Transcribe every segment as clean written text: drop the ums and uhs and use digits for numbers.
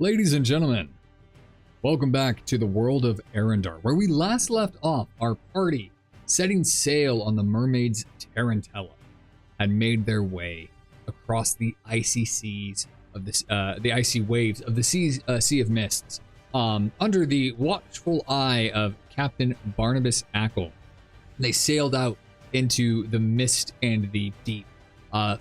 Ladies and gentlemen, welcome back to the world of Arendar, where we last left off. Our party, setting sail on the mermaid's Tarantella, had made their way across the icy seas of the icy waves of the Sea of Mists, under the watchful eye of Captain Barnabas Ackle. They sailed out into the mist and the deep,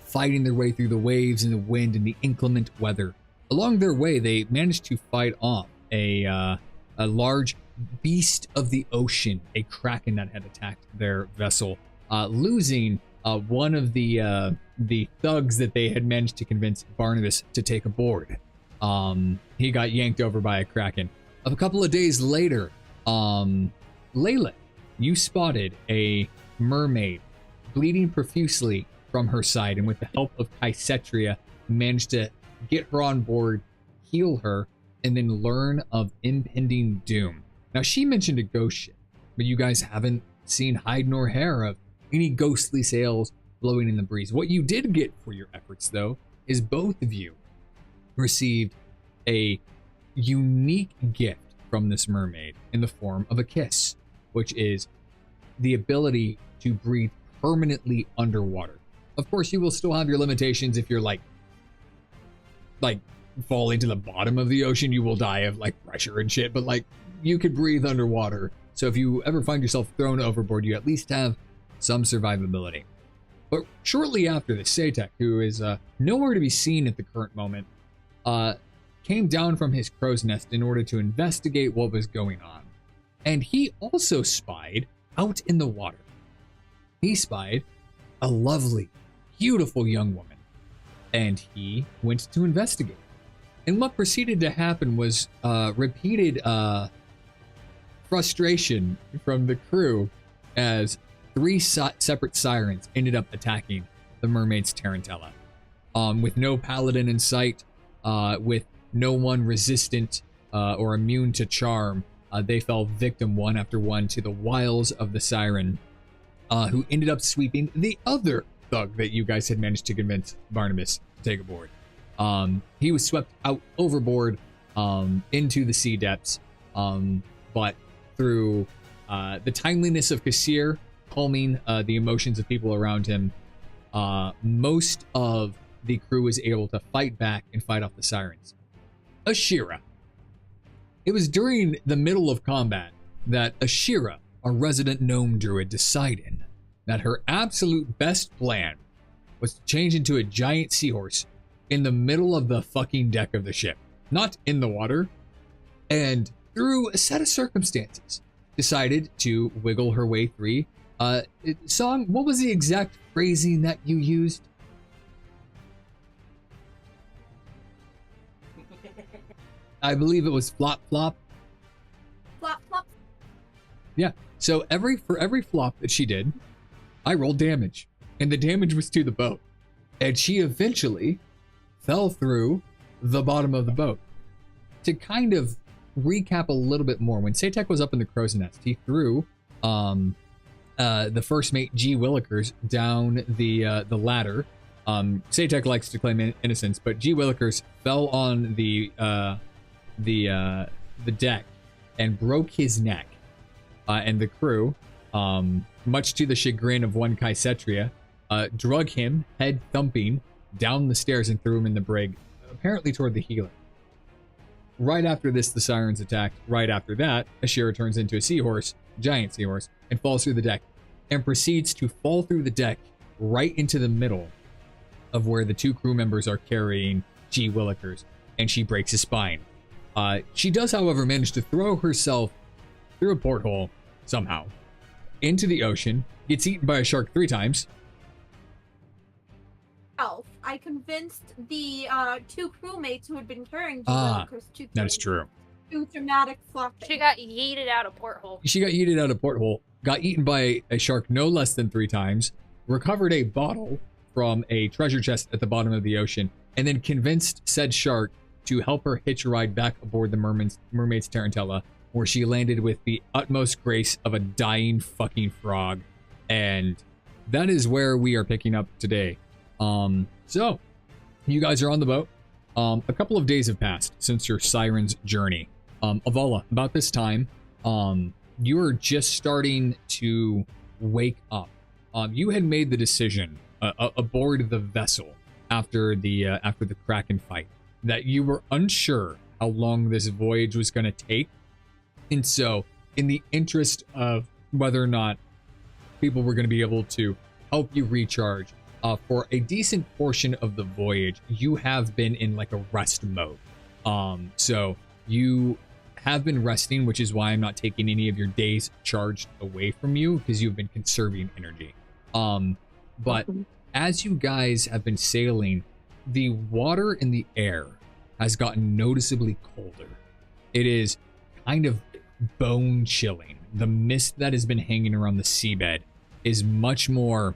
fighting their way through the waves and the wind and the inclement weather. Along their way, they managed to fight off a large beast of the ocean, a kraken that had attacked their vessel, losing one of the thugs that they had managed to convince Barnabas to take aboard. He got yanked over by a kraken. A couple of days later, Layla, you spotted a mermaid bleeding profusely from her side, and with the help of Khavenchosk, managed to get her on board, heal her, and then learn of impending doom. Now, she mentioned a ghost ship, but you guys haven't seen hide nor hair of any ghostly sails blowing in the breeze. What you did get for your efforts, though, is both of you received a unique gift from this mermaid in the form of a kiss, which is the ability to breathe permanently underwater. Of course, you will still have your limitations. If you're like falling to the bottom of the ocean, you will die of like pressure and shit, but like you could breathe underwater. So if you ever find yourself thrown overboard, you at least have some survivability. But shortly after this, Satek, who is nowhere to be seen at the current moment, came down from his crow's nest in order to investigate what was going on. And he also spied out in the water. He spied a lovely, beautiful young woman, and he went to investigate. And what proceeded to happen was repeated frustration from the crew as three separate sirens ended up attacking the mermaid's Tarantella. With no paladin in sight, with no one resistant or immune to charm, they fell victim one after one to the wiles of the siren, who ended up sweeping the other thug that you guys had managed to convince Barnabas to take aboard. He was swept out overboard into the sea depths, but through the timeliness of Kassir calming the emotions of people around him, most of the crew was able to fight back and fight off the sirens. Ashira. It was during the middle of combat that Ashira, a resident gnome druid, decided that her absolute best plan was to change into a giant seahorse in the middle of the fucking deck of the ship, not in the water, and through a set of circumstances, decided to wiggle her way through. Song, what was the exact phrasing that you used? I believe it was flop flop. Flop flop. Yeah. So for every flop that she did, I rolled damage, and the damage was to the boat, and she eventually fell through the bottom of the boat. To kind of recap a little bit more, when Satek was up in the crow's nest, he threw the first mate G. Willikers down the ladder. Satek likes to claim innocence, but G. Willikers fell on the deck and broke his neck, and the crew, much to the chagrin of one Khavenchosk, drug him head thumping down the stairs and threw him in the brig, apparently toward the healer. Right after this, the sirens attacked. Right after that, Ashira turns into a seahorse, giant seahorse, and falls through the deck, and proceeds to fall through the deck right into the middle of where the two crew members are carrying G. Willikers, and she breaks his spine. She does, however, manage to throw herself through a porthole somehow into the ocean, gets eaten by a shark 3 times. I convinced the two crewmates who had been carrying G. Willikers to that is true. Do dramatic flopping. She got yeeted out of porthole. She got yeeted out of porthole, got eaten by a shark no less than 3 times, recovered a bottle from a treasure chest at the bottom of the ocean, and then convinced said shark to help her hitch a ride back aboard the mermaid's Tarantella, where she landed with the utmost grace of a dying fucking frog. And that is where we are picking up today. So you guys are on the boat. A couple of days have passed since your siren's journey. Avala, about this time, you are just starting to wake up. You had made the decision aboard the vessel after the Kraken fight that you were unsure how long this voyage was going to take, and so in the interest of whether or not people were going to be able to help you recharge for a decent portion of the voyage, you have been in like a rest mode. So you have been resting, which is why I'm not taking any of your days charged away from you, because you've been conserving energy. But as you guys have been sailing, the water in the air has gotten noticeably colder. It is kind of bone chilling. The mist that has been hanging around the seabed is much more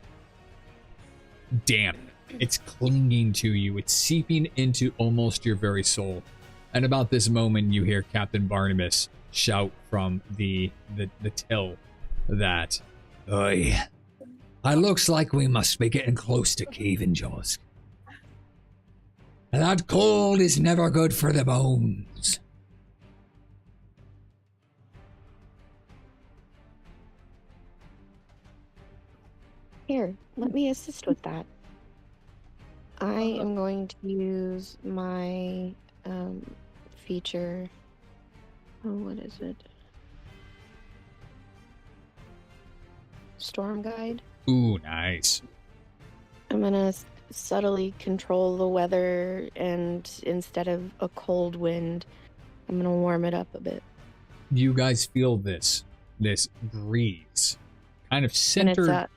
damp. It's clinging to you. It's seeping into almost your very soul. And about this moment, you hear Captain Barnabas shout from the till that, "Oi, it looks like we must be getting close to Khavenchosk. That cold is never good for the bones." Here, let me assist with that. I am going to use my feature. Oh, what is it? Storm Guide. Ooh, nice. I'm gonna subtly control the weather, and instead of a cold wind, I'm gonna warm it up a bit. You guys feel this breeze kind of centered. And it's at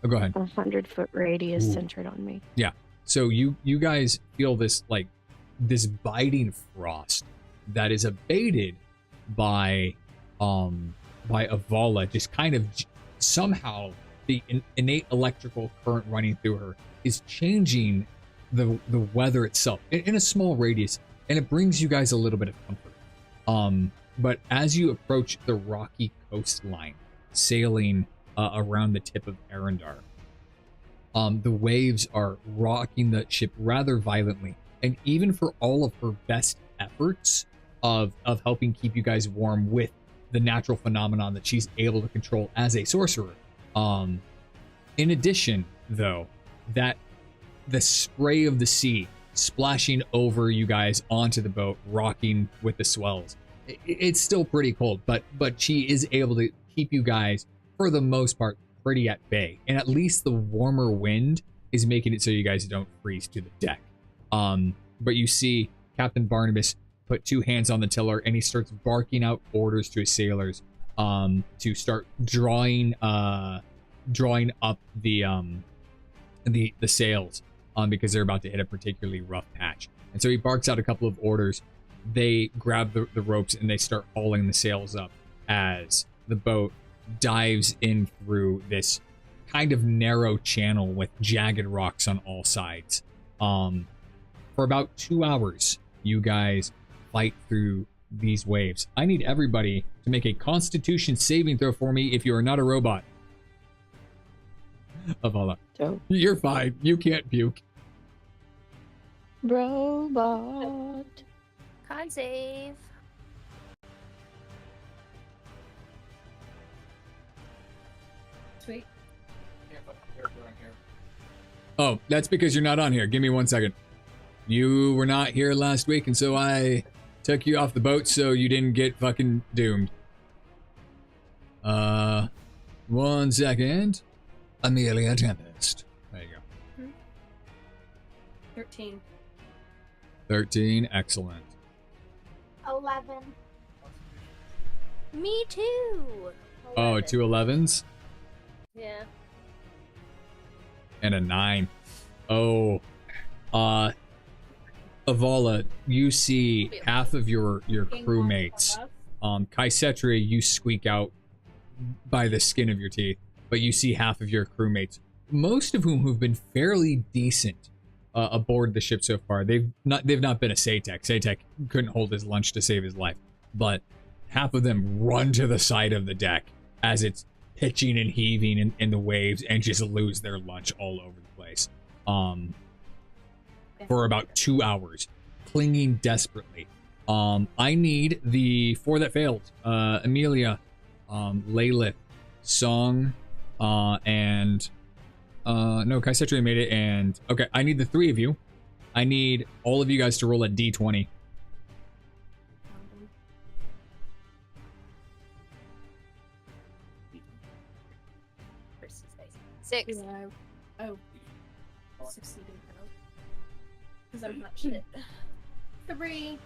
oh, go ahead. 100-foot radius Ooh. centered on me. Yeah. So you guys feel this biting frost that is abated by Avala. Just kind of somehow the innate electrical current running through her is changing the weather itself in a small radius, and it brings you guys a little bit of comfort. But as you approach the rocky coastline, sailing around the tip of Arendar, the waves are rocking the ship rather violently, and even for all of her best efforts of helping keep you guys warm with the natural phenomenon that she's able to control as a sorcerer. In addition, though, that the spray of the sea splashing over you guys onto the boat, rocking with the swells, it's still pretty cold, but she is able to keep you guys, for the most part, pretty at bay. And at least the warmer wind is making it so you guys don't freeze to the deck. But you see Captain Barnabas put two hands on the tiller, and he starts barking out orders to his sailors to start drawing up the sails because they're about to hit a particularly rough patch. And so he barks out a couple of orders. They grab the ropes and they start hauling the sails up as the boat dives in through this kind of narrow channel with jagged rocks on all sides. For about 2 hours, you guys fight through these waves. I need everybody to make a Constitution saving throw for me if you are not a robot. Avala. So, You're fine. You can't puke. robot. Con save. Sweet. Oh, that's because you're not on here. Give me 1 second. You were not here last week, and so I took you off the boat so you didn't get fucking doomed. 1 second. Amelia Tempest. There you go. 13. 13. Excellent. 11. Me too. Oh, 2 11s Yeah. and a 9. Oh, Avala, you see half of your crewmates. Kaisetri, you squeak out by the skin of your teeth, but you see half of your crewmates, most of whom have been fairly decent aboard the ship so far. They've not been a Satek. Satek couldn't hold his lunch to save his life, but half of them run to the side of the deck as it's pitching and heaving in the waves and just lose their lunch all over the place. For about 2 hours, clinging desperately. I need the 4 that failed. Amelia, Layla, Song, and no, Kaisetri made it, and okay, I need the 3 of you. I need all of you guys to roll a d20. Six. Yeah, I succeeded now. Because I'm not shit. 3.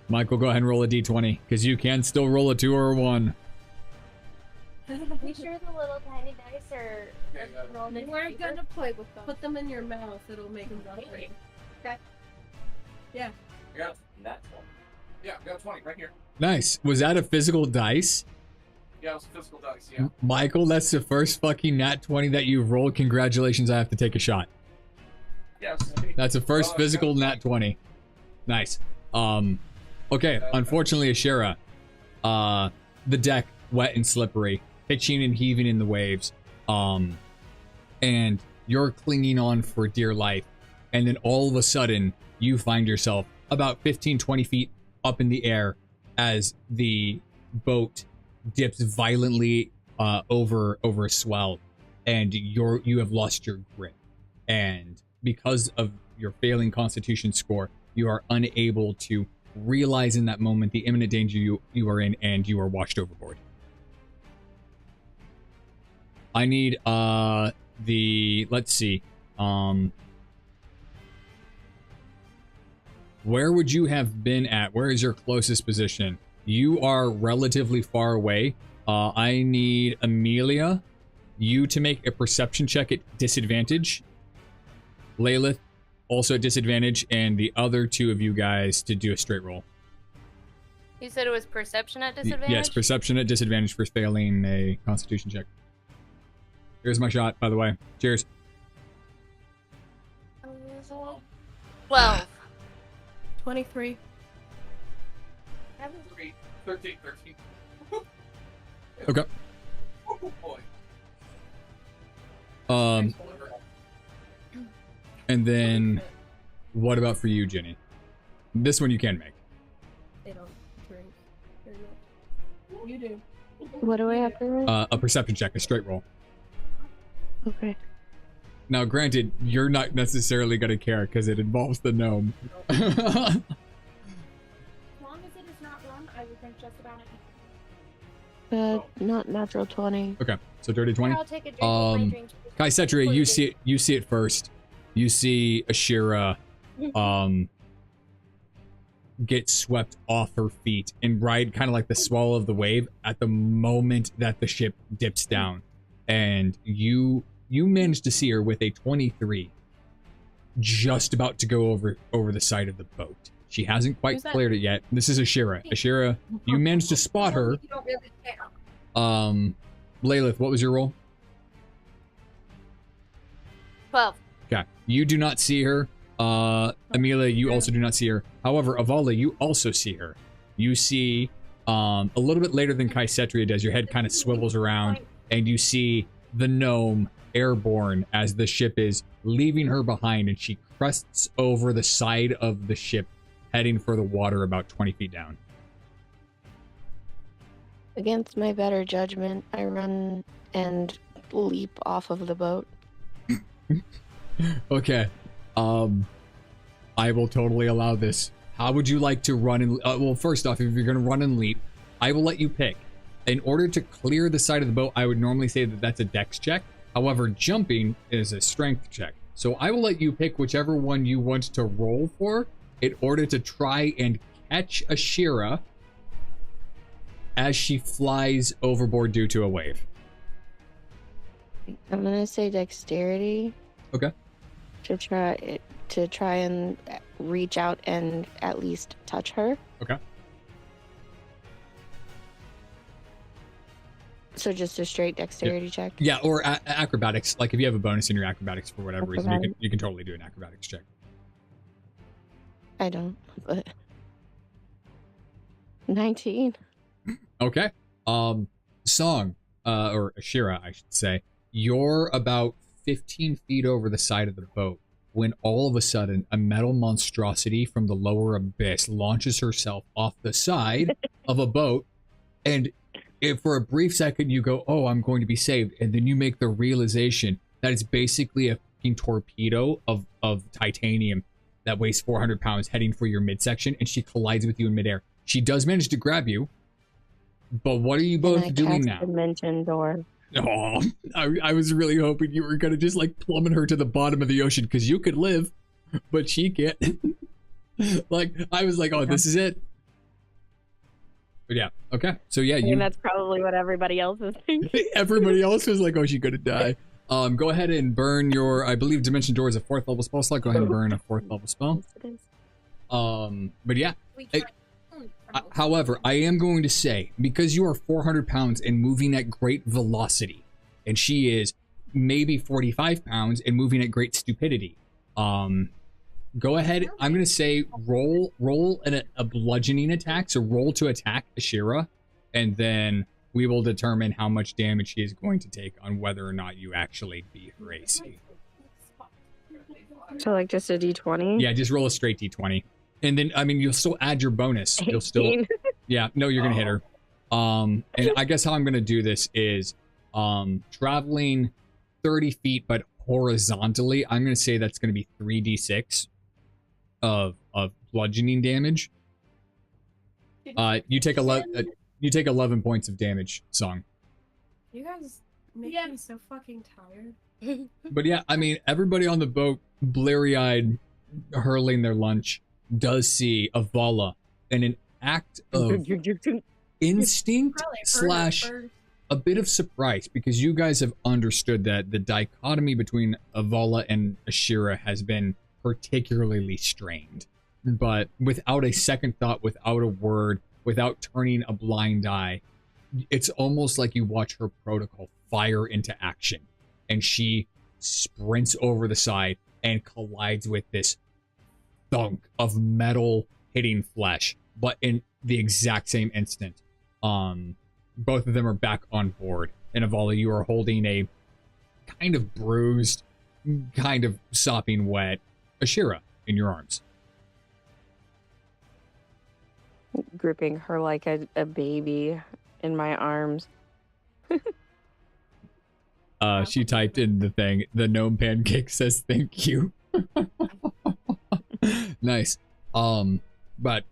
Michael, go ahead and roll a d20, because you can still roll a 2 or a 1. Are you sure the little tiny dice are rolled in? We're gonna play with them. Put them in your mouth. It'll make them vibrate. Okay. Yeah. I got that 20. Yeah, I got 20 right here. Nice. Was that a physical dice? Yeah, it was a physical dice, yeah. Michael, that's the first fucking nat 20 that you've rolled. Congratulations, I have to take a shot. Yes. That's the first physical nat 20. Nice. Okay, unfortunately, Ashera, the deck, wet and slippery, pitching and heaving in the waves, and you're clinging on for dear life, and then all of a sudden, you find yourself about 15-20 feet up in the air as the boat dips violently over a swell, and you have lost your grip, and because of your failing constitution score, you are unable to realize in that moment the imminent danger you are in, and you are washed overboard. I need let's see, where would you have been at? Where is your closest position? You are relatively far away. I need Amelia, you to make a perception check at disadvantage. Layla, also at disadvantage, and the other 2 of you guys to do a straight roll. You said it was perception at disadvantage? Yes, perception at disadvantage for failing a constitution check. Here's my shot, by the way. Cheers. 12. 23. 13. Okay. Oh, boy. And then what about for you, Jenny? This one you can make. They don't drink very much. You do. What do I have to roll? A perception check, a straight roll. Okay. Now, granted, you're not necessarily going to care because it involves the gnome. As long as it is not rum, I will drink just about anything. Not natural 20. Okay, so dirty 20. I'll take a drink with my drink. Kaisetri, you see it first. You see Ashira get swept off her feet and ride kind of like the swell of the wave at the moment that the ship dips down. And you manage to see her with a 23 just about to go over the side of the boat. She hasn't quite cleared it yet. This is Ashira. Ashira, you managed to spot her. You don't really care. Layla, what was your roll? 12. Okay. You do not see her. Amelia, you also do not see her. However, Avala, you also see her. You see a little bit later than Kaisetria does, your head kind of swivels around, and you see the gnome airborne as the ship is leaving her behind, and she crests over the side of the ship, heading for the water about 20 feet down. Against my better judgment, I run and leap off of the boat. Okay. I will totally allow this. How would you like to run and... well, first off, if you're going to run and leap, I will let you pick. In order to clear the side of the boat, I would normally say that that's a dex check. However, jumping is a strength check. So I will let you pick whichever one you want to roll for in order to try and catch Ashira as she flies overboard due to a wave. I'm gonna say dexterity. Okay. To try and reach out and at least touch her. Okay. So just a straight dexterity check. Yeah, or acrobatics. Like if you have a bonus in your acrobatics for whatever reason, you can totally do an acrobatics check. I don't, but 19. Okay. Song, or Ashira, I should say. You're about 15 feet over the side of the boat, when all of a sudden a metal monstrosity from the lower abyss launches herself off the side of a boat, and if for a brief second you go, oh, I'm going to be saved, and then you make the realization that it's basically a fucking torpedo of titanium that weighs 400 pounds heading for your midsection, and she collides with you in midair. She does manage to grab you, but what are you both doing now? Dimension door. Oh, I was really hoping you were gonna just like plummet her to the bottom of the ocean, because you could live, but she can't. Like, I was like, oh, this is it. But yeah, okay. So yeah, And that's probably what everybody else is thinking. everybody else was like, oh, she's gonna die. Go ahead and burn your, I believe Dimension Door is a 4th level spell slot. Go ahead and burn a 4th level spell. But yeah. However, I am going to say, because you are 400 pounds and moving at great velocity, and she is maybe 45 pounds and moving at great stupidity, go ahead. I'm going to say roll a bludgeoning attack. So roll to attack Ashira, and then we will determine how much damage she is going to take on whether or not you actually beat her AC. So like just a d20? Yeah, just roll a straight d20. And then, I mean, you'll still add your bonus. You'll still, 18. yeah, no, you're gonna hit her. And I guess how I'm gonna do this is, traveling 30 feet but horizontally. I'm gonna say that's gonna be 3d6 of bludgeoning damage. You take 11 points of damage, Song. You guys make me so fucking tired. But yeah, I mean, everybody on the boat, bleary-eyed, hurling their lunch, does see Avala in an act of instinct slash a bit of surprise, because you guys have understood that the dichotomy between Avala and Ashira has been particularly strained. But without a second thought, without a word, without turning a blind eye, it's almost like you watch her protocol fire into action, and she sprints over the side and collides with this thunk of metal hitting flesh, but in the exact same instant, both of them are back on board. And Avala, you are holding a kind of bruised, kind of sopping wet Ashira in your arms. Gripping her like a baby in my arms. She typed in the thing. The gnome pancake says thank you. Nice. But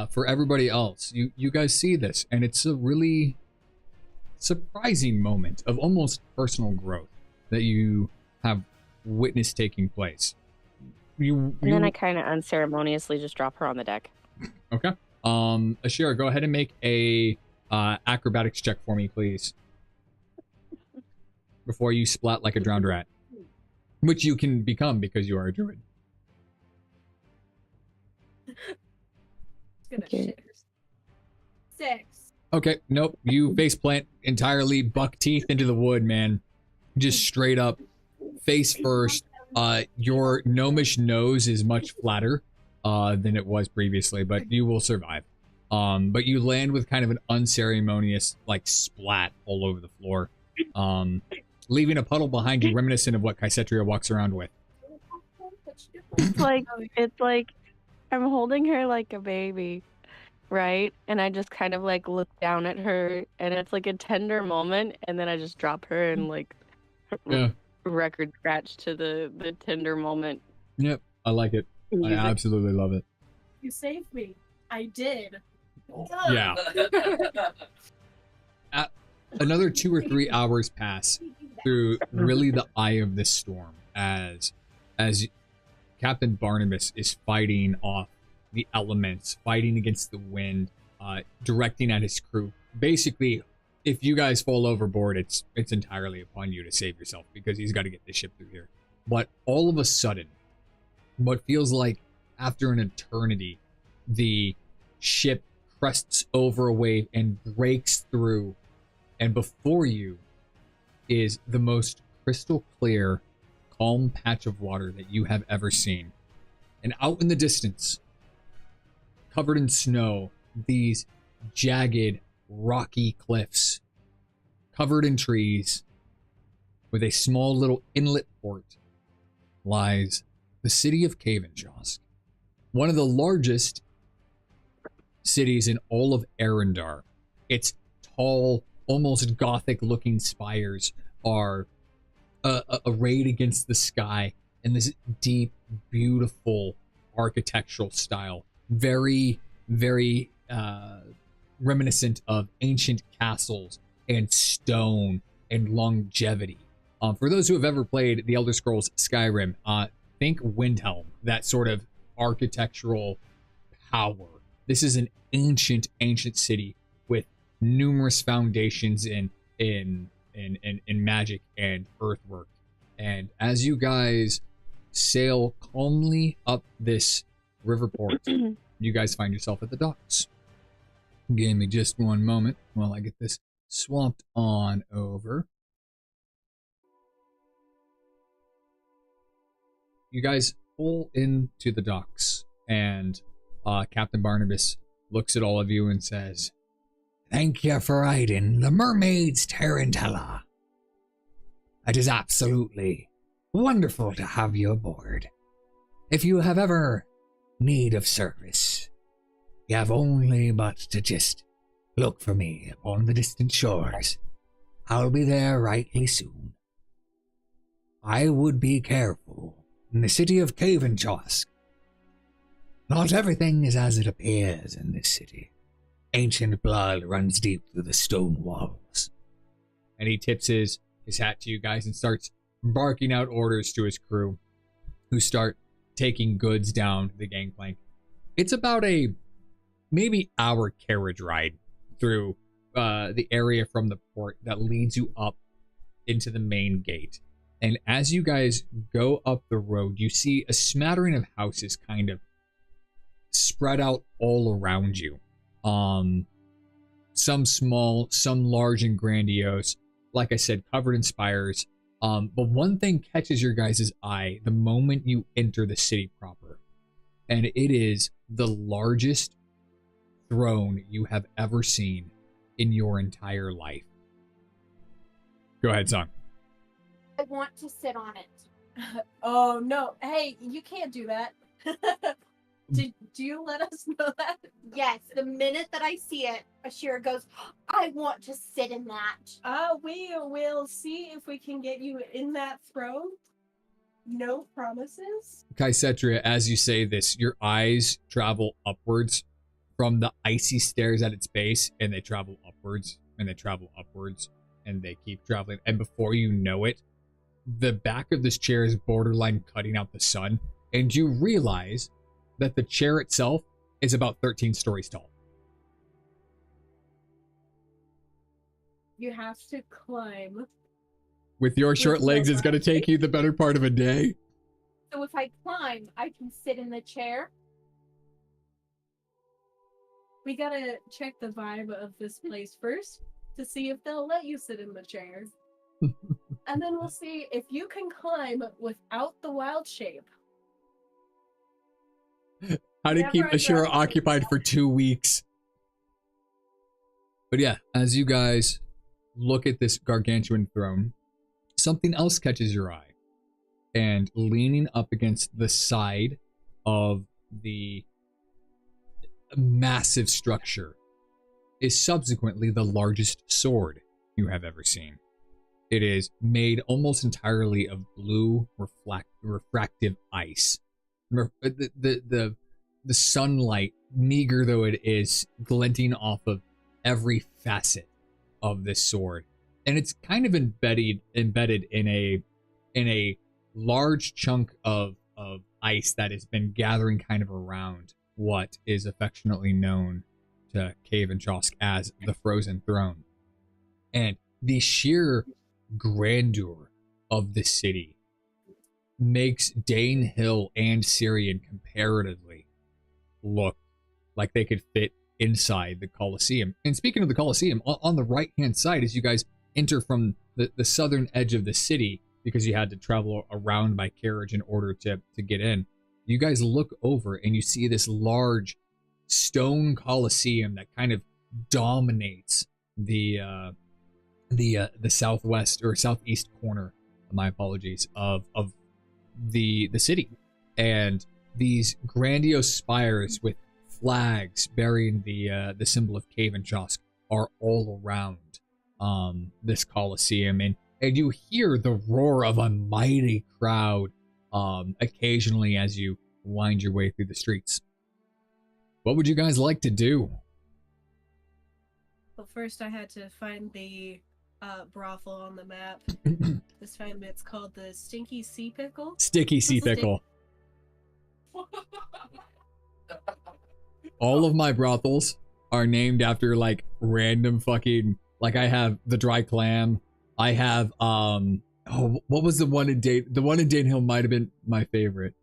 for everybody else, you guys see this, and it's a really surprising moment of almost personal growth that you have witnessed taking place. And then I kind of unceremoniously just drop her on the deck. Okay. Ashira, go ahead and make a acrobatics check for me, please, before you splat like a drowned rat, which you can become because you are a druid. It's gonna shit. 6. Okay, nope. You face plant entirely, buck teeth into the wood, man. Just straight up, face first. Your gnomish nose is much flatter than it was previously, but you will survive. But you land with kind of an unceremonious, like, splat all over the floor, leaving a puddle behind you reminiscent of what Kaisetria walks around with. It's like I'm holding her like a baby, right? And I just kind of like look down at her, and it's like a tender moment, and then I just drop her and like record scratch to the tender moment. Yep, I like it. I absolutely love it. You saved me. I did. Yeah. Another 2 or 3 hours pass through really the eye of this storm as Captain Barnabas is fighting off the elements, fighting against the wind, directing at his crew. Basically, if you guys fall overboard, it's entirely upon you to save yourself, because he's got to get this ship through here. But all of a sudden, what feels like after an eternity, the ship crests over a wave and breaks through, and before you is the most crystal clear, calm patch of water that you have ever seen. And out in the distance, covered in snow, these jagged, rocky cliffs, covered in trees, with a small little inlet port, lies the the city of Khavenchosk, one of the largest cities in all of Arendar. Its tall, almost gothic-looking spires are arrayed against the sky in this deep, beautiful architectural style. Very, very reminiscent of ancient castles and stone and longevity. For those who have ever played The Elder Scrolls Skyrim, think Windhelm, that sort of architectural power. This is an ancient city with numerous foundations in magic and earthwork. And as you guys sail calmly up this river port, you guys find yourself at the docks. Give me just one moment while I get this swapped on over. You guys pull into the docks, and Captain Barnabas looks at all of you and says, "Thank you for riding the Mermaid's Tarantella. It is absolutely wonderful to have you aboard. If you have ever need of service, you have only but to just look for me upon the distant shores. I'll be there rightly soon. I would be careful in the city of Khavenchosk. Not everything is as it appears in this city. Ancient blood runs deep through the stone walls." And he tips his hat to you guys and starts barking out orders to his crew, who start taking goods down the gangplank. It's about a maybe hour carriage ride through the area from the port that leads you up into the main gate. And as you guys go up the road, you see a smattering of houses kind of spread out all around you. Some small, some large and grandiose, like I said, covered in spires. But one thing catches your guys' eye the moment you enter the city proper, and it is the largest throne you have ever seen in your entire life. Go ahead, Song. I want to sit on it. Oh no! Hey, you can't do that. Do you let us know that? Yes, the minute that I see it, Ashira goes, "I want to sit in that." We will see if we can get you in that throne. No promises. Kaisetria, as you say this, your eyes travel upwards from the icy stairs at its base, and they travel upwards, and they travel upwards, and they keep traveling. And before you know it, the back of this chair is borderline cutting out the sun, and you realize that the chair itself is about 13 stories tall. You have to climb. With your short no legs, it's going to take you the better part of a day. So if I climb, I can sit in the chair. We gotta check the vibe of this place first to see if they'll let you sit in the chair. And then we'll see if you can climb without the wild shape. How to keep Ashura occupied for 2 weeks. But yeah, as you guys look at this gargantuan throne, something else catches your eye. And leaning up against the side of the massive structure is subsequently the largest sword you have ever seen. It is made almost entirely of blue refractive ice. The sunlight, meager though it is, glinting off of every facet of this sword, and it's kind of embedded in a large chunk of ice that has been gathering kind of around what is affectionately known to Khavenchosk as the Frozen Throne. And the sheer grandeur of the city makes Dane Hill and Syrian comparatively look like they could fit inside the Colosseum. And speaking of the Colosseum, on the right-hand side, as you guys enter from the southern edge of the city, because you had to travel around by carriage in order to get in, you guys look over and you see this large stone Colosseum that kind of dominates the southwest or southeast corner, my apologies, of the city. and these grandiose spires with flags bearing the symbol of Khavenchosk are all around this Colosseum, and you hear the roar of a mighty crowd occasionally as you wind your way through the streets. What would you guys like to do? Well, first I had to find the brothel on the map. This time it's called the Stinky Sea Pickle. Sticky Sea Pickle. All of my brothels are named after like random fucking, like I have the Dry Clam. I have what was the one in Dane? The one in Dane Hill might have been my favorite.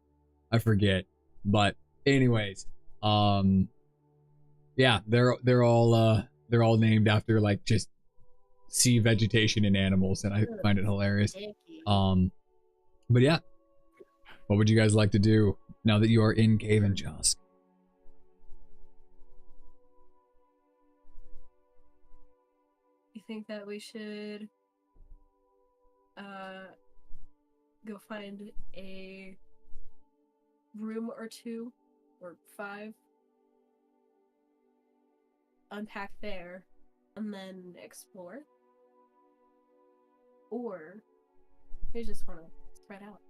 I forget. But anyways, yeah, they're all named after like just sea vegetation and animals, and I find it hilarious. But yeah, what would you guys like to do now that you are in Khavenchosk? You think that we should go find a room or 2 or 5, unpack there, and then explore? Or you just want to spread out?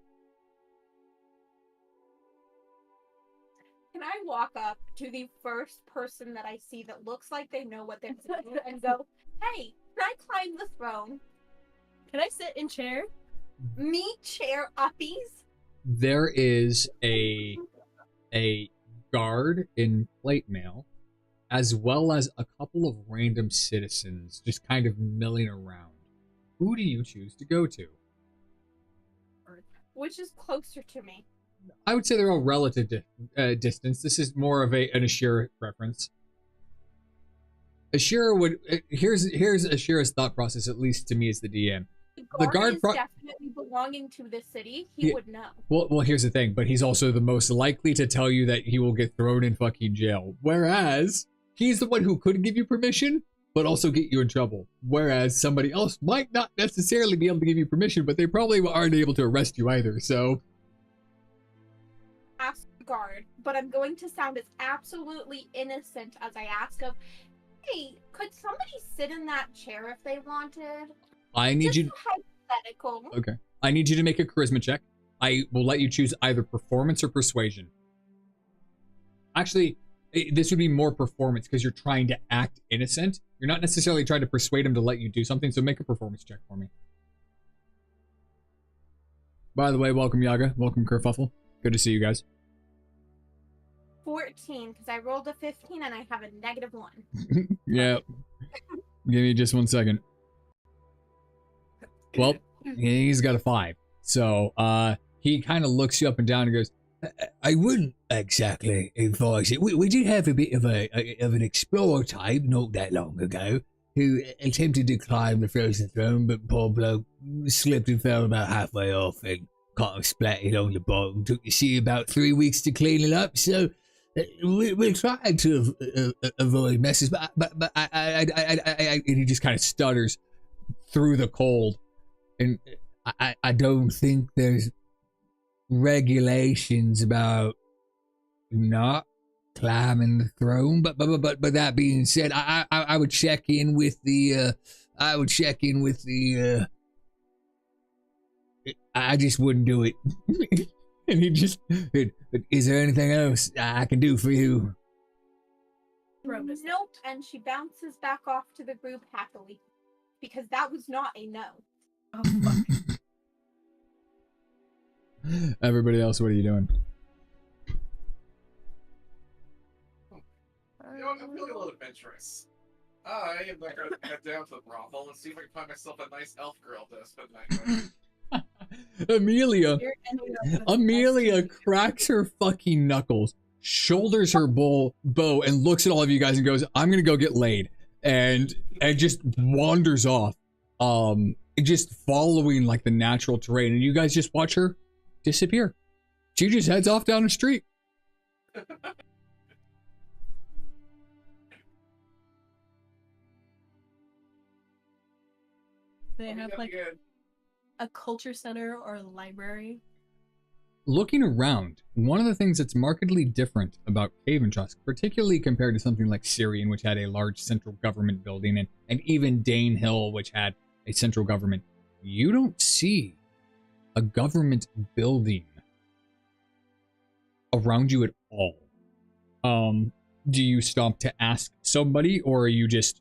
Can I walk up to the first person that I see that looks like they know what they're doing and go, hey, can I climb the throne? Can I sit in chair? Me chair uppies? There is a guard in plate mail, as well as a couple of random citizens just kind of milling around. Who do you choose to go to? Which is closer to me? I would say they're all relative distance. This is more of an Ashira preference. Ashira would... Here's Ashira's thought process, at least to me as the DM. The guard is definitely belonging to this city. He would know. Well, here's the thing, but he's also the most likely to tell you that he will get thrown in fucking jail. Whereas, he's the one who could give you permission, but also get you in trouble. Whereas somebody else might not necessarily be able to give you permission, but they probably aren't able to arrest you either, so... Ask the guard, but I'm going to sound as absolutely innocent as I ask of, hey, could somebody sit in that chair if they wanted? I need you... Hypothetical. Okay. I need you to make a charisma check. I will let you choose either performance or persuasion. Actually, this would be more performance because you're trying to act innocent. You're not necessarily trying to persuade him to let you do something, so make a performance check for me. By the way, welcome Yaga. Welcome Kerfuffle. Good to see you guys. 14, because I rolled a 15 and I have a -1. Yeah. Give me just 1 second. Well, he's got a 5. So, he kind of looks you up and down and goes, I wouldn't exactly advise it. We did have a bit of an explorer type not that long ago who attempted to climb the frozen throne, but poor bloke slipped and fell about halfway off and kind of splattered on the bottom. Took the sea about 3 weeks to clean it up, so we're trying to avoid messes, but and he just kind of stutters through the cold. And I don't think there's regulations about not climbing the throne, but that being said, I would check in with the I just wouldn't do it. And he just, is there anything else I can do for you? Nope, and she bounces back off to the group happily, because that was not a no. Oh, fuck. Everybody else, what are you doing? You know, I'm feeling a little adventurous. I am going to head down to the brothel and see if I can find myself a nice elf girl to spend the night with. Amelia cracks her fucking knuckles, shoulders her bow, and looks at all of you guys and goes, I'm gonna go get laid, and just wanders off, just following like the natural terrain, and you guys just watch her disappear. She just heads off down the street. They have like a culture center or a library looking around, one of the things that's markedly different about Khavenchosk, particularly compared to something like Syrian, which had a large central government building, and even Dane Hill, which had a central government, you don't see a government building around you at all. Do you stop to ask somebody, or are you just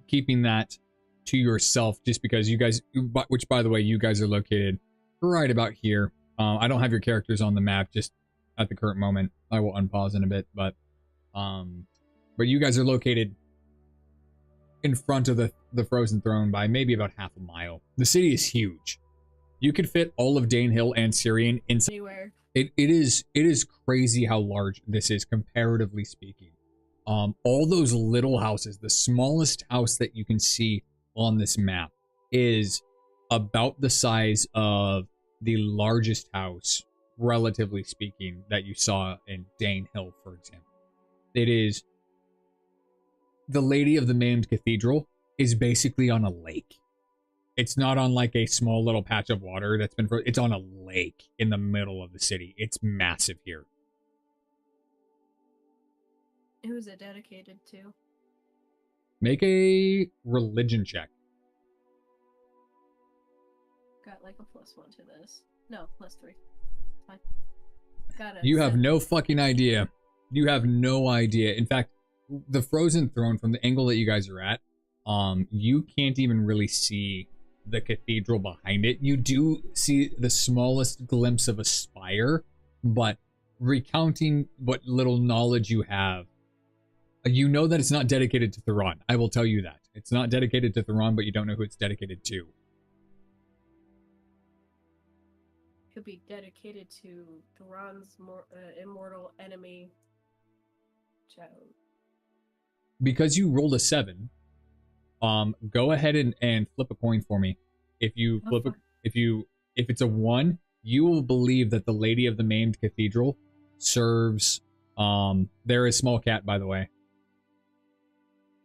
keeping that to yourself just because you guys, which by the way, you guys are located right about here. I don't have your characters on the map just at the current moment. I will unpause in a bit, but you guys are located in front of the Frozen Throne by maybe about half a mile. The city is huge. You could fit all of Dane Hill and Syrian inside. Anywhere. It is crazy how large this is, comparatively speaking. All those little houses, the smallest house that you can see on this map is about the size of the largest house, relatively speaking, that you saw in Dane Hill, for example. It is the Lady of the Maimed Cathedral is basically on a lake. It's not on like a small little patch of water that's been, it's on a lake in the middle of the city. It's massive here. Who is it dedicated to? Make a religion check. Got like a +1 to this. No, +3. Fine. Got it. You have no fucking idea. You have no idea. In fact, the Frozen Throne, from the angle that you guys are at, you can't even really see the cathedral behind it. You do see the smallest glimpse of a spire, but recounting what little knowledge you have, you know that it's not dedicated to Theron. I will tell you that. It's not dedicated to Theron, but you don't know who it's dedicated to. Could be dedicated to Theron's immortal enemy, child. Because you rolled a 7, go ahead and flip a coin for me. If you flip if it's a 1, you will believe that the Lady of the Maimed Cathedral serves there is small cat, by the way.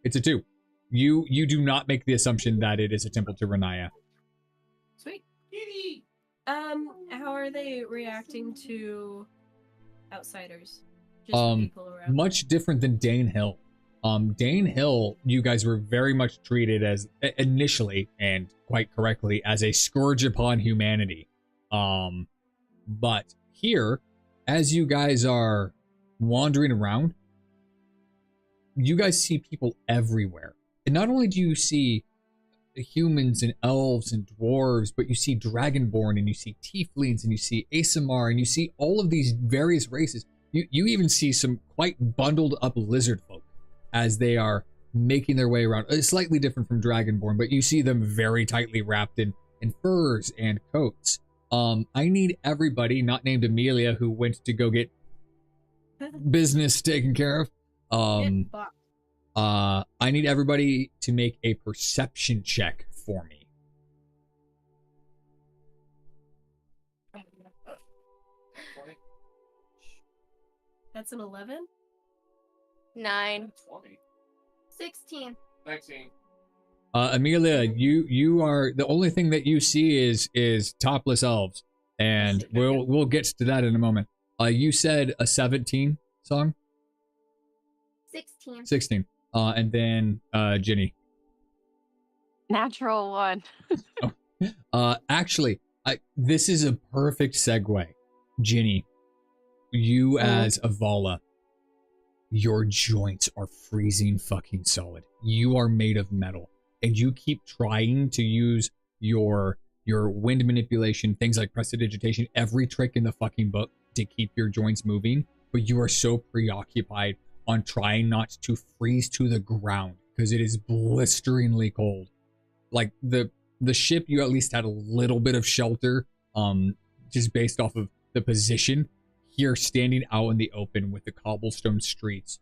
It's a 2. You do not make the assumption that it is a temple to Renaya. Sweet. How are they reacting to outsiders? Just people around. Much different than Dane Hill. Dane Hill, you guys were very much treated as, initially, and quite correctly, as a scourge upon humanity. But here, as you guys are wandering around, you guys see people everywhere. And not only do you see humans and elves and dwarves, but you see Dragonborn, and you see Tieflings, and you see Asimar, and you see all of these various races. You even see some quite bundled up lizard folk as they are making their way around. It's slightly different from Dragonborn, but you see them very tightly wrapped in furs and coats. I need everybody, not named Amelia, who went to go get business taken care of. I need everybody to make a perception check for me. 20? That's an 11? 9. 20. 16. 19. Amelia, you are the only thing that you see is topless elves, and we'll get to that in a moment. You said a 17 song? 16. 16. And then Ginny. Natural 1. Actually, this is a perfect segue. Ginny, you as Avala, your joints are freezing fucking solid. You are made of metal, and you keep trying to use your wind manipulation, things like prestidigitation, every trick in the fucking book to keep your joints moving, but you are so preoccupied on trying not to freeze to the ground because it is blisteringly cold. Like the ship, you at least had a little bit of shelter, just based off of the position. Here, standing out in the open with the cobblestone streets,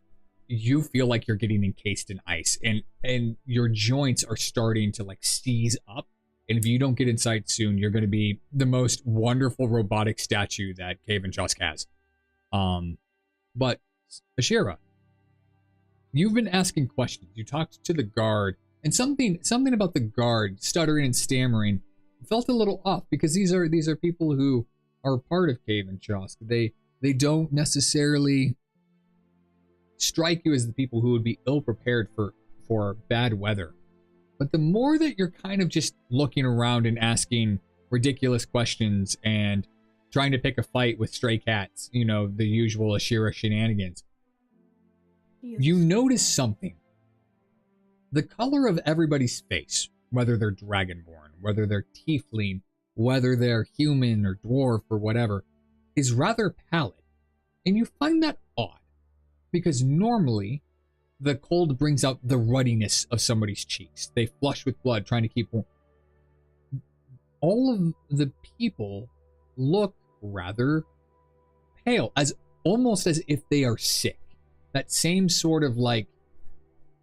you feel like you're getting encased in ice, and your joints are starting to like seize up. And if you don't get inside soon, you're going to be the most wonderful robotic statue that Khavenchosk has. But Ashira, you've been asking questions. You talked to the guard, and something about the guard stuttering and stammering felt a little off, because these are people who are part of Khavenchosk, they don't necessarily strike you as the people who would be ill prepared for bad weather. But the more that you're kind of just looking around and asking ridiculous questions and trying to pick a fight with stray cats, you know, the usual Ashira shenanigans, you notice something. The color of everybody's face, whether they're dragonborn, whether they're tiefling, whether they're human or dwarf or whatever, is rather pallid. And you find that odd, because normally the cold brings out the ruddiness of somebody's cheeks. They flush with blood, trying to keep warm. All of the people look rather pale, as almost as if they are sick. That same sort of like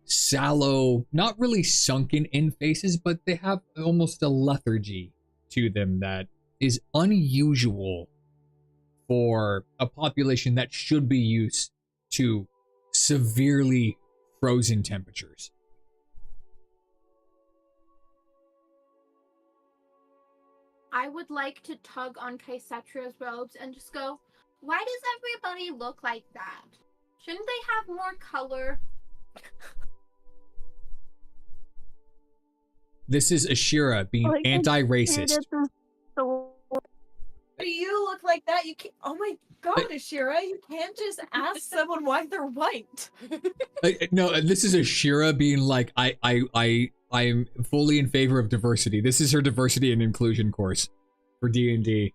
sallow, not really sunken in faces, but they have almost a lethargy to them that is unusual for a population that should be used to severely frozen temperatures. I would like to tug on Kaisetria's robes and just go, why does everybody look like that? Shouldn't they have more color? This is Ashira being anti-racist. You look like that. You can't. Oh my god, Ashira! You can't just ask someone why they're white. No, this is Ashira being like, I'm fully in favor of diversity. This is her diversity and inclusion course for D&D.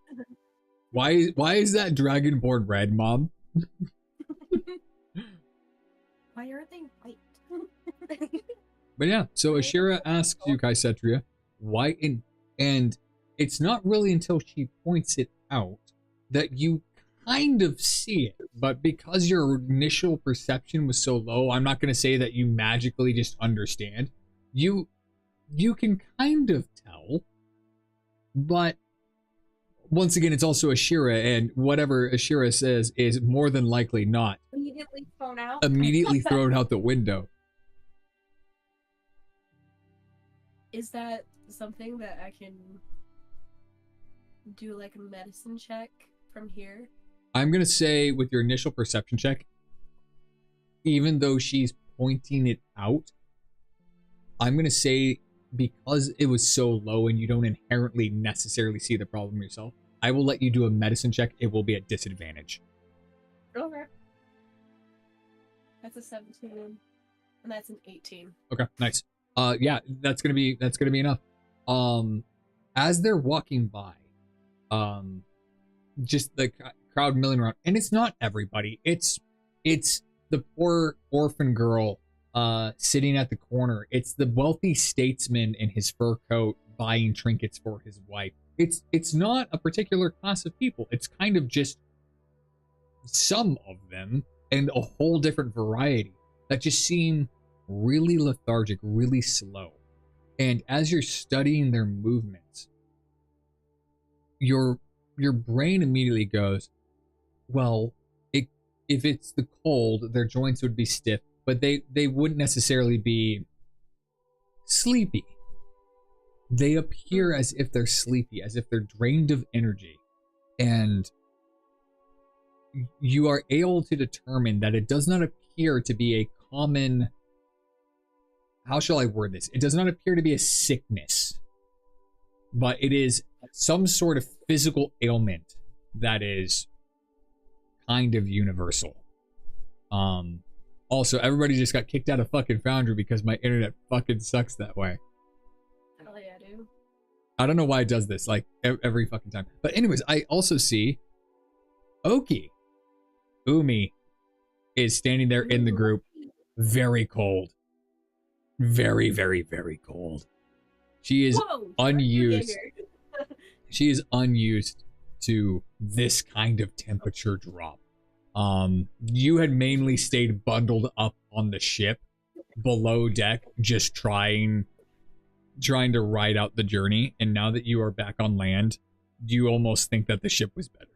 Why is that dragonborn red, Mom? Why are they white? But yeah, so Ashira asks you, Kaisetria, why, and it's not really until she points it out that you kind of see it. But because your initial perception was so low, I'm not going to say that you magically just understand. You can kind of tell, but once again, it's also Ashira, and whatever Ashira says is more than likely not Immediately thrown out. immediately thrown out the window. Is that something that I can do, like a medicine check from here? I'm going to say with your initial perception check, even though she's pointing it out, I'm going to say because it was so low and you don't inherently necessarily see the problem yourself, I will let you do a medicine check. It will be at disadvantage. Okay. That's a 17, and that's an 18. Okay, nice. Yeah, that's gonna be enough. As they're walking by, just the crowd milling around, and it's not everybody. It's the poor orphan girl sitting at the corner. It's the wealthy statesman in his fur coat buying trinkets for his wife. It's not a particular class of people. It's kind of just some of them and a whole different variety that just seem really lethargic, really slow. And as you're studying their movements, your brain immediately goes, well, if it's the cold, their joints would be stiff, but they wouldn't necessarily be sleepy. They appear as if they're sleepy, as if they're drained of energy. And you are able to determine that it does not appear to be a common... How shall I word this? It does not appear to be a sickness, but it is some sort of physical ailment that is kind of universal. Also, everybody just got kicked out of fucking Foundry because my internet fucking sucks that way. Hell yeah, dude. I don't know why it does this, like, every fucking time. But anyways, I also see Oki. Umi is standing there in the group, very cold. Very, very, very cold. She is unused. She is unused to this kind of temperature drop. You had mainly stayed bundled up on the ship below deck, just trying to ride out the journey, and now that you are back on land, you almost think that the ship was better.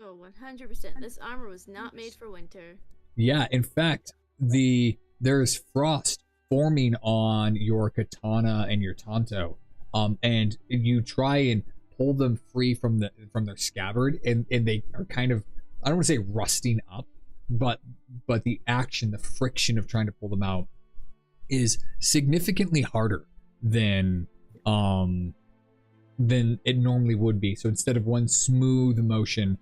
Oh, 100%. This armor was not made for winter. Yeah, in fact, there's frost forming on your katana and your tanto. And you try and pull them free from their scabbard, and they are kind of, I don't want to say rusting up, but the action, the friction of trying to pull them out is significantly harder than it normally would be. So instead of one smooth motion,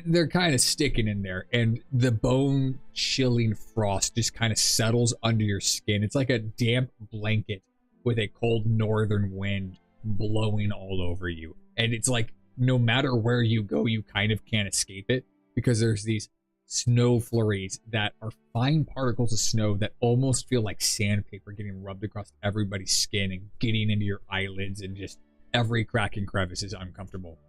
they're kind of sticking in there, and the bone chilling frost just kind of settles under your skin. It's like a damp blanket with a cold northern wind blowing all over you. And it's like no matter where you go, you kind of can't escape it, because there's these snow flurries that are fine particles of snow that almost feel like sandpaper getting rubbed across everybody's skin and getting into your eyelids, and just every crack and crevice is uncomfortable.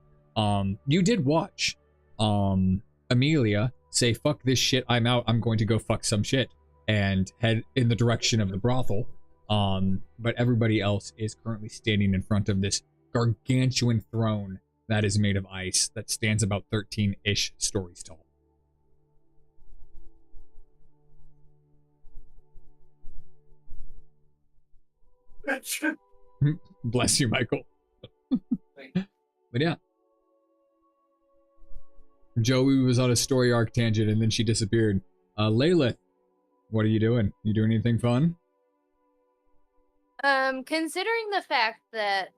You did watch Amelia say, "Fuck this shit, I'm out, I'm going to go fuck some shit," and head in the direction of the brothel. But everybody else is currently standing in front of this gargantuan throne that is made of ice that stands about 13-ish stories tall. Bless you, Michael. But yeah. Joey was on a story arc tangent and then she disappeared. Layla, what are you doing? You doing anything fun? Considering the fact that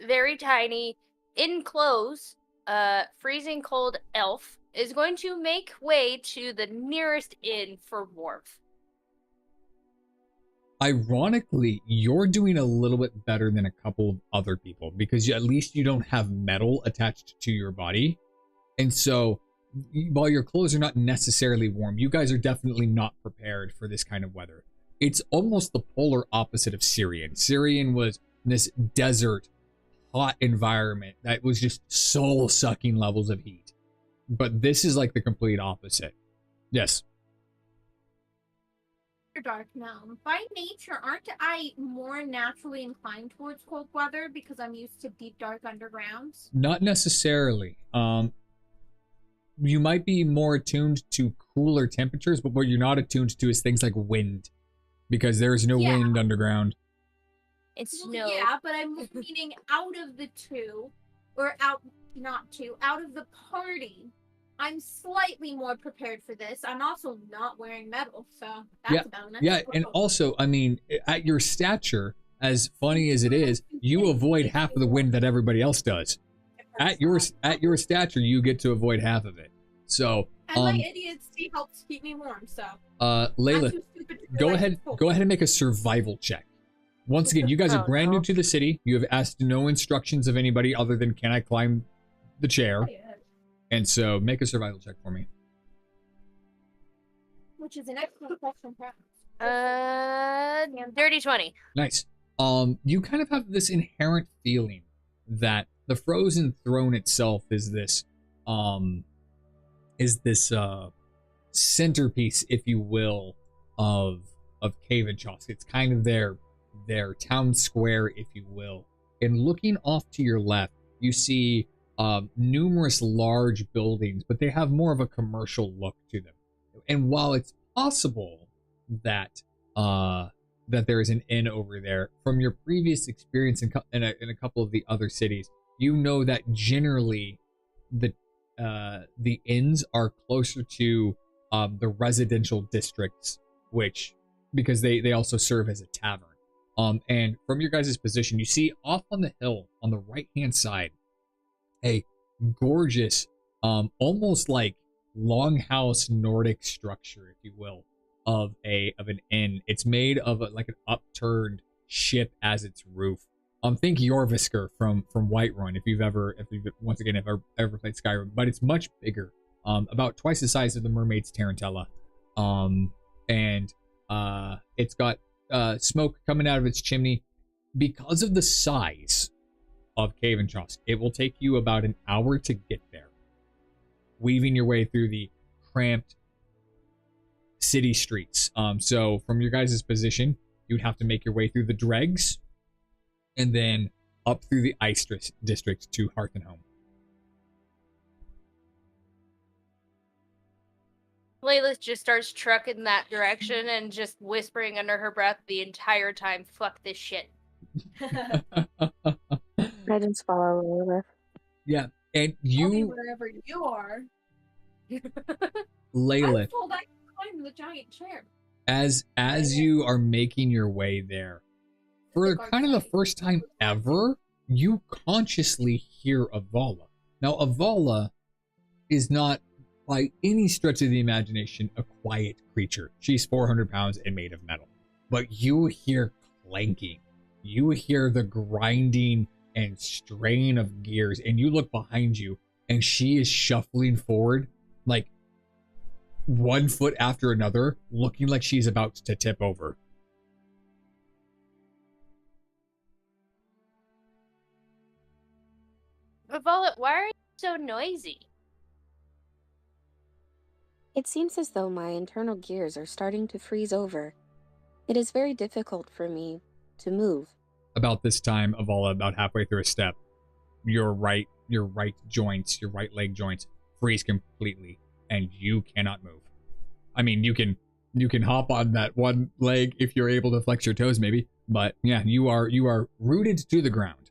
very tiny, in clothes, freezing cold elf is going to make way to the nearest inn for warmth. Ironically, you're doing a little bit better than a couple of other people, because at least you don't have metal attached to your body. And so while your clothes are not necessarily warm, you guys are definitely not prepared for this kind of weather. It's almost the polar opposite of Syrian. Syrian was this desert, hot environment that was just soul-sucking levels of heat. But this is like the complete opposite. Yes. Dark now. By nature, aren't I more naturally inclined towards cold weather because I'm used to deep, dark undergrounds? Not necessarily. You might be more attuned to cooler temperatures, but what you're not attuned to is things like wind, because there is no wind underground. It's snow. Yeah, but I'm meaning out of the two, or out of the party, I'm slightly more prepared for this. I'm also not wearing metal, so that's a bonus. Yeah, and also, I mean, at your stature, as funny as it is, you avoid half of the wind that everybody else does. At your stature, you get to avoid half of it. So, and my idiocy helps keep me warm. So, Layla, go ahead and make a survival check. Once again, you guys are brand new to the city. You have asked no instructions of anybody other than, can I climb the chair? Oh, yeah. And so, make a survival check for me. Which is an excellent question, dirty 20. Nice. You kind of have this inherent feeling that the frozen throne itself is this centerpiece, if you will, of Khavenchosk. It's kind of their town square, if you will. And looking off to your left, you see numerous large buildings, but they have more of a commercial look to them. And while it's possible that there is an inn over there, from your previous experience in a couple of the other cities, you know that generally the inns are closer to the residential districts, because they also serve as a tavern. And from your guys' position, you see off on the hill on the right hand side a gorgeous, almost like longhouse Nordic structure, if you will, of an inn. It's made of like an upturned ship as its roof. Think Jorvisker from Whiterun, if you've ever played Skyrim, but it's much bigger, about twice the size of the Mermaid's Tarantella, and it's got smoke coming out of its chimney. Because of the size of Khavenchosk, it will take you about an hour to get there, weaving your way through the cramped city streets. So from your guys' position, you'd have to make your way through the dregs, and then up through the ice district to Hearth and Home. Layla just starts trucking that direction and just whispering under her breath the entire time, "Fuck this shit." I just follow Lilith. Yeah, and I'll be you, wherever you are. I'm Layla, told I can climb the giant chair. as you are making your way there, for The guard kind of the side. first time ever, you consciously hear Avala. Now, Avala is not, by any stretch of the imagination, a quiet creature. She's 400 pounds and made of metal. But you hear clanking. You hear the grinding and strain of gears, and you look behind you, and she is shuffling forward, like one foot after another, looking like she's about to tip over. Violet, why are you so noisy? It seems as though my internal gears are starting to freeze over. It is very difficult for me to move. About this time, Avala, about halfway through a step, your right joints, your right leg joints freeze completely, and you cannot move. I mean, you can hop on that one leg if you're able to flex your toes, maybe, but yeah, you are rooted to the ground.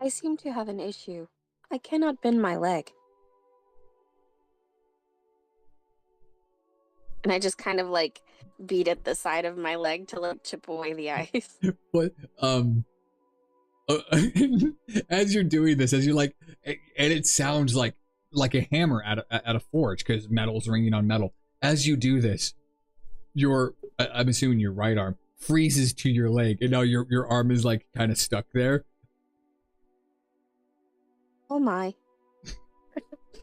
I seem to have an issue. I cannot bend my leg. And I just kind of like beat at the side of my leg to like chip away the ice. But as you're doing this, as you're like, and it sounds like a hammer at a forge because metal's ringing on metal. As you do this, I'm assuming your right arm freezes to your leg, and now your arm is like kind of stuck there. Oh my.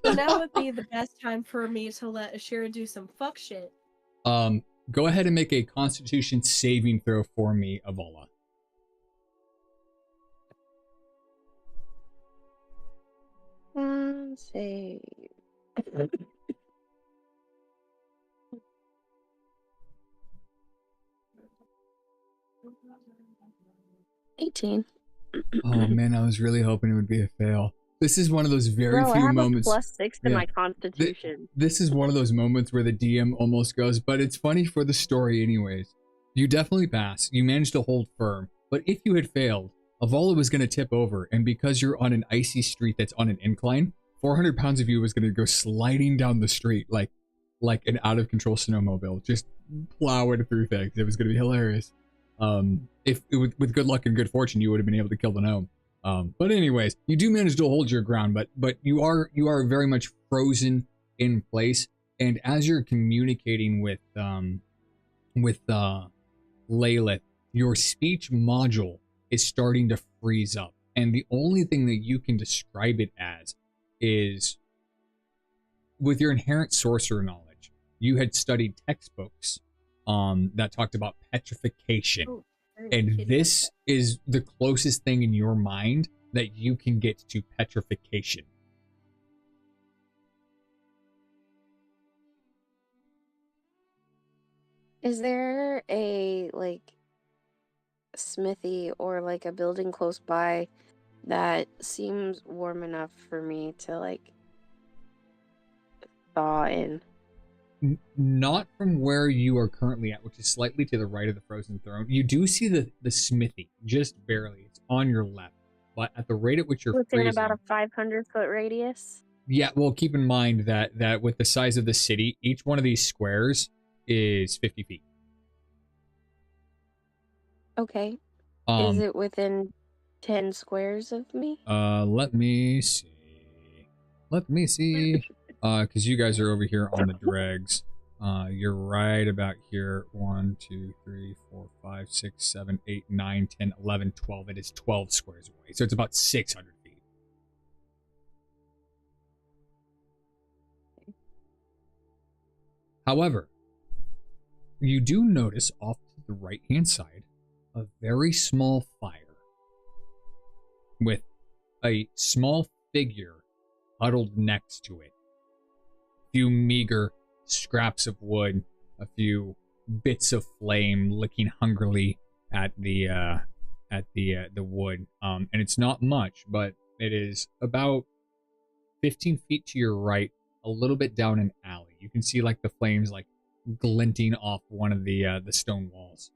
So now would be the best time for me to let Ashira do some fuck shit. Go ahead and make a Constitution saving throw for me, Avala. Save. 18. Oh man, I was really hoping it would be a fail. This is one of those very Bro, I few have moments. a +6 to Yeah. my constitution. This is one of those moments where the DM almost goes, but it's funny for the story anyways. You definitely pass. You managed to hold firm. But if you had failed, Avala was going to tip over, and because you're on an icy street that's on an incline, 400 pounds of you was going to go sliding down the street like an out-of-control snowmobile, just plowing through things. It was going to be hilarious. If with good luck and good fortune, you would have been able to kill the gnome. But anyways, you do manage to hold your ground, but you are very much frozen in place. And as you're communicating with Lilith, your speech module is starting to freeze up, and the only thing that you can describe it as is, with your inherent sorcerer knowledge, you had studied textbooks that talked about petrification. Oh, And this is the closest thing in your mind that you can get to petrification. Is there a like smithy or like a building close by that seems warm enough for me to like thaw in? Not from where you are currently at, which is slightly to the right of the frozen throne. You do see the smithy, just barely. It's on your left. But at the rate at which you're Within freezing, about a 500-foot radius? yeah, well, keep in mind that with the size of the city, each one of these squares is 50 feet. Okay. Is it within 10 squares of me? Let me see. Because you guys are over here on the dregs. You're right about here. 1, 2, 3, 4, 5, 6, 7, 8, 9, 10, 11, 12. It is 12 squares away. So it's about 600 feet. However, you do notice off to the right-hand side a very small fire with a small figure huddled next to it. A few meager scraps of wood, a few bits of flame licking hungrily at the wood. And it's not much, but it is about 15 feet to your right, a little bit down an alley. You can see like the flames like glinting off one of the stone walls.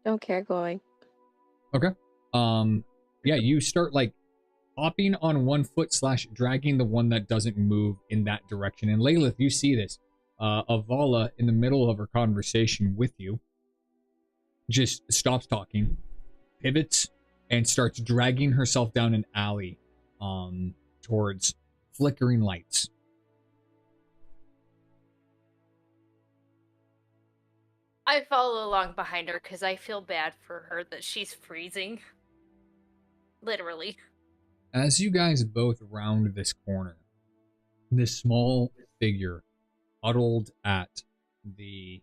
Don't care going. Okay. Yeah, you start like hopping on one foot / dragging the one that doesn't move in that direction. And Layla, you see this. Avala, in the middle of her conversation with you, just stops talking, pivots, and starts dragging herself down an alley towards flickering lights. I follow along behind her because I feel bad for her that she's freezing. Literally. As you guys both round this corner, this small figure huddled at the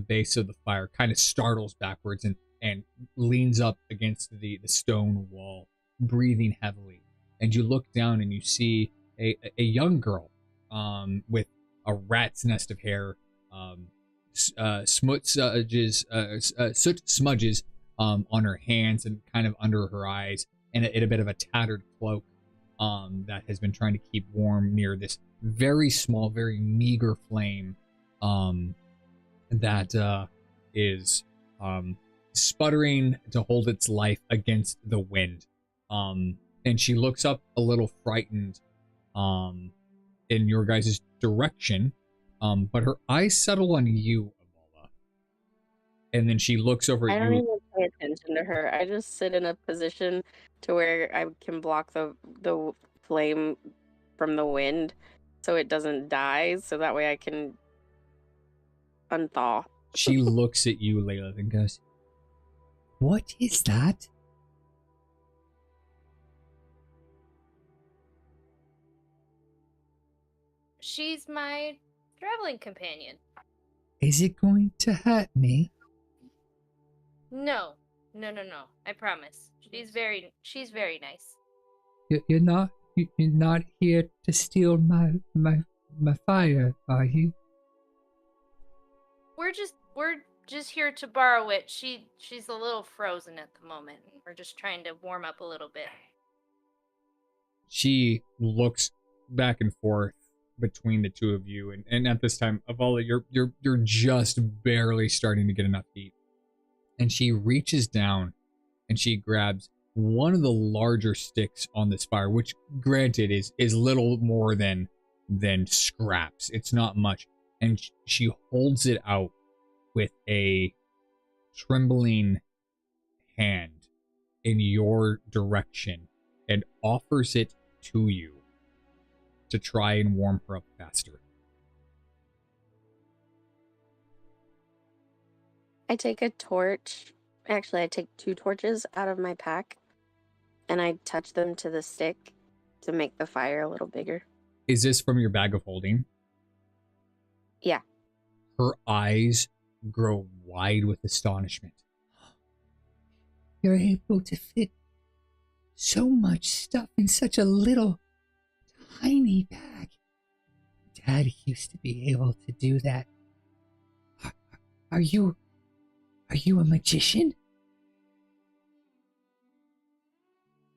base of the fire kind of startles backwards and leans up against the stone wall, breathing heavily. And you look down and you see a young girl with a rat's nest of hair, soot smudges on her hands and kind of under her eyes, and a bit of a tattered cloak that has been trying to keep warm near this very small, very meager flame that is sputtering to hold its life against the wind. And she looks up a little frightened in your guys' direction, but her eyes settle on you, Avala. And then she looks over I at don't you. even pay attention to her. I just sit in a position to where I can block the flame from the wind so it doesn't die, so that way I can unthaw. She looks at you, Layla, and goes, "What is that?" She's my traveling companion. Is it going to hurt me? No. I promise. She's very nice. You're not here to steal my fire, are you? We're just here to borrow it. She's a little frozen at the moment. We're just trying to warm up a little bit. She looks back and forth between the two of you, and at this time, Avala, you're just barely starting to get enough heat. And she reaches down and she grabs one of the larger sticks on this fire, which granted is little more than scraps. It's not much. And she holds it out with a trembling hand in your direction and offers it to you to try and warm her up faster. I take a torch. Actually, I take 2 torches out of my pack and I touch them to the stick to make the fire a little bigger. Is this from your bag of holding? Yeah. Her eyes grow wide with astonishment. You're able to fit so much stuff in such a little, tiny bag. Dad used to be able to do that. Are you a magician?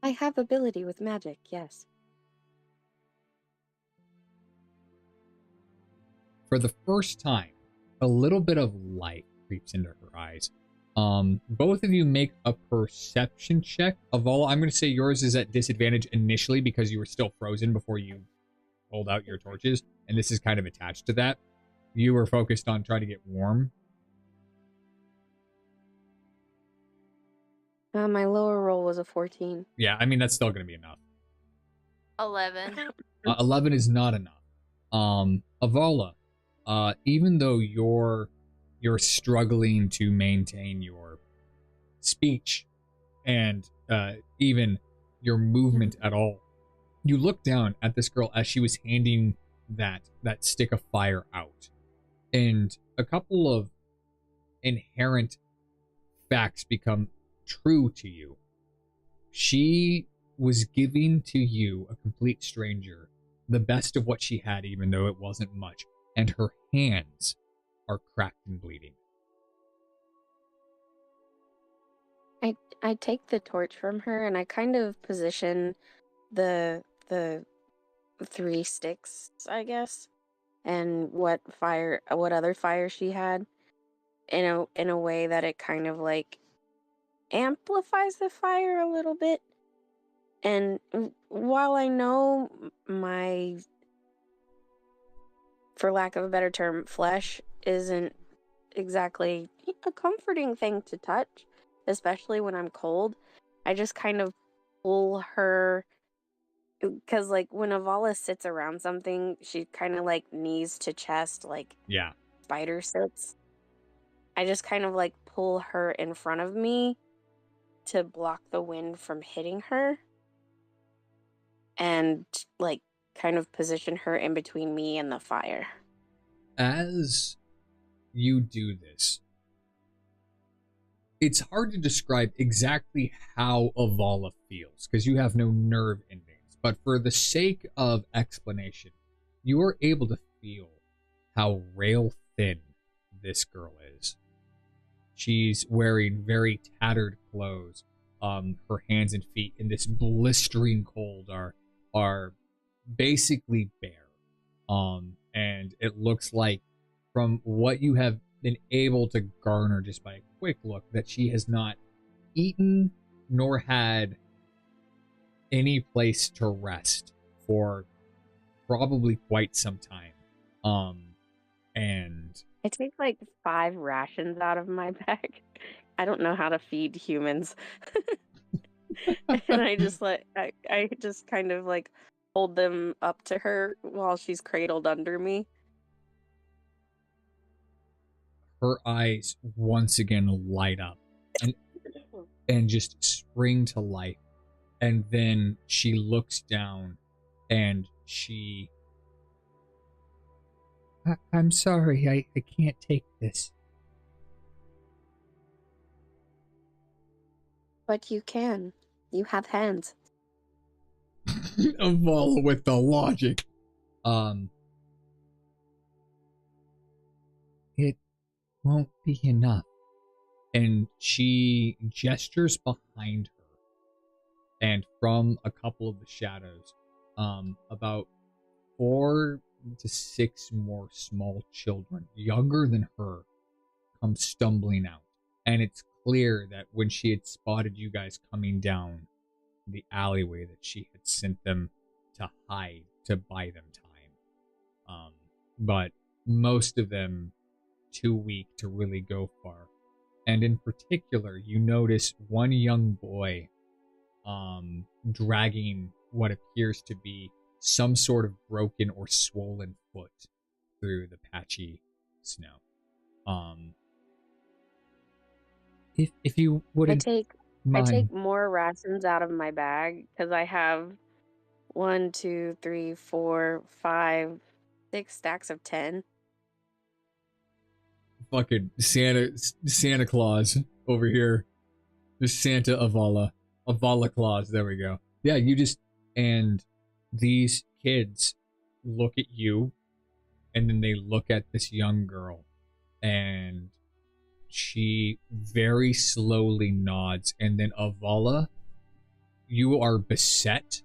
I have ability with magic, yes. For the first time, a little bit of light creeps into her eyes. Both of you make a perception check. Avala, I'm going to say yours is at disadvantage initially because you were still frozen before you hold out your torches, and this is kind of attached to that. You were focused on trying to get warm. My lower roll was a 14. Yeah, I mean, that's still going to be enough. 11. 11 is not enough. Avala, even though you're struggling to maintain your speech and even your movement at all, you look down at this girl as she was handing that stick of fire out, and a couple of inherent facts become true to you. She was giving to you, a complete stranger, the best of what she had, even though it wasn't much, and her hands are cracked and bleeding. I take the torch from her and I kind of position the 3 sticks, I guess, and what other fire she had in a way that it kind of like amplifies the fire a little bit. And while I know my, for lack of a better term, flesh isn't exactly a comforting thing to touch, especially when I'm cold, I just kind of pull her, because like when Avala sits around something, she kind of like knees to chest, like Yeah. spider sits. I just kind of like pull her in front of me to block the wind from hitting her, and like kind of position her in between me and the fire. As you do this, it's hard to describe exactly how Avala feels because you have no nerve endings. But for the sake of explanation, you are able to feel how rail thin this girl is. She's wearing very tattered clothes. Her hands and feet in this blistering cold are basically bare. And it looks like, from what you have been able to garner just by a quick look, that she has not eaten nor had any place to rest for probably quite some time. And I take like 5 rations out of my bag. I don't know how to feed humans. And I just I just kind of like hold them up to her while she's cradled under me. her eyes once again light up and just spring to life. And then she looks down and I'm sorry, I can't take this. But you can. You have hands. Avala with the logic. It won't be enough. And she gestures behind her. And from a couple of the shadows, about 4 to 6 more small children, younger than her, come stumbling out. And it's clear that when she had spotted you guys coming down the alleyway, that she had sent them to hide to buy them time. But most of them too weak to really go far. And in particular, you notice one young boy dragging what appears to be some sort of broken or swollen foot through the patchy snow. If you wouldn't I take more rations out of my bag because I have 1, 2, 3, 4, 5, 6 stacks of 10. Fucking Santa Claus over here. Just Santa Avala Claus. There we go. Yeah, you just, and these kids look at you, and then they look at this young girl, and she very slowly nods, and then Avala, you are beset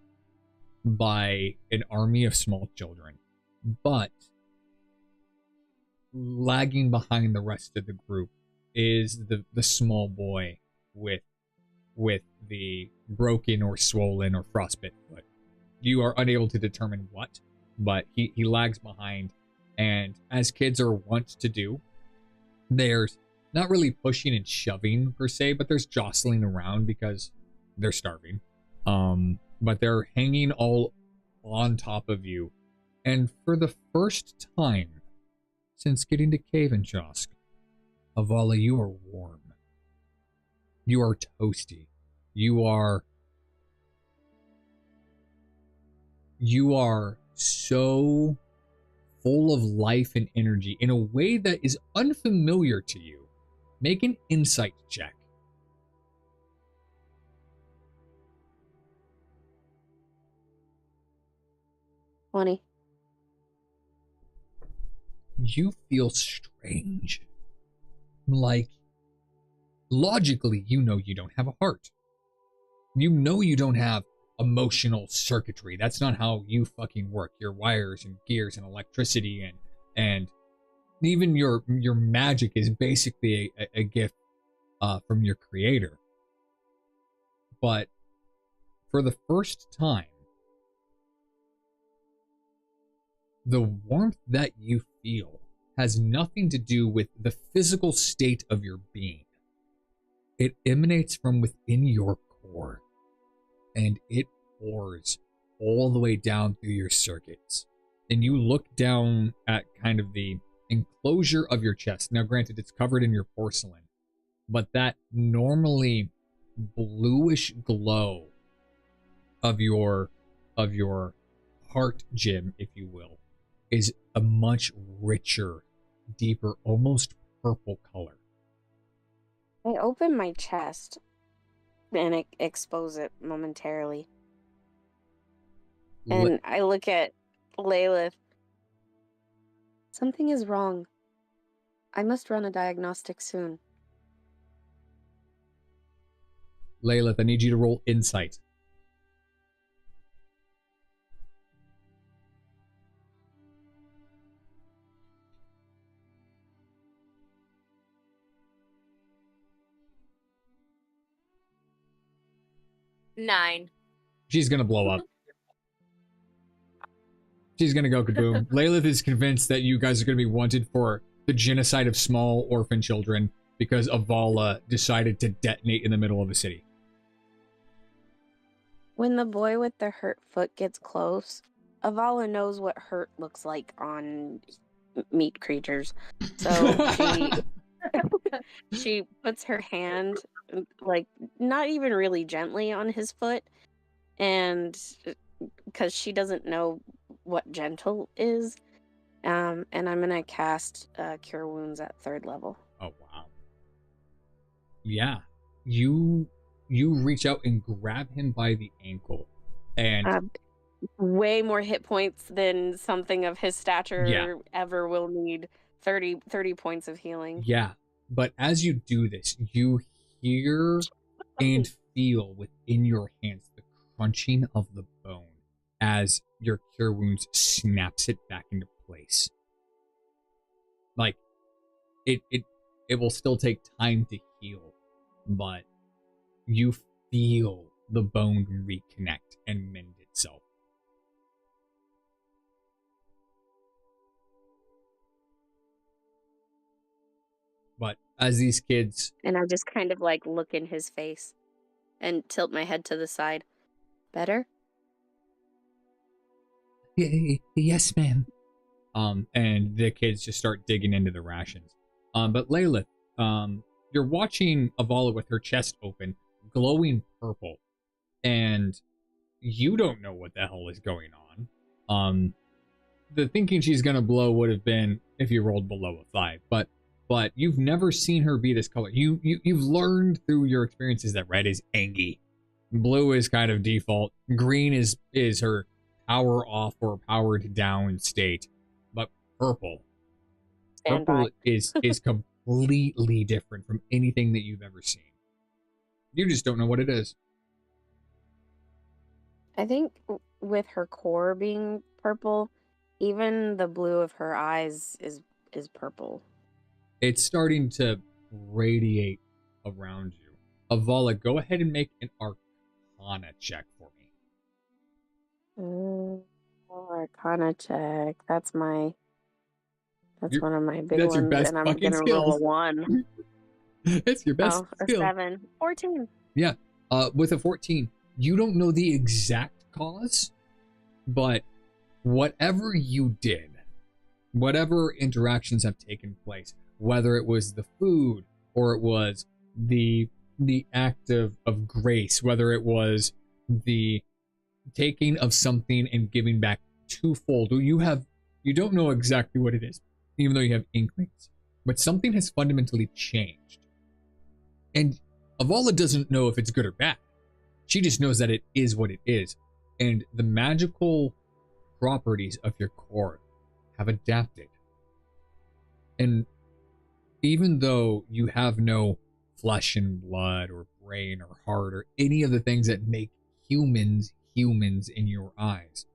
by an army of small children, but lagging behind the rest of the group is the small boy with the broken or swollen or frostbit foot. You are unable to determine what, but he lags behind, and as kids are wont to do, there's not really pushing and shoving per se, but there's jostling around because they're starving. But they're hanging all on top of you, and for the first time since getting to Khavenchosk, Avala, you are warm. You are toasty. You are so full of life and energy in a way that is unfamiliar to you. Make an insight check. $20. You feel strange. Like, logically, you know you don't have a heart. You know you don't have emotional circuitry. That's not how you fucking work. Your wires and gears and electricity and even your magic is basically a gift from your creator. But for the first time, the warmth that you feel has nothing to do with the physical state of your being. It emanates from within your core, and it pours all the way down through your circuits. And you look down at kind of the enclosure of your chest. Now, granted, it's covered in your porcelain, but that normally bluish glow of your heart gem, if you will, is a much richer, deeper, almost purple color. I open my chest and expose it momentarily. And I look at Lilith. Something is wrong. I must run a diagnostic soon. Lilith, I need you to roll insight. Nine. She's gonna blow up. She's gonna go kaboom. Lilith is convinced that you guys are gonna be wanted for the genocide of small orphan children because Avala decided to detonate in the middle of a city. When the boy with the hurt foot gets close, Avala knows what hurt looks like on meat creatures. So she puts her hand, like, not even really gently on his foot, and because she doesn't know what gentle is, and I'm gonna cast Cure Wounds at 3rd level. Oh wow. Yeah. You reach out and grab him by the ankle, and way more hit points than something of his stature ever will need. 30 points of healing. Yeah. But as you do this, you hear and feel within your hands the crunching of the bone as your Cure Wounds snaps it back into place. Like, it will still take time to heal, but you feel the bone reconnect and mend itself. But as these kids... And I just kind of like look in his face and tilt my head to the side. Better? Yes, ma'am. And the kids just start digging into the rations. But Lilith, you're watching Avala with her chest open, glowing purple, and you don't know what the hell is going on. The thinking she's gonna blow would have been if you rolled below a 5, but you've never seen her be this color. You've learned through your experiences that red is Angie, blue is kind of default, green is her power off or powered down state, but purple is completely different from anything that you've ever seen. You just don't know what it is. I think with her core being purple, even the blue of her eyes is purple. It's starting to radiate around you. Avala, go ahead and make an Arcana check for me. Arcana check. That's one of my big that's ones, your best and I'm fucking gonna roll skills. a 1. It's your best a skill. 7. 14. Yeah. With a 14, you don't know the exact cause, but whatever you did, whatever interactions have taken place, whether it was the food or it was the act of grace, whether it was the taking of something and giving back twofold, you don't know exactly what it is, even though you have inklings, but something has fundamentally changed. And Avala doesn't know if it's good or bad. She just knows that it is what it is. And the magical properties of your core have adapted. And even though you have no flesh and blood or brain or heart or any of the things that make humans humans in your eyes.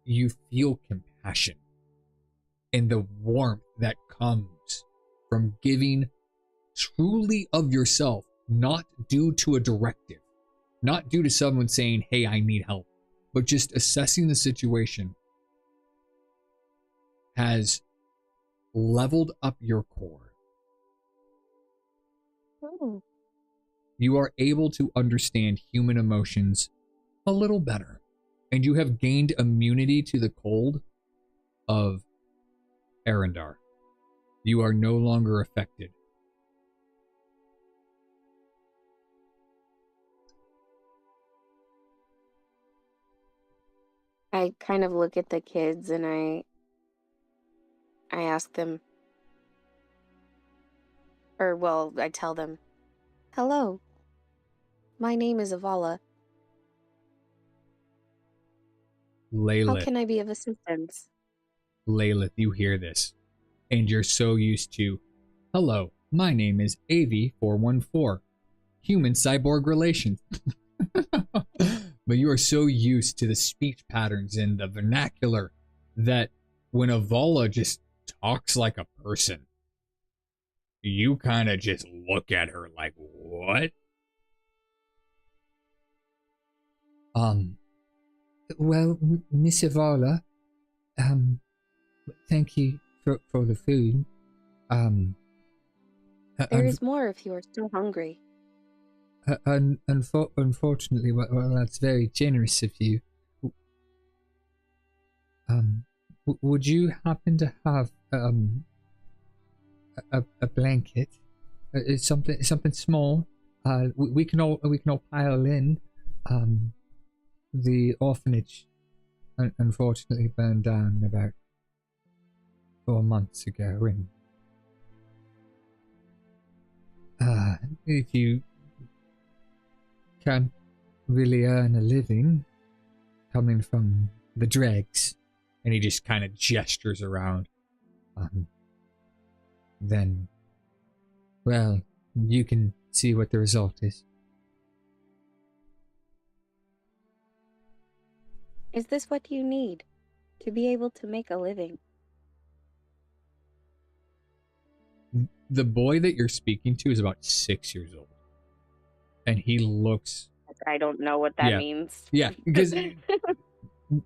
You feel compassion and the warmth that comes from giving truly of yourself, not due to a directive, not due to someone saying, hey, I need help, but just assessing the situation has leveled up your core. Oh. You are able to understand human emotions a little better, and you have gained immunity to the cold of Arendar. You are no longer affected. I kind of look at the kids and I ask them, I tell them, hello, my name is Avala. How Layla, can I be of assistance? Layla, you hear this, and you're so used to, hello, my name is AV414, human cyborg relations. But you are so used to the speech patterns and the vernacular that when Avala just talks like a person, you kind of just look at her like, what? Well, Miss Avala, thank you for the food. There is more if you are still hungry. Unfortunately, well, that's very generous of you. Would you happen to have a blanket? It's something small. We can all pile in. The orphanage unfortunately burned down about 4 months ago, and if you can't really earn a living coming from the dregs, and he just kind of gestures around, then, well, you can see what the result is. Is this what you need to be able to make a living? The boy that you're speaking to is about 6 years old, and he looks. I don't know what that means. Yeah, because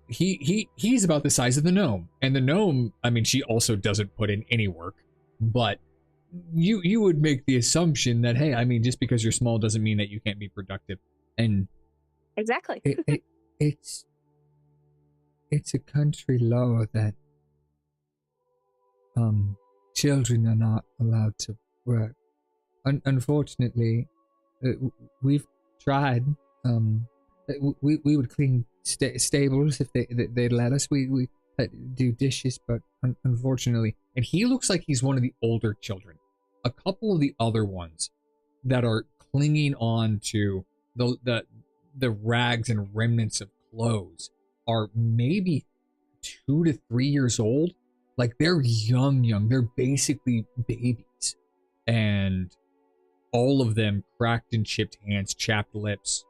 he's about the size of the gnome, and the gnome, I mean, she also doesn't put in any work, but you would make the assumption that, hey, I mean, just because you're small doesn't mean that you can't be productive, and exactly. It's a country law that children are not allowed to work. Unfortunately, we've tried. We would clean stables if they'd let us. We do dishes, but unfortunately, and he looks like he's one of the older children. A couple of the other ones that are clinging on to the rags and remnants of clothes are maybe 2 to 3 years old. Like, they're young. They're basically babies. And all of them cracked and chipped hands, chapped lips,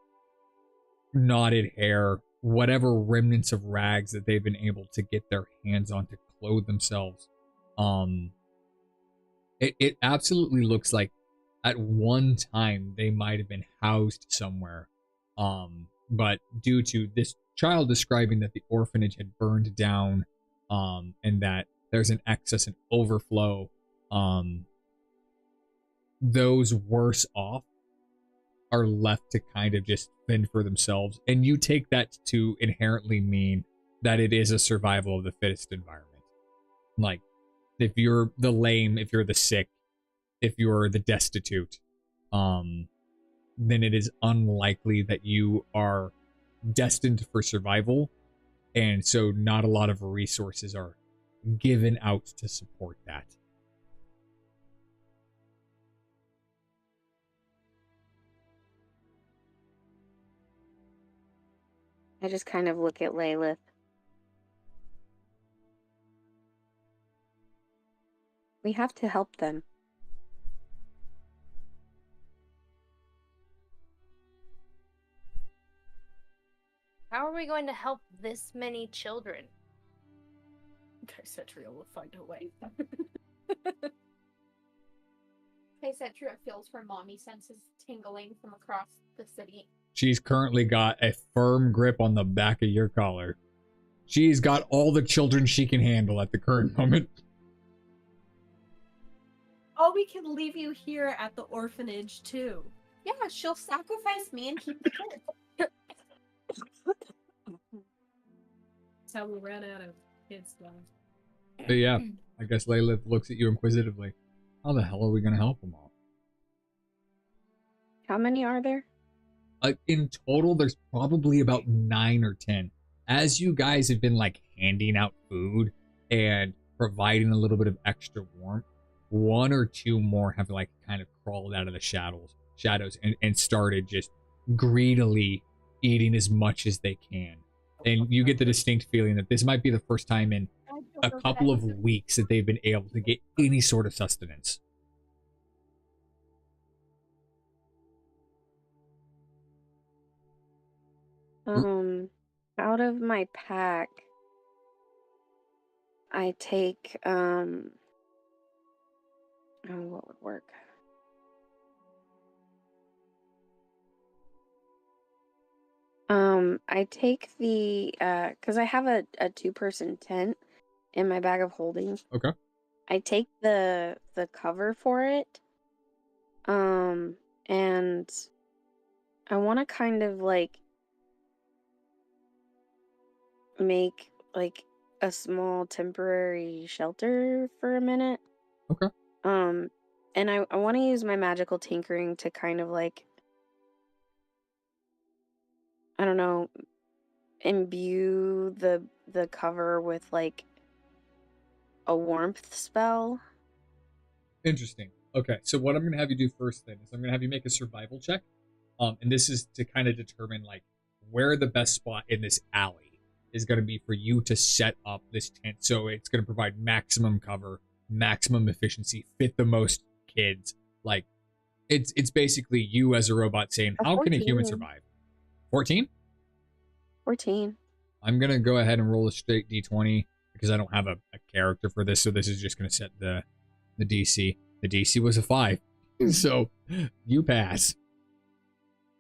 knotted hair, whatever remnants of rags that they've been able to get their hands on to clothe themselves. It absolutely looks like at one time they might have been housed somewhere. But due to this child describing that the orphanage had burned down, and that there's an excess and overflow, those worse off are left to kind of just fend for themselves. And you take that to inherently mean that it is a survival of the fittest environment. Like, if you're the lame, if you're the sick, if you're the destitute, then it is unlikely that you are destined for survival, and so not a lot of resources are given out to support that. I just kind of look at Lilith. We have to help them. How are we going to help this many children? Kaisetria will find a way. Kaisetria feels her mommy senses tingling from across the city. She's currently got a firm grip on the back of your collar. She's got all the children she can handle at the current moment. Oh, we can leave you here at the orphanage too. Yeah, she'll sacrifice me and keep the kids. That's how we ran out of kids left. But yeah, I guess Layla looks at you inquisitively. How the hell are we going to help them all? How many are there? In total, there's probably about 9 or 10. As you guys have been like handing out food and providing a little bit of extra warmth, 1 or 2 more have like kind of crawled out of the shadows and started just greedily eating as much as they can. And you get the distinct feeling that this might be the first time in a couple of weeks that they've been able to get any sort of sustenance. Out of my pack, I take, oh, what would work? I take the, because I have a 2-person tent in my bag of holding. Okay. I take the cover for it, and I want to kind of like make like a small temporary shelter for a minute. Okay. And I want to use my magical tinkering to kind of like, I don't know, imbue the cover with like a warmth spell. Interesting. Okay, so what I'm going to have you do first then is I'm going to have you make a survival check. And this is to kind of determine like where the best spot in this alley is going to be for you to set up this tent. So it's going to provide maximum cover, maximum efficiency, fit the most kids. Like it's basically you as a robot saying, how can a human survive? 14? 14. I'm going to go ahead and roll a straight D20 because I don't have a character for this. So this is just going to set the DC. The DC was a 5. So you pass.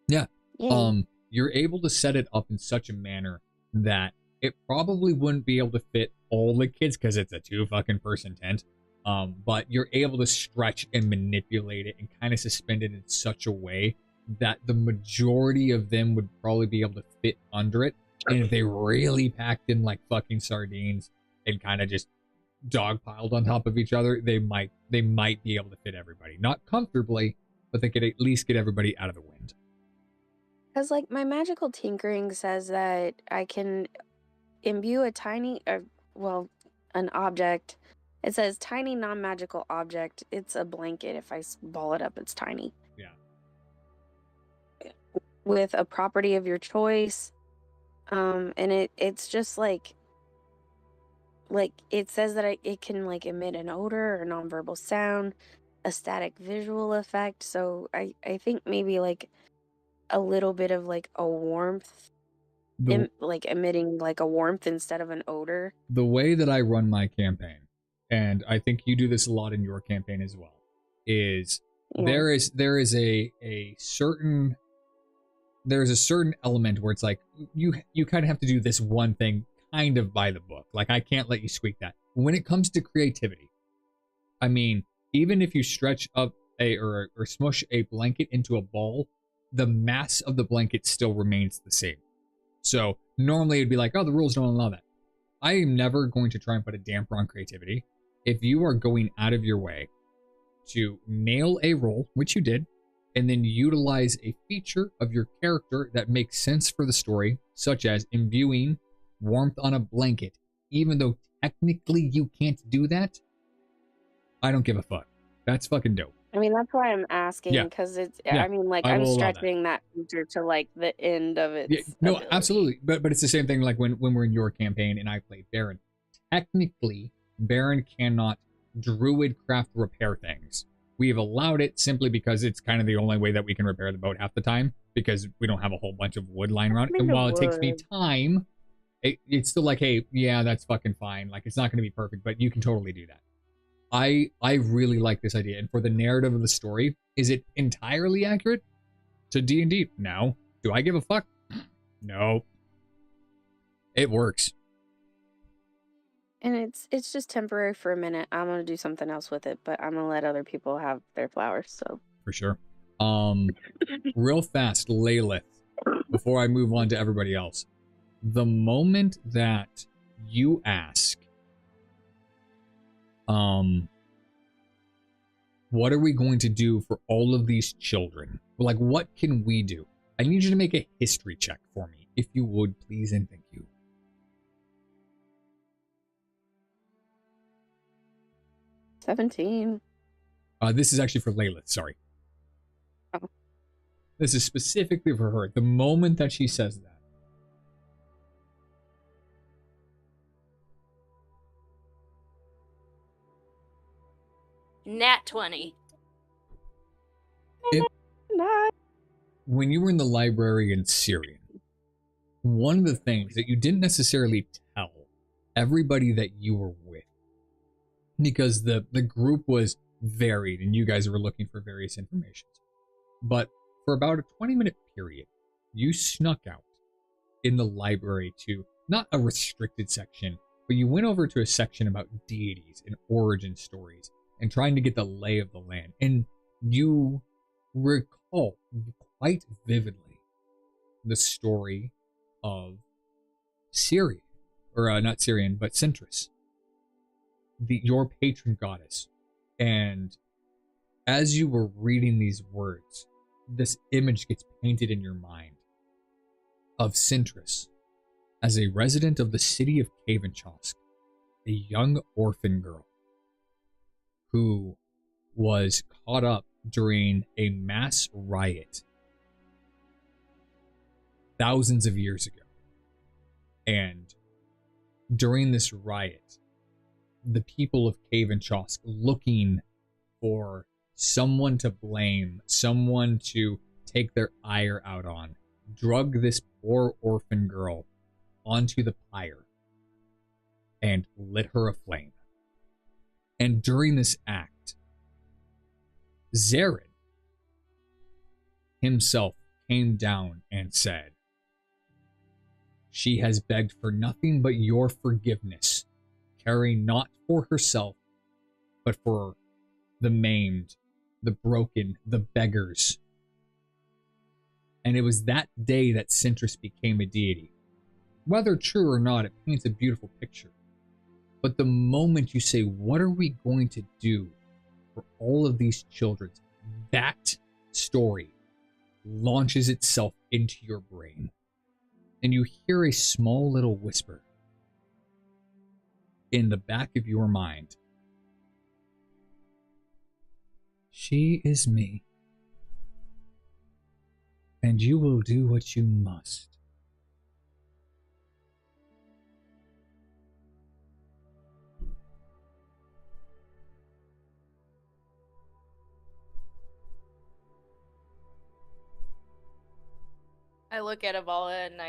Yeah. Yay. You're able to set it up in such a manner that it probably wouldn't be able to fit all the kids because it's a 2-person tent. But you're able to stretch and manipulate it and kind of suspend it in such a way that the majority of them would probably be able to fit under it. And if they really packed in like fucking sardines and kind of just dogpiled on top of each other, they might be able to fit everybody. Not comfortably, but they could at least get everybody out of the wind. Because like my magical tinkering says that I can imbue a tiny, an object. It says tiny non-magical object. It's a blanket. If I ball it up, it's tiny. Yeah. With a property of your choice. And it's just like it says that it can like emit an odor or nonverbal sound, a static visual effect. So I think maybe like a little bit of like a warmth, like emitting like a warmth instead of an odor. The way that I run my campaign, and I think you do this a lot in your campaign as well, is there is a certain element where it's like you kind of have to do this one thing kind of by the book. Like I can't let you squeak that. When it comes to creativity, I mean, even if you stretch up or smush a blanket into a ball, the mass of the blanket still remains the same. So normally it'd be like, oh, the rules don't allow that. I am never going to try and put a damper on creativity. If you are going out of your way to nail a roll, which you did, and then utilize a feature of your character that makes sense for the story, such as imbuing warmth on a blanket, even though technically you can't do that, I don't give a fuck. That's fucking dope. I mean, that's why I'm asking, because it's, I mean, like, I'm stretching that feature to, like, the end of its ability. Absolutely. But it's the same thing, like, when we're in your campaign and I play Baron. Technically, Baron cannot druid craft repair things. We have allowed it simply because it's kind of the only way that we can repair the boat half the time, because we don't have a whole bunch of wood lying around. And while it takes me time, it's still like, hey, yeah, that's fucking fine. Like, it's not going to be perfect, but you can totally do that. I really like this idea. And for the narrative of the story, is it entirely accurate to D&D? No. Do I give a fuck? No. It works. And it's just temporary for a minute. I'm gonna do something else with it, but I'm gonna let other people have their flowers. So For sure. Real fast, Lalith, before I move on to everybody else. The moment that you ask, what are we going to do for all of these children? Like, what can we do? I need you to make a history check for me, if you would, please, and thank you. 17. This is actually for Lalith, sorry. Oh. This is specifically for her. The moment that she says that. Nat 20. When you were in the library in Syrian, one of the things that you didn't necessarily tell everybody that you were with, because the group was varied and you guys were looking for various information. But for about a 20-minute period, you snuck out in the library to not a restricted section, but you went over to a section about deities and origin stories and trying to get the lay of the land. And you recall quite vividly the story of Syrian, or not Syrian, but Centris, your patron goddess. And as you were reading these words, this image gets painted in your mind of Centris as a resident of the city of Khavenchosk, a young orphan girl who was caught up during a mass riot thousands of years ago. And during this riot, the people of Khavenchosk, looking for someone to blame, someone to take their ire out on, drug this poor orphan girl onto the pyre and lit her aflame. And during this act, Zarin himself came down and said, "She has begged for nothing but your forgiveness, caring not for herself, but for the maimed, the broken, the beggars." And it was that day that Centris became a deity. Whether true or not, it paints a beautiful picture. But the moment you say, what are we going to do for all of these children, that story launches itself into your brain. And you hear a small little whisper in the back of your mind. She is me. And you will do what you must. I look at Avala and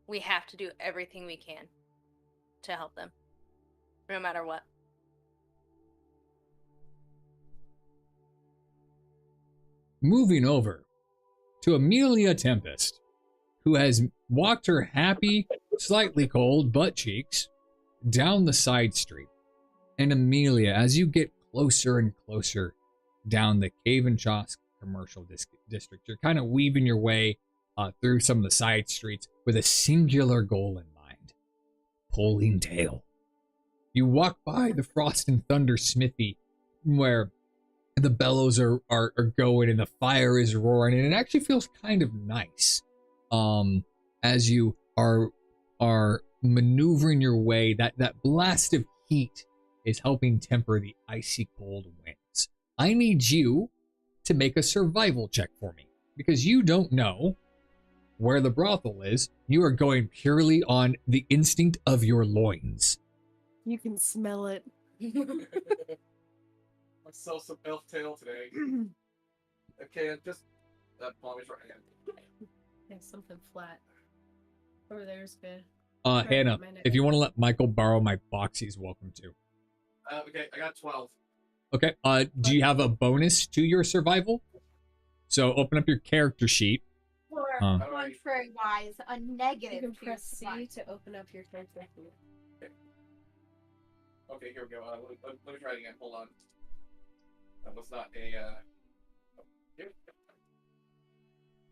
we have to do everything we can to help them, no matter what. Moving over to Amelia Tempest, who has walked her happy, slightly cold butt cheeks down the side street. And Amelia, as you get closer and closer down the Khavenchosk commercial district, you're kind of weaving your way through some of the side streets with a singular goal in mind: pulling tail. You walk by the Frost and Thunder smithy, where the bellows are going and the fire is roaring, and it actually feels kind of nice as you are maneuvering your way. That blast of heat is helping temper the icy cold winds. I need you to make a survival check for me, because you don't know where the brothel is. You are going purely on the instinct of your loins. You can smell it. Myself some elf tail today. Okay, just palm is right hand. Yeah, something flat. Over there's good. Hannah, if you want to let Michael borrow my box, he's welcome to. Okay, I got 12. Okay. Do you have a bonus to your survival? So open up your character sheet. Or contrary wise, a You negative. can to your press C survival. to open up your character. Okay, here we go. Let me try it again. Hold on. That was not a. Here.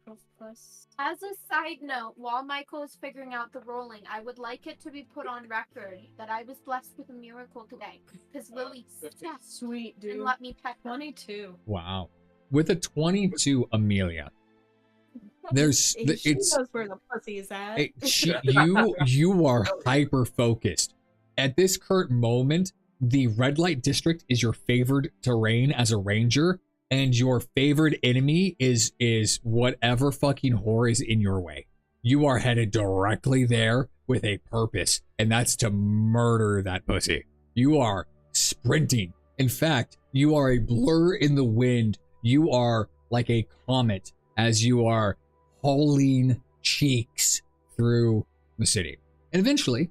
12 plus. As a side note, while Michael is figuring out the rolling, I would like it to be put on record that I was blessed with a miracle today. Because Lily stepped Sweet, dude. and let me pet her. 22. Wow. With a 22, Amelia. There's She knows where the pussy is at. You are hyper focused. At this current moment, the red light district is your favored terrain as a ranger, and your favored enemy is whatever fucking whore is in your way. You are headed directly there with a purpose, and that's to murder that pussy. You are sprinting. In fact, you are a blur in the wind. You are like a comet as you are hauling cheeks through the city. And eventually,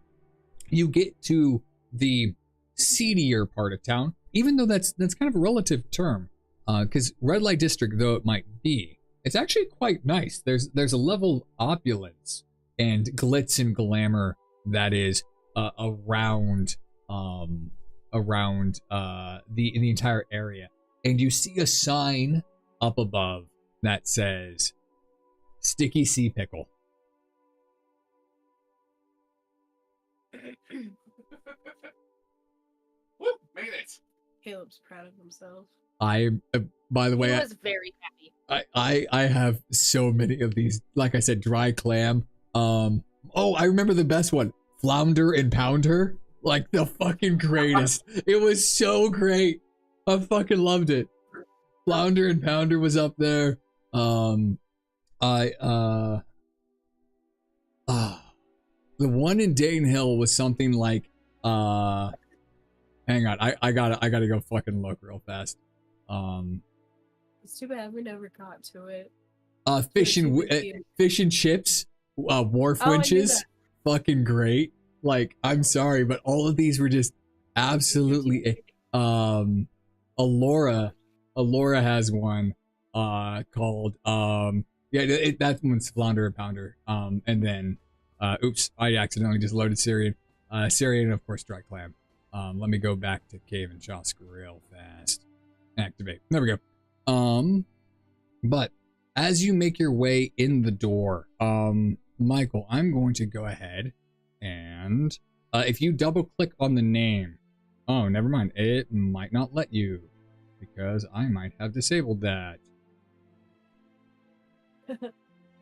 you get to the seedier part of town, even though that's kind of a relative term, because red light district, though it might be, it's actually quite nice. There's a level of opulence and glitz and glamour that is around the entire area, and you see a sign up above that says "Sticky Sea Pickle." Woo! Made it. Caleb's proud of himself. By the way, He was very happy. I have so many of these. Like I said, dry clam. Oh, I remember the best one, flounder and pounder. Like the fucking greatest. It was so great. I fucking loved it. Flounder and pounder was up there. The one in Dane Hill was something like hang on, I gotta go fucking look real fast. It's too bad we never got to it. Fish and chips, wharf winches, fucking great. Like, I'm sorry, but all of these were just absolutely. Alora has one called that one's flounder and pounder. And then oops, I accidentally just loaded Syrian. Syrian, of course, dry clam. Let me go back to Khavenchosk real fast. Activate. There we go. But as you make your way in the door, Michael, I'm going to go ahead and if you double click on the name, oh, never mind. It might not let you because I might have disabled that.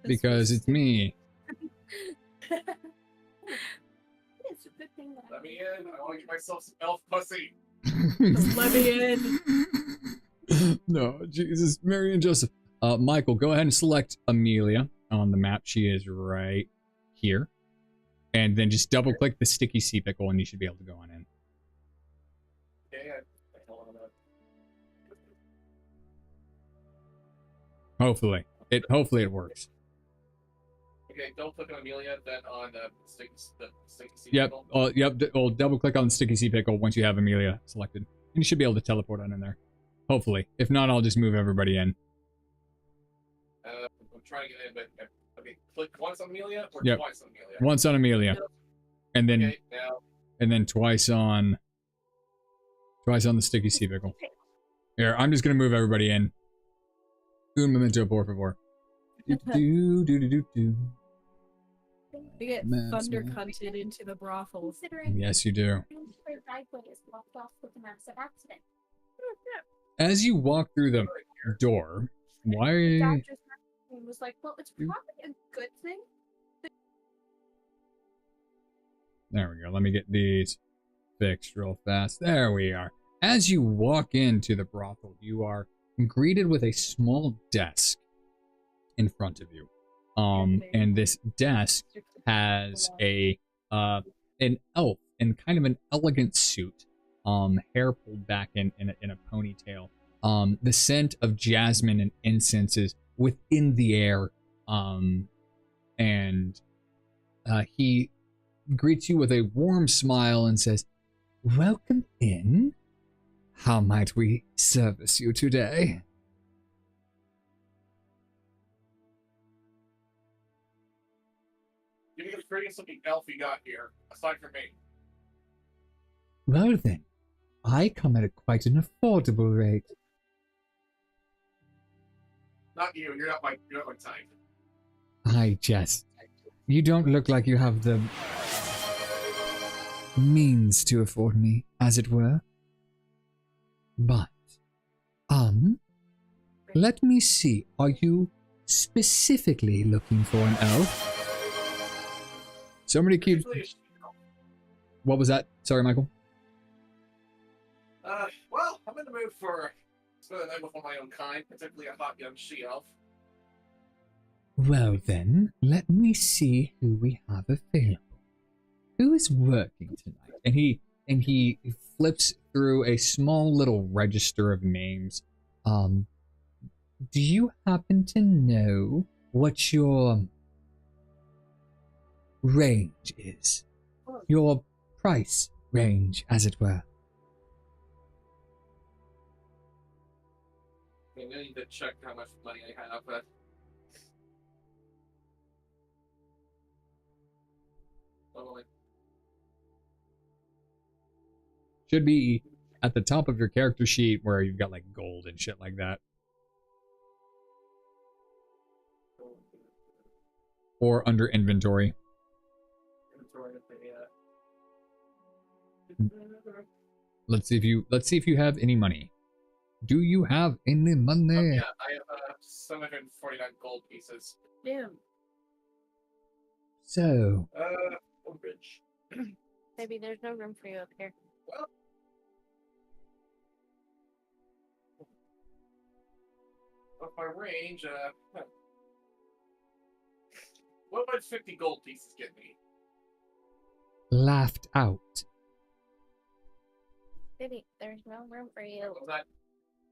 Because it's me. It's a good thing that Let me in. I want to get myself some elf pussy. Let me in. No, Jesus, Mary and Joseph. Michael, go ahead and select Amelia on the map. She is right here. And then just double click the sticky sea pickle and you should be able to go on in. Yeah. Hopefully it works. Okay, don't click on Amelia, then on the sticky sea Yep. pickle. Yep. Well, double click on the sticky sea pickle once you have Amelia selected. And you should be able to teleport on in there. Hopefully. If not, I'll just move everybody in. I'm trying to get in, but okay, click once on Amelia or Yep. twice on Amelia. Once on Amelia. And then Okay, now. and then twice on the sticky sea pickle. Here, I'm just gonna move everybody in. Un momento, por favor. Do. We get thunder cunted into the brothel. considering Yes, you do. their driveway is blocked off with a massive accident. As you walk through the door, Dad why? just was like, well, it's probably a good thing. There we go. Let me get these fixed real fast. There we are. As you walk into the brothel, you are greeted with a small desk in front of you. And this desk has an elf in kind of an elegant suit hair pulled back in a ponytail. The scent of jasmine and incense is within the air. And he greets you with a warm smile and says, "Welcome in. How might we service you today?" Give me the prettiest looking elf you got here, aside from me. Well then, I come at quite an affordable rate. Not you. You're not my type. I jest. You don't look like you have the means to afford me, as it were. But, let me see. Are you specifically looking for an elf? Somebody keeps... What was that? Sorry, Michael. Well, I'm in the mood for spending the night with one of my own kind, particularly a hot young she-elf. Well then, let me see who we have available. Who is working tonight? And he flips through a small little register of names. Do you happen to know what your range is? Your price range, as it were. I need to check how much money I have, but... Should be at the top of your character sheet where you've got like gold and shit like that. Or under inventory. Let's see if you have any money. Do you have any money? Yeah, I have 749 gold pieces. Damn. So. Rich. Maybe there's no room for you up here. Well. Of my range, what would 50 gold pieces get me? Laughed out. Maybe there's no room for you. What was that?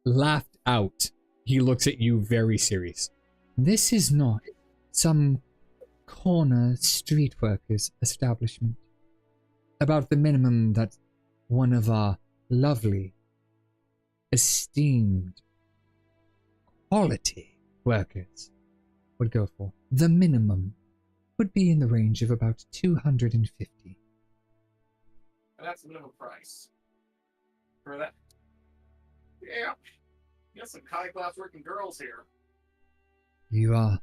Laughed out. He looks at you very serious. This is not some corner street workers establishment. About the minimum that one of our lovely, esteemed, quality workers would go for. The minimum would be in the range of about 250. And that's the minimum price. For that. Yeah. You got some high-class working girls here. You are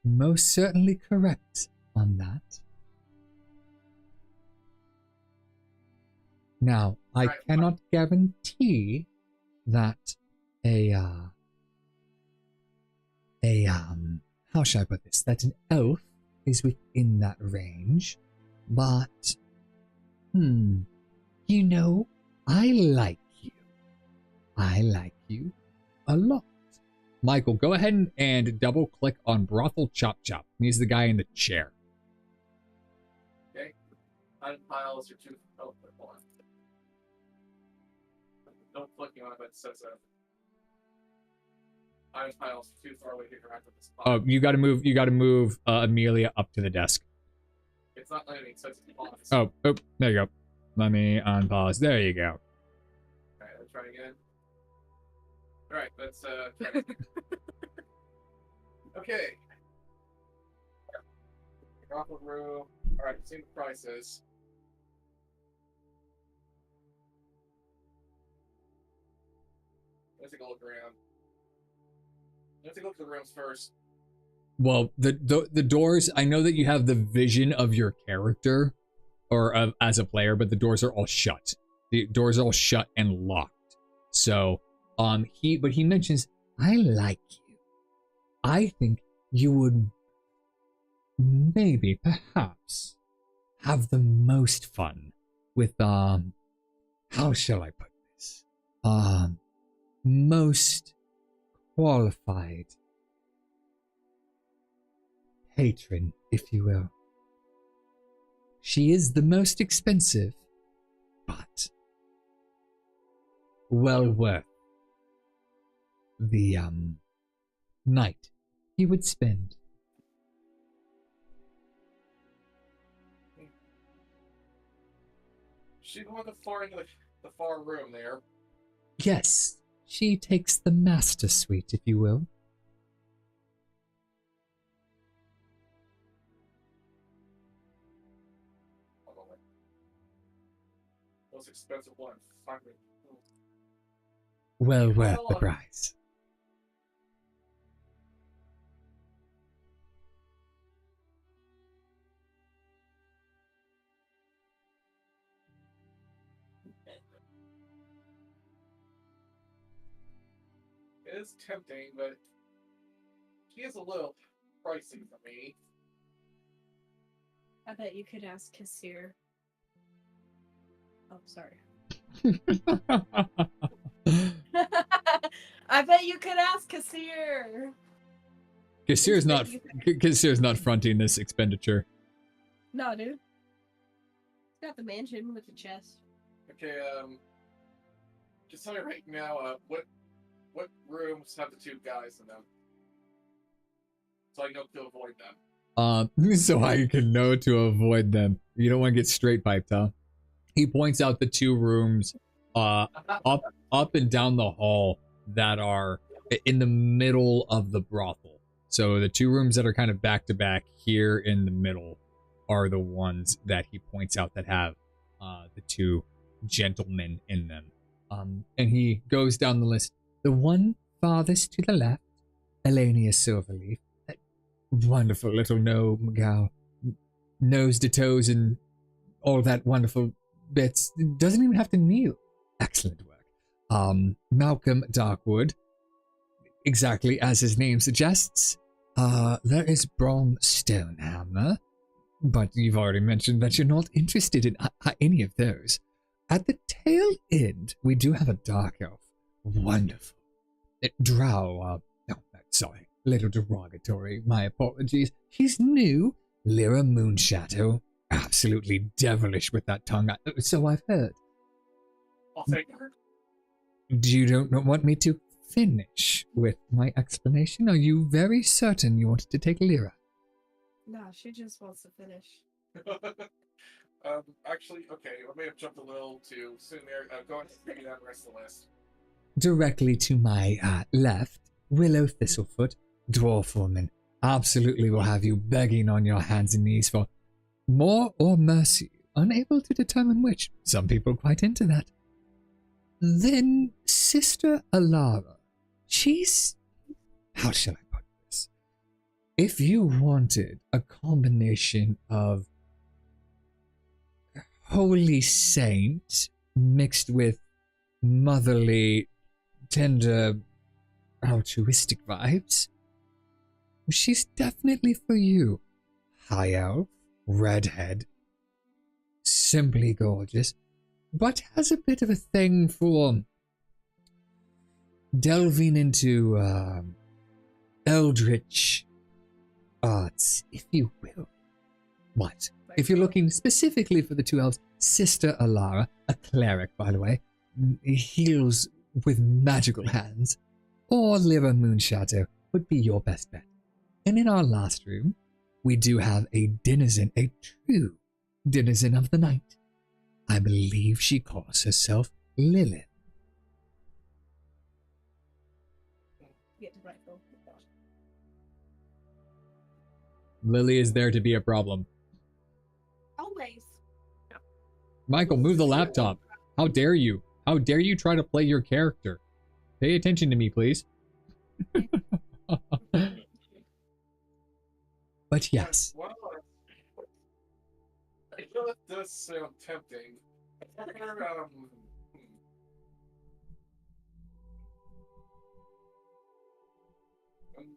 most certainly correct on that. Now, I cannot guarantee that how shall I put this? That an elf is within that range, but, you know, I like you. I like you a lot. Michael, go ahead and double click on Brothel Chop Chop. He's the guy in the chair. Okay. Item piles are too... Oh, hold on. Don't clicking on it, but it says item piles too far away to interact with this pile. Oh, you gotta move Amelia up to the desk. It's not letting me, it says it's paused. Oh, there you go. Let me unpause. There you go. Alright, let's try again. Alright, let's try again. Okay. Drop a row. Alright, see what the price is. Let's take a look around. Let's take a look at the rooms first. Well, the doors, I know that you have the vision of your character or as a player, but the doors are all shut. The doors are all shut and locked. So, he mentions, I like you. I think you would maybe, perhaps, have the most fun with, how shall I put this? Most qualified patron, if you will. She is the most expensive, but well worth the night you would spend. She the one the far into the far room there. Yes, she takes the master suite, if you will. Most expensive one. Finally. Well worth the price. It is tempting, but she is a little pricey for me. I bet you could ask Kassir. Oh, sorry. I bet you could ask Kassir. Kassir's not fronting this expenditure. No, dude. It's got the mansion with the chest. Okay, just tell me right now, what rooms have the two guys in them? So I know to avoid them. So I can know to avoid them. You don't want to get straight piped, huh? He points out the two rooms, up and down the hall that are in the middle of the brothel. So the two rooms that are kind of back to back here in the middle are the ones that he points out that have the two gentlemen in them. And he goes down the list. The one farthest to the left, Elenia Silverleaf, that wonderful little gnome gal, nose to toes and all that wonderful bits, doesn't even have to kneel. Excellent work. Malcolm Darkwood, exactly as his name suggests. There is Brom Stonehammer, but you've already mentioned that you're not interested in any of those. At the tail end, we do have a dark elf. Wonderful. Drow, sorry, little derogatory, my apologies. He's new. Lyra Moonshadow, absolutely devilish with that tongue, so I've heard. I'll take her. You don't want me to finish with my explanation? Are you very certain you wanted to take Lyra? No, she just wants to finish. Actually, okay, I may have jumped a little too soon there. Go ahead and read down the rest of the list. Directly to my left, Willow Thistlefoot, Dwarf Woman, absolutely will have you begging on your hands and knees for more or mercy, unable to determine which. Some people quite into that. Then Sister Alara. She's... how shall I put this? If you wanted a combination of holy saint mixed with motherly, tender, altruistic vibes, she's definitely for you. High elf, redhead, simply gorgeous, but has a bit of a thing for delving into eldritch arts, if you will. What? If you're looking specifically for the two elves, Sister Alara, a cleric, by the way, heals with magical hands, or Lyra Moonshadow would be your best bet. And in our last room, we do have a denizen, a true denizen of the night. I believe she calls herself Lilith. Get to rifle. Lily is there to be a problem. Always. Michael, move the laptop. How dare you? How dare you try to play your character? Pay attention to me, please. But yes. Well, I know it does sound tempting. I'm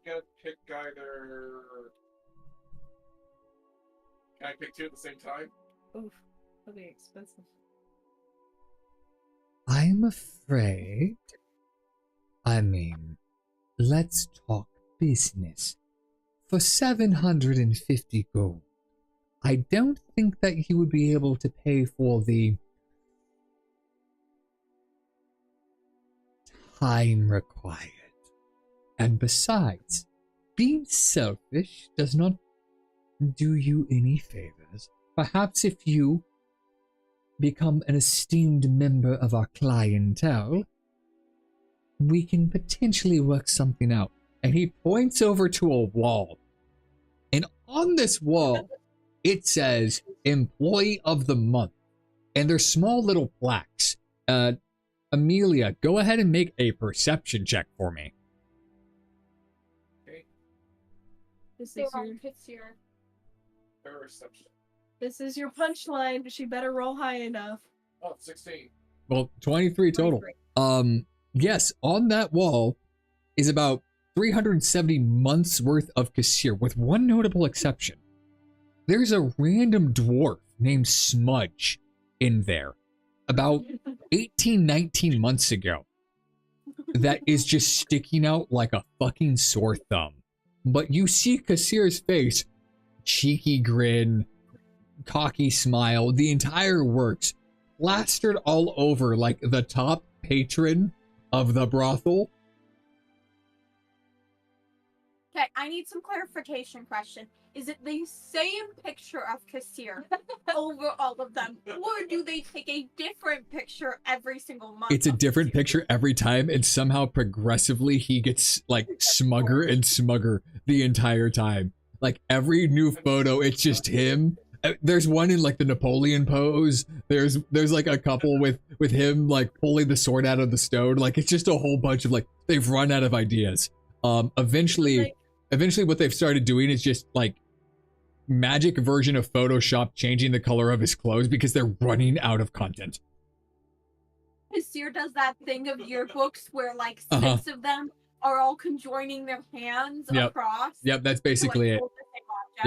gonna pick either. Can I pick two at the same time? Oof, that'll be expensive. I'm afraid. I mean, let's talk business. For 750 gold, I don't think that you would be able to pay for the time required. And besides, being selfish does not do you any favors. Perhaps if you become an esteemed member of our clientele, we can potentially work something out. And he points over to a wall. And on this wall, it says Employee of the Month. And there's small little plaques. Amelia, go ahead and make a perception check for me. Okay. Perception. This is your punchline. She better roll high enough. Oh, 16. Well, 23 total. 23. Yes, on that wall is about 370 months worth of Kassir, with one notable exception. There's a random dwarf named Smudge in there about 18, 19 months ago that is just sticking out like a fucking sore thumb. But you see Kassir's face, cheeky grin, cocky smile, the entire works, plastered all over like the top patron of the brothel. Okay, I need some clarification question. Is it the same picture of Kassir over all of them? Or do they take a different picture every single month? It's a of different Kassir? picture every time, and somehow progressively he gets like smugger and smugger the entire time. Like every new photo, it's just him. There's one in like the Napoleon pose. There's like a couple with him like pulling the sword out of the stone. Like it's just a whole bunch of like, they've run out of ideas. Eventually what they've started doing is just like magic version of Photoshop changing the color of his clothes because they're running out of content. Kassir does that thing of yearbooks where like 6 of them are all conjoining their hands across. Yep, that's basically it. hold the same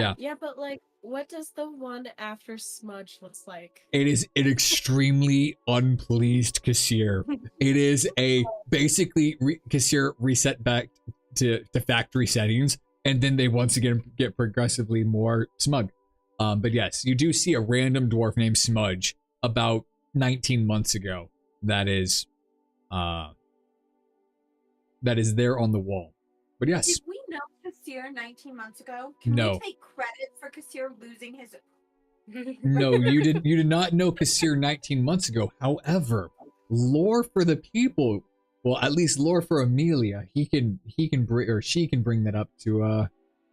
object. Yeah, but like, what does the one after Smudge looks like? It is an extremely unpleased Kassir. It is a basically Kassir reset back to factory settings, and then they once again get progressively more smug. But yes, you do see a random dwarf named Smudge about 19 months ago. That is there on the wall. But yes. Did we know Kassir 19 months ago? Can No. we take credit for Kassir losing his... No, you did not know Kassir 19 months ago. However, lore for the people, well, at least lore for Amelia, he can bring, or she can bring that up to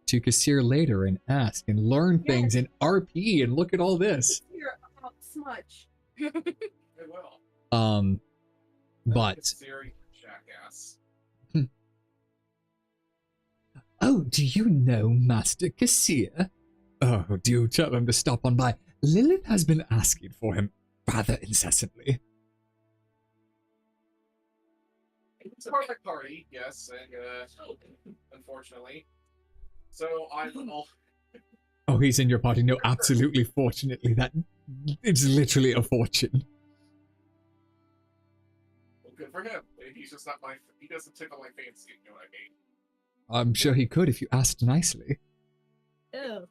Kassir later and ask and learn things and RP and look at all this. Kassir about Smudge. It will. But Kassir, jackass. oh, do you know Master Kassir? Oh, do tell him to stop on by. Lilith has been asking for him rather incessantly. It's a perfect party, yes, and unfortunately. So I will. Oh, he's in your party. No, absolutely. Fortunately, that it's literally a fortune. Well, good for him. He's just not my. He doesn't tickle my fancy. You know what I mean? I'm sure he could if you asked nicely. Ew.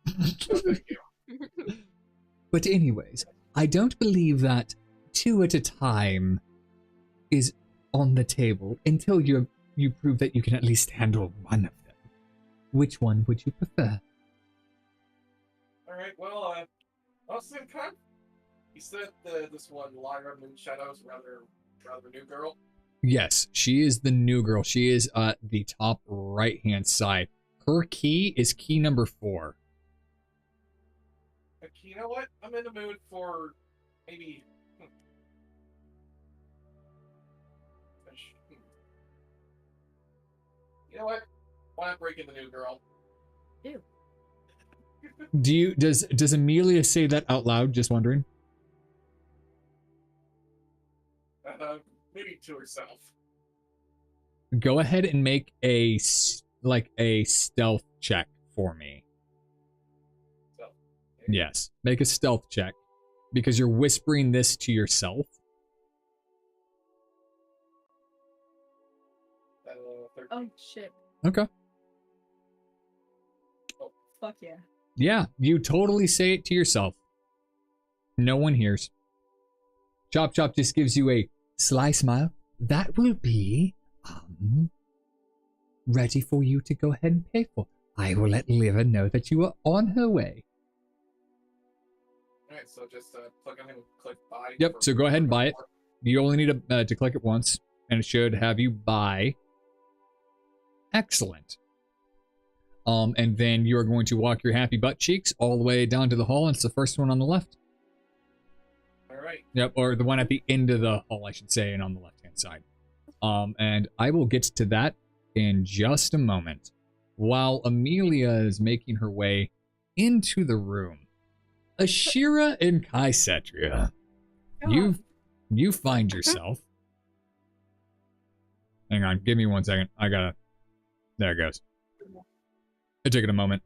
Oh, thank you. But anyways, I don't believe that 2 at a time is on the table until you prove that you can at least handle one of them. Which one would you prefer? All right. Well, also kind of. He said this one Lyra Moonshadow's rather new girl. Yes, she is the new girl. She is the top right-hand side. Her key is key number 4. You know what? I'm in the mood for maybe. You know what? Why not break in the new girl? Ew. Does Amelia say that out loud? Just wondering. Maybe to herself. Go ahead and make a stealth check for me. So, Yes, make a stealth check because you're whispering this to yourself. 13. Oh shit. Okay. Fuck yeah. Yeah, you totally say it to yourself. No one hears. Chop Chop just gives you a sly smile that will be ready for you to go ahead and pay for. I will let Lyra know that you are on her way. Alright, so just click on him and click buy. Yep, so go ahead and buy it. You only need to click it once, and it should have you buy. Excellent. And then you are going to walk your happy butt cheeks all the way down to the hall, and it's the first one on the left. Alright. Yep, or the one at the end of the hall, I should say, and on the left-hand side. And I will get to that in just a moment. While Amelia is making her way into the room, Ashira and Kaisetria, you find yourself. Hang on, give me 1 second. There it goes. It took it a moment.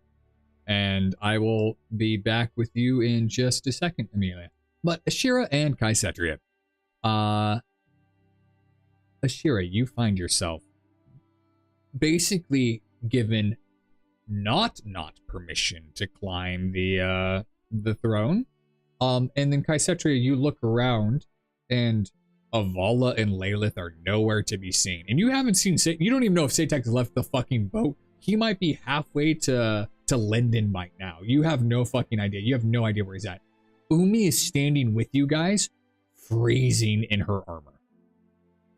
And I will be back with you in just a second, Amelia. But Ashira and Kaisetria. Ashira, you find yourself basically given not permission to climb the throne. And then Kaisetria, you look around and Avala and Lilith are nowhere to be seen. And you haven't seen you don't even know if Satek's left the fucking boat. He might be halfway to Linden by now. You have no fucking idea. You have no idea where he's at. Umi is standing with you guys, freezing in her armor.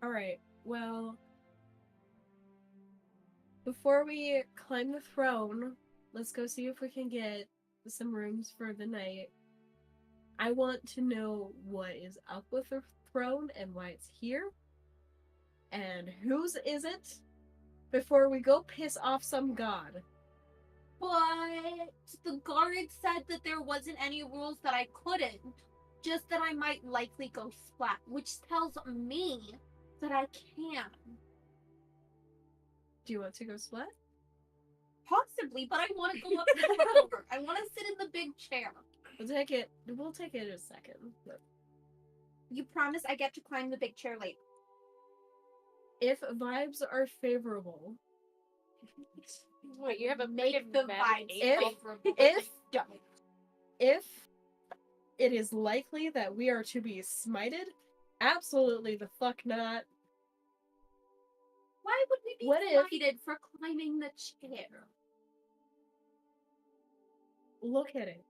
Alright, well, before we climb the throne, let's go see if we can get some rooms for the night. I want to know what is up with the throne and why it's here. And whose is it? Before we go piss off some god. But the guard said that there wasn't any rules that I couldn't. Just that I might likely go splat, which tells me that I can. Do you want to go splat? Possibly, but I want to go up to the rover. I want to sit in the big chair. We'll take it in a second. You promise I get to climb the big chair later. If vibes are favorable. Wait, you have a Make the vibes favorable. If it is likely that we are to be smited, absolutely the fuck not. Why would we be smited for climbing the chair? Look at it.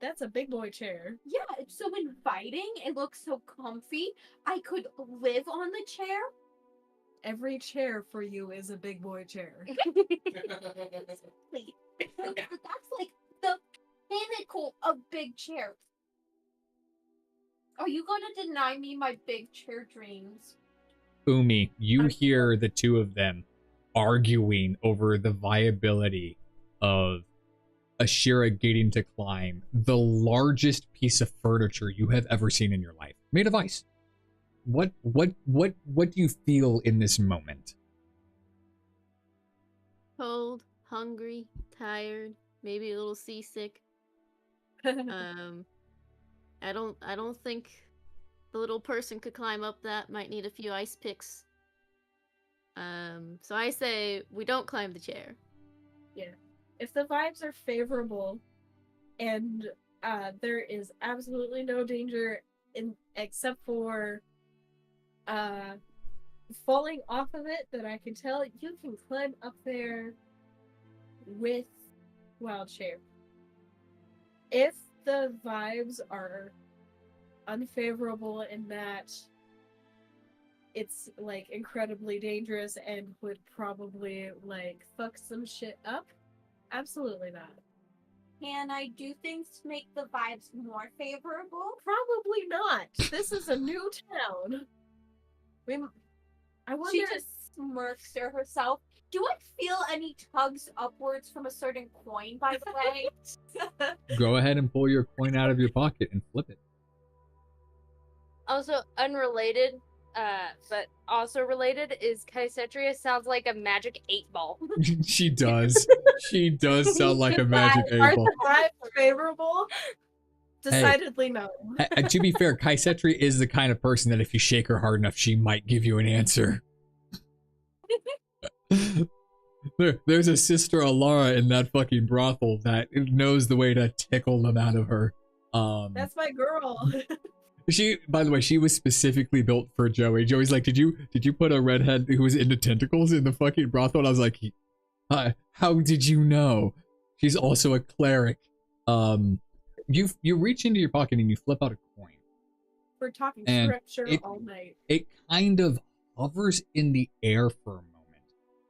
That's a big boy chair. Yeah, it's so inviting. It looks so comfy. I could live on the chair. Every chair for you is a big boy chair. That's like the pinnacle of big chairs. Are you going to deny me my big chair dreams? Umi, you hear the two of them arguing over the viability of Ashira getting to climb the largest piece of furniture you have ever seen in your life, made of ice. What do you feel in this moment? Cold, hungry, tired, maybe a little seasick. I don't think the little person could climb up that. Might need a few ice picks. So I say we don't climb the chair. Yeah. If the vibes are favorable and there is absolutely no danger except for falling off of it, then I can tell you can climb up there with Wildshare. If the vibes are unfavorable in that it's like incredibly dangerous and would probably like fuck some shit up, absolutely not. Can I do things to make the vibes more favorable? Probably not. This is a new town. I wonder. She just smirks to herself. Do I feel any tugs upwards from a certain coin, by the way? Go ahead and pull your coin out of your pocket and flip it. Also unrelated, but also related, is Kaisetria sounds like a magic 8-ball. She does. She does sound like a magic Are 8-ball. the vibes favorable? Decidedly no. To be fair, Kaisetri is the kind of person that if you shake her hard enough, she might give you an answer. There's a sister Alara in that fucking brothel that knows the way to tickle them out of her. That's my girl. She, by the way, she was specifically built for Joey. Joey's like, did you put a redhead who was into tentacles in the fucking brothel? And I was like, how did you know? She's also a cleric. You reach into your pocket and you flip out a coin. We're talking And scripture all night. It kind of hovers in the air for a moment.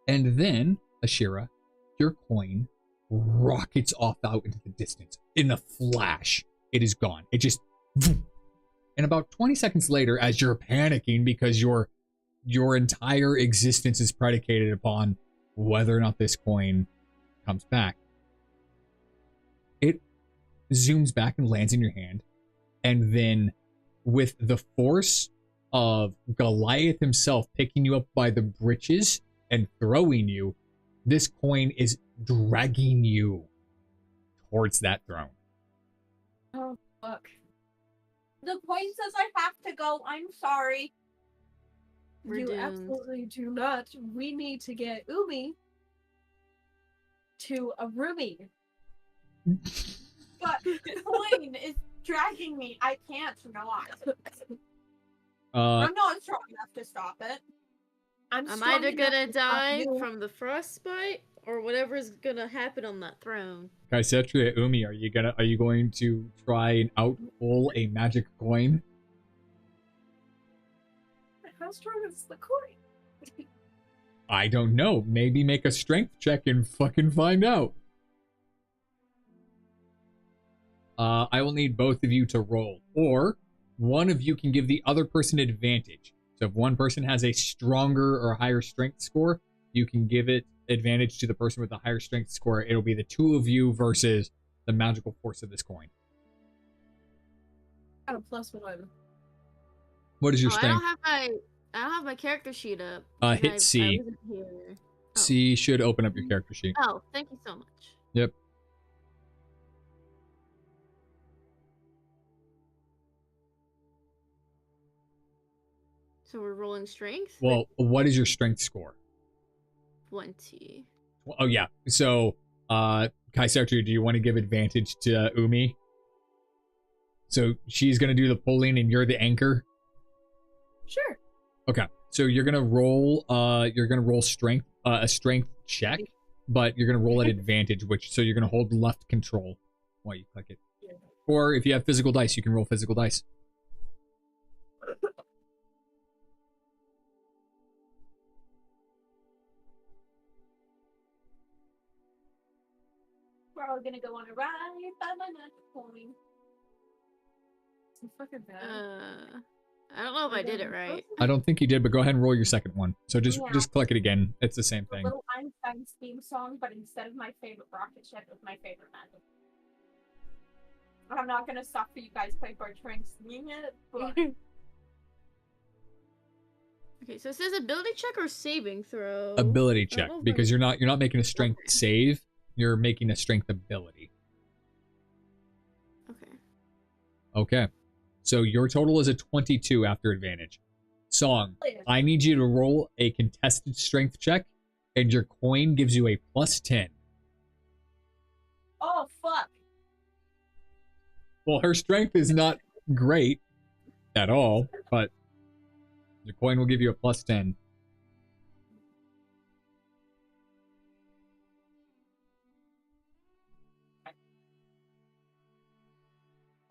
And then, Ashira, your coin rockets off out into the distance. In a flash, it is gone. It just... And about 20 seconds later, as you're panicking because your entire existence is predicated upon whether or not this coin comes back, it zooms back and lands in your hand. And then with the force of Goliath himself picking you up by the breeches and throwing you, this coin is dragging you towards that throne. Oh, fuck. The coin says I have to go. I'm sorry. We're You doomed. absolutely do not. We need to get Umi to a roomie. But the coin is dragging me. I can't not. I'm not strong enough to stop it. I'm I'm strong either enough gonna to stop die you. from the frostbite or whatever's gonna happen on that throne. Kaisetria, Umi, are you going to try and outpull a magic coin? How strong is the coin? I don't know. Maybe make a strength check and fucking find out. I will need both of you to roll, or one of you can give the other person advantage. So if one person has a stronger or higher strength score, you can give it advantage to the person with the higher strength score. It'll be the two of you versus the magical force of this coin. Got a +1. What is your I strength? don't have my character sheet up. Hit because C. I wasn't here. Oh. C should open up your character sheet. Oh, thank you so much. Yep. So we're rolling strength? Well, what is your strength score? 20. Oh yeah. So, Kaisertu, do you want to give advantage to Umi? So she's gonna do the pulling, and you're the anchor. Sure. Okay. So you're gonna roll. Strength. A strength check, but you're gonna roll at advantage. So you're gonna hold left control while you click it. Yeah. Or if you have physical dice, you can roll physical dice. We're all gonna go on a ride by my magic coin. It's fucking bad. I don't know if I did it right. I don't think you did, but go ahead and roll your second one. So just Yeah. click it again. It's the same A thing. little Einstein's theme song, but instead of my favorite rocket ship, it was my favorite magic. I'm not gonna stop for you guys by trying singing it, but Okay, so it says ability check or saving throw. Ability I don't check, know if because you're not making a strength Okay. save. You're making a strength ability. Okay. Okay. So your total is a 22 after advantage. Song, I need you to roll a contested strength check, and your coin gives you a +10. oh fuck. Well, her strength is not great at all, but your coin will give you a +10.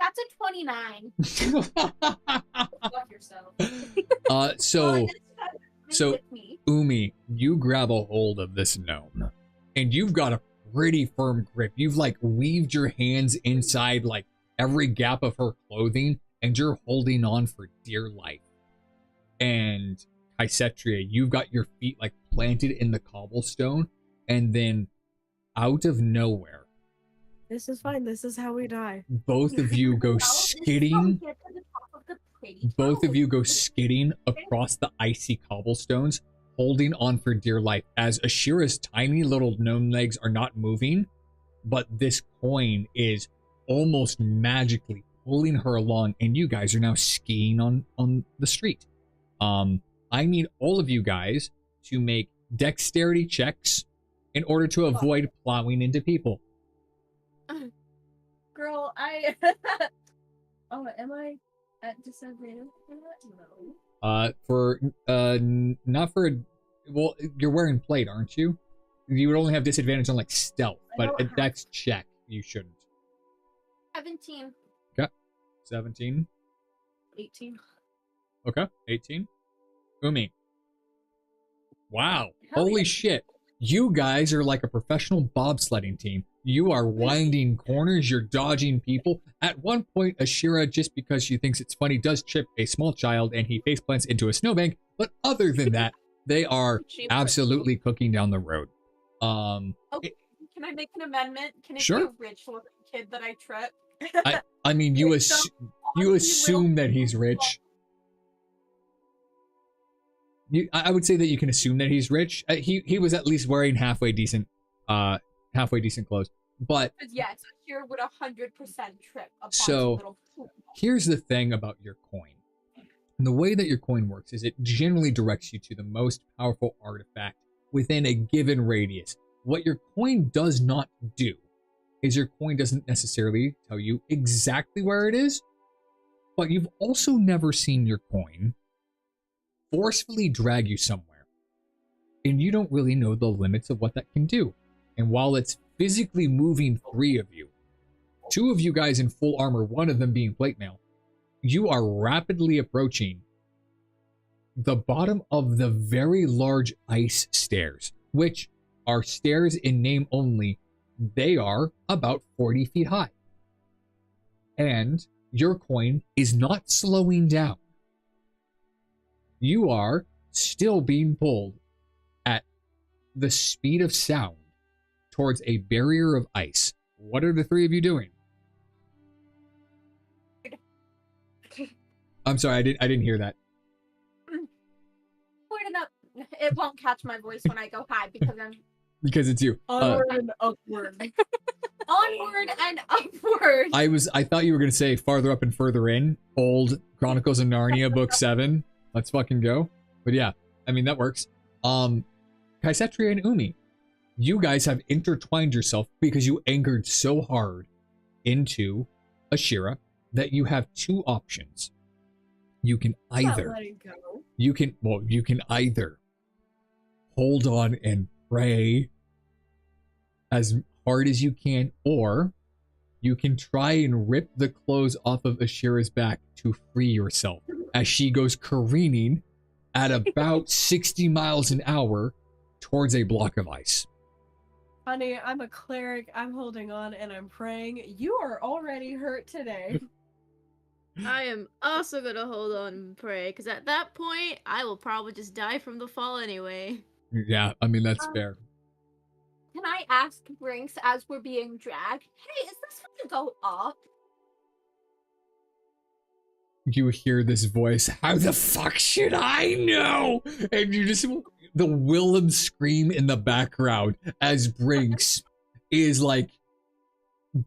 That's a 29. Fuck yourself. So, So with me. Umi, you grab a hold of this gnome, and you've got a pretty firm grip. You've like weaved your hands inside like every gap of her clothing, and you're holding on for dear life. And Kaisetria, you've got your feet like planted in the cobblestone, and then out of nowhere, This is fine. This is how we die. both of you go Well, skidding. get to the top of the pretty Both of tower. you go skidding across the icy cobblestones, holding on for dear life, as Ashira's tiny little gnome legs are not moving, but this coin is almost magically pulling her along, and you guys are now skiing on the street. I need all of you guys to make dexterity checks in order to avoid plowing into people. Girl, I. Oh, am I? At disadvantage? No. Not for, well, you're wearing plate, aren't you? You would only have disadvantage on like stealth, but a dex check, you shouldn't. 17. Okay. 17. 18. Okay. 18. Umi. Wow. Hell Holy yeah. shit. You guys are like a professional bobsledding team. You are winding corners, you're dodging people. At one point, Ashira, just because she thinks it's funny, does trip a small child and he faceplants into a snowbank. But other than that, they are absolutely cooking down the road. Okay, can I make an amendment? Can it Sure. be a rich looking kid that I trip? I mean, you assume that he's rich. I would say that you can assume that he's rich. He was at least wearing halfway decent clothes. But Yes, here would 100% trip upon So- little. here's the thing about your coin. And the way that your coin works is it generally directs you to the most powerful artifact within a given radius. What your coin does not do is your coin doesn't necessarily tell you exactly where it is, but you've also never seen your coin forcefully drag you somewhere. And you don't really know the limits of what that can do. And while it's physically moving 3 of you, 2 of you guys in full armor, 1 of them being plate mail, you are rapidly approaching the bottom of the very large ice stairs, which are stairs in name only. They are about 40 feet high. And your coin is not slowing down. You are still being pulled at the speed of sound towards a barrier of ice. What are the 3 of you doing? I'm sorry, I didn't hear that. Point it up. It won't catch my voice when I go high because I'm Because it's you. Onward and upward. onward and upward. I thought you were gonna say farther up and further in. Old Chronicles of Narnia, book 7. Let's fucking go. But yeah, I mean that works. Kaisetria and Umi, you guys have intertwined yourself because you anchored so hard into Ashira that you have 2 options. You can either you can either hold on and pray as hard as you can, or you can try and rip the clothes off of Ashira's back to free yourself as she goes careening at about 60 miles an hour towards a block of ice. Honey, I'm a cleric. I'm holding on and I'm praying. You are already hurt today. I am also gonna hold on and pray, because at that point, I will probably just die from the fall anyway. Yeah, I mean, that's fair. Can I ask Brinks as we're being dragged? Hey, is this going to go up? You hear this voice, how the fuck should I know? And you just, the Willem scream in the background as Brinks is like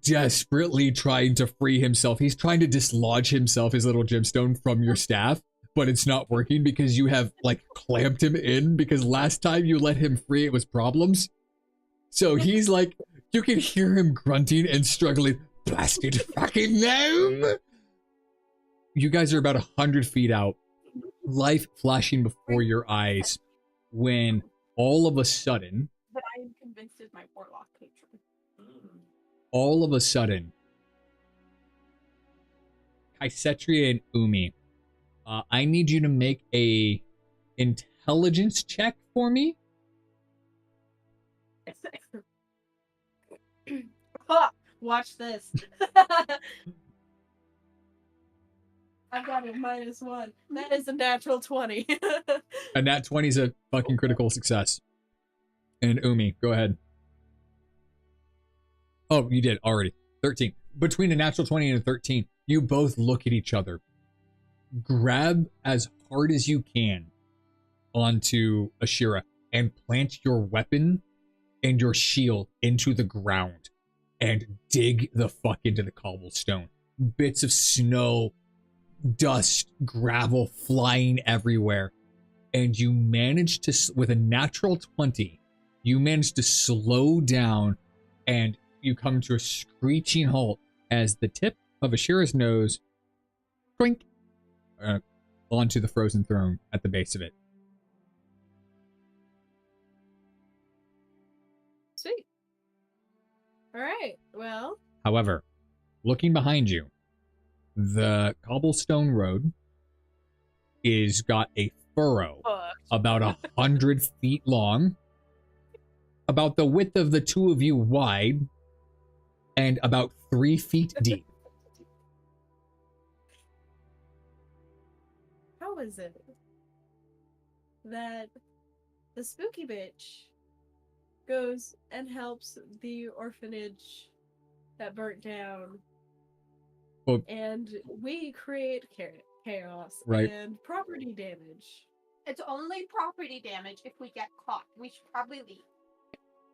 desperately trying to free himself. He's trying to dislodge himself, his little gemstone, from your staff, but it's not working because you have like clamped him in, because last time you let him free, it was problems. So he's like, you can hear him grunting and struggling. Blasted fucking gnome! You guys are about 100 feet out, life flashing before your eyes, when all of a sudden, That I am convinced is my warlock patron. all of a sudden, Kaisetria and Umi, I need you to make a intelligence check for me. Ha! Watch this. I've got a -1. That is a natural 20. A nat 20 is a fucking critical success. And Umi, go ahead. Oh, you did already. 13. Between a natural 20 and a 13, you both look at each other. Grab as hard as you can onto Ashira and plant your weapon and your shield into the ground and dig the fuck into the cobblestone. Bits of snow, dust, gravel flying everywhere. And you manage to, with a natural 20, you manage to slow down and you come to a screeching halt as the tip of Ashira's nose, twink, onto the frozen throne at the base of it. Sweet. All right. Well. However, looking behind you, the cobblestone road is got a furrow about 100 feet long, about the width of the two of you wide, and about 3 feet deep. How is it that the spooky bitch goes and helps the orphanage that burnt down, and we create chaos and property damage? It's only property damage if we get caught. We should probably leave.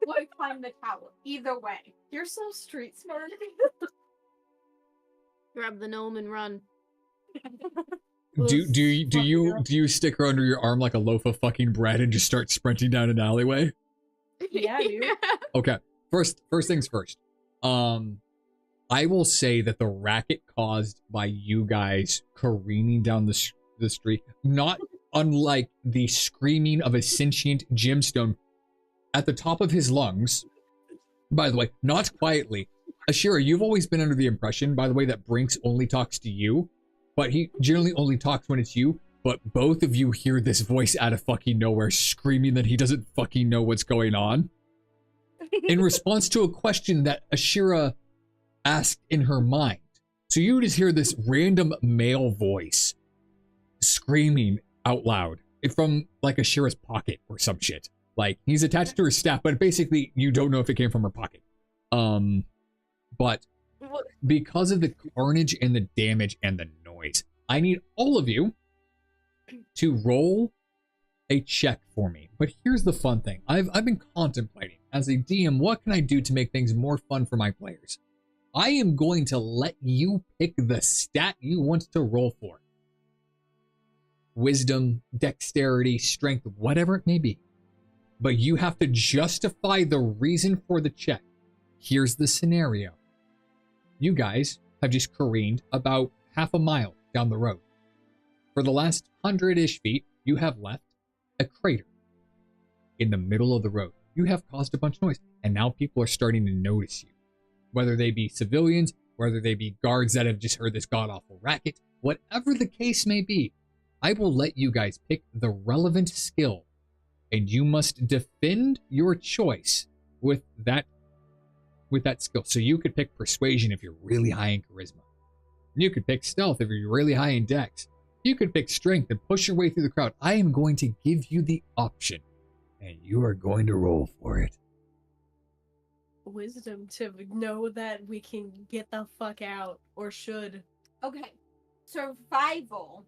Or climb the tower. Either way. You're so street smart. Grab the gnome and run. Do you stick her under your arm like a loaf of fucking bread and just start sprinting down an alleyway? Yeah, dude. Okay. First things first. I will say that the racket caused by you guys careening down the street, not unlike the screaming of a sentient gemstone at the top of his lungs. By the way, not quietly. Ashira, you've always been under the impression, by the way, that Brinks only talks to you, but he generally only talks when it's you. But both of you hear this voice out of fucking nowhere screaming that he doesn't fucking know what's going on. In response to a question that Ashira asked in her mind. So you just hear this random male voice screaming out loud from like Ashira's pocket or some shit. Like he's attached to her staff, but basically you don't know if it came from her pocket. But because of the carnage and the damage and the noise, I need all of you to roll a check for me. But here's the fun thing. I've been contemplating as a DM, what can I do to make things more fun for my players? I am going to let you pick the stat you want to roll for. Wisdom, dexterity, strength, whatever it may be. But you have to justify the reason for the check. Here's the scenario. You guys have just careened about half a mile down the road. For the last 100-ish feet, you have left a crater in the middle of the road. You have caused a bunch of noise, and now people are starting to notice you. Whether they be civilians, whether they be guards that have just heard this god-awful racket, whatever the case may be, I will let you guys pick the relevant skill, and you must defend your choice with that skill. So you could pick persuasion if you're really high in charisma. You could pick stealth if you're really high in dex. You could pick strength and push your way through the crowd. I am going to give you the option, and you are going to roll for it. Wisdom to know that we can get the fuck out, or should. Okay. Survival.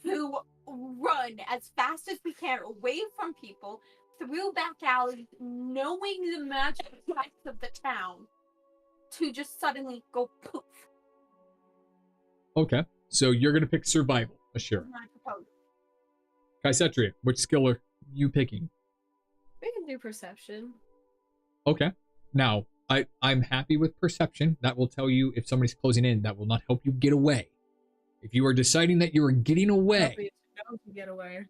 To run as fast as we can away from people, through back alleys, knowing the magic effects of the town, to just suddenly go poof. Okay, so you're going to pick survival, Ashira. My proposal. Kaisetria, which skill are you picking? We can do perception. Okay. Now, I'm happy with perception. That will tell you if somebody's closing in. That will not help you get away. If you are deciding that you are getting away. To know to get away.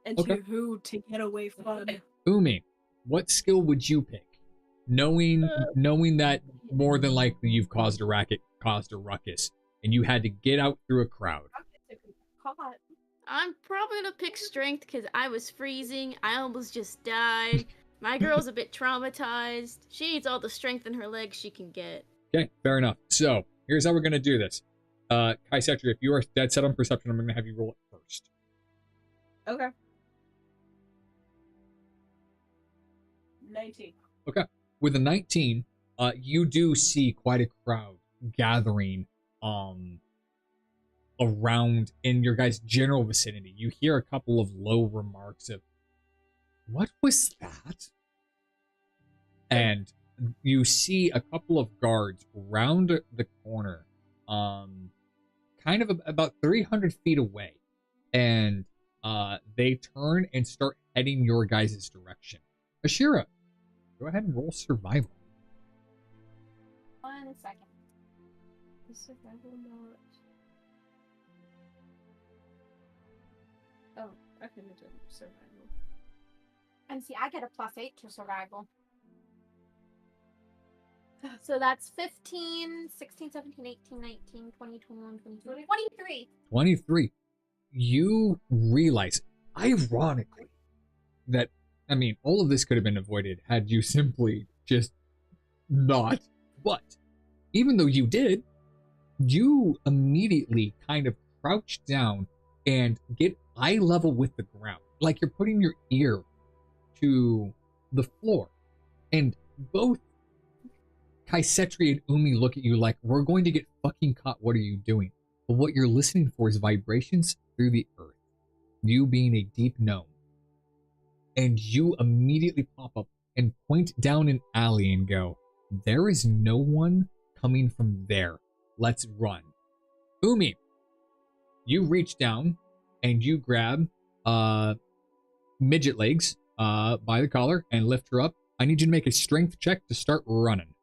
And Okay. to who to get away from. Umi, what skill would you pick? Knowing that more than likely you've caused a racket, caused a ruckus, and you had to get out through a crowd. I'm probably gonna pick strength because I was freezing. I almost just died. My girl's a bit traumatized. She needs all the strength in her legs she can get. Okay, fair enough. So, here's how we're going to do this. Kaisetria, if you are dead set on perception, I'm going to have you roll it first. Okay. 19. Okay. With a 19, you do see quite a crowd gathering around in your guys' general vicinity. You hear a couple of low remarks of, "What was that?" And you see a couple of guards round the corner, kind of about 300 feet away. And they turn and start heading your guys' direction. Ashira, go ahead and roll survival. 1 second. The survival knowledge. Oh, I could have done survival. And see, I get a +8 to survival. So that's 15, 16, 17, 18, 19, 20, 21, 22, 23. 23. You realize, ironically, that, I mean, all of this could have been avoided had you simply just not. But even though you did, you immediately kind of crouch down and get eye level with the ground. Like you're putting your ear to the floor. And both Kaisetri and Umi look at you like, we're going to get fucking caught. What are you doing? But what you're listening for is vibrations through the earth. You being a deep gnome. And you immediately pop up and point down an alley and go, there is no one coming from there. Let's run. Umi, you reach down and you grab Midget Legs by the collar and lift her up. I need you to make a strength check to start running.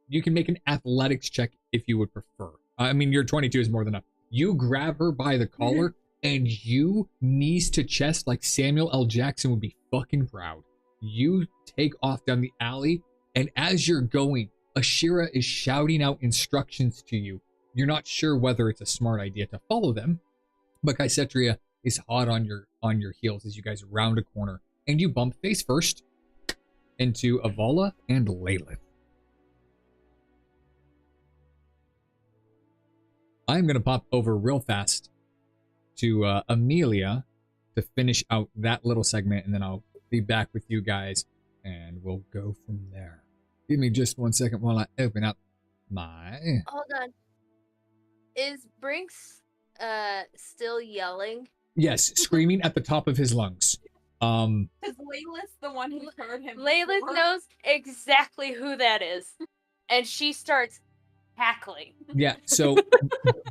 You can make an athletics check if you would prefer. I mean, your 22 is more than enough. You grab her by the collar and you knees to chest like Samuel L. Jackson would be fucking proud. You take off down the alley, and as you're going, Ashira is shouting out instructions to you. You're not sure whether it's a smart idea to follow them, but Kaisetria is hot on your heels as you guys round a corner, and you bump face first into Avala and Lalith. I'm going to pop over real fast to Amelia to finish out that little segment, and then I'll be back with you guys, and we'll go from there. Give me just 1 second while I open up my... Hold on. Is Brinks still yelling? Yes, screaming at the top of his lungs. Is Layla's the one who heard him? Layla before? knows exactly who that is. And she starts cackling. Yeah, so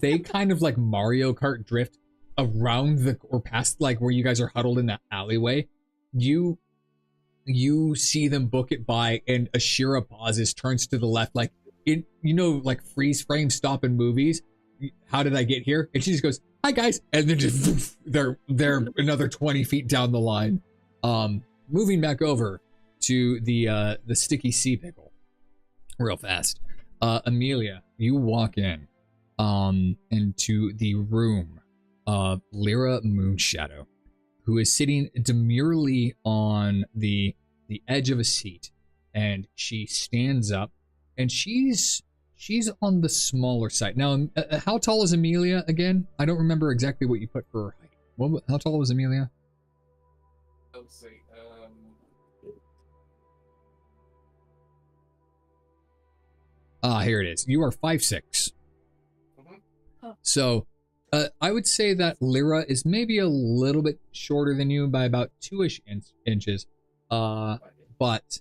they kind of like Mario Kart drift around the, or past like where you guys are huddled in that alleyway. You see them book it by, and Ashira pauses, turns to the left, like, you know, like freeze frame stop in movies. How did I get here? And she just goes, hi guys, and then just woof, they're another 20 feet down the line. Moving back over to the sticky sea pickle real fast. Amelia, you walk in into the room of Lyra Moonshadow, who is sitting demurely on the edge of a seat, and she stands up, and she's on the smaller side. Now, how tall is Amelia again? I don't remember exactly what you put for her height. How tall was Amelia? Let's see. Here it is. You are 5'6". Mm-hmm. So, I would say that Lyra is maybe a little bit shorter than you by about 2-ish inches. But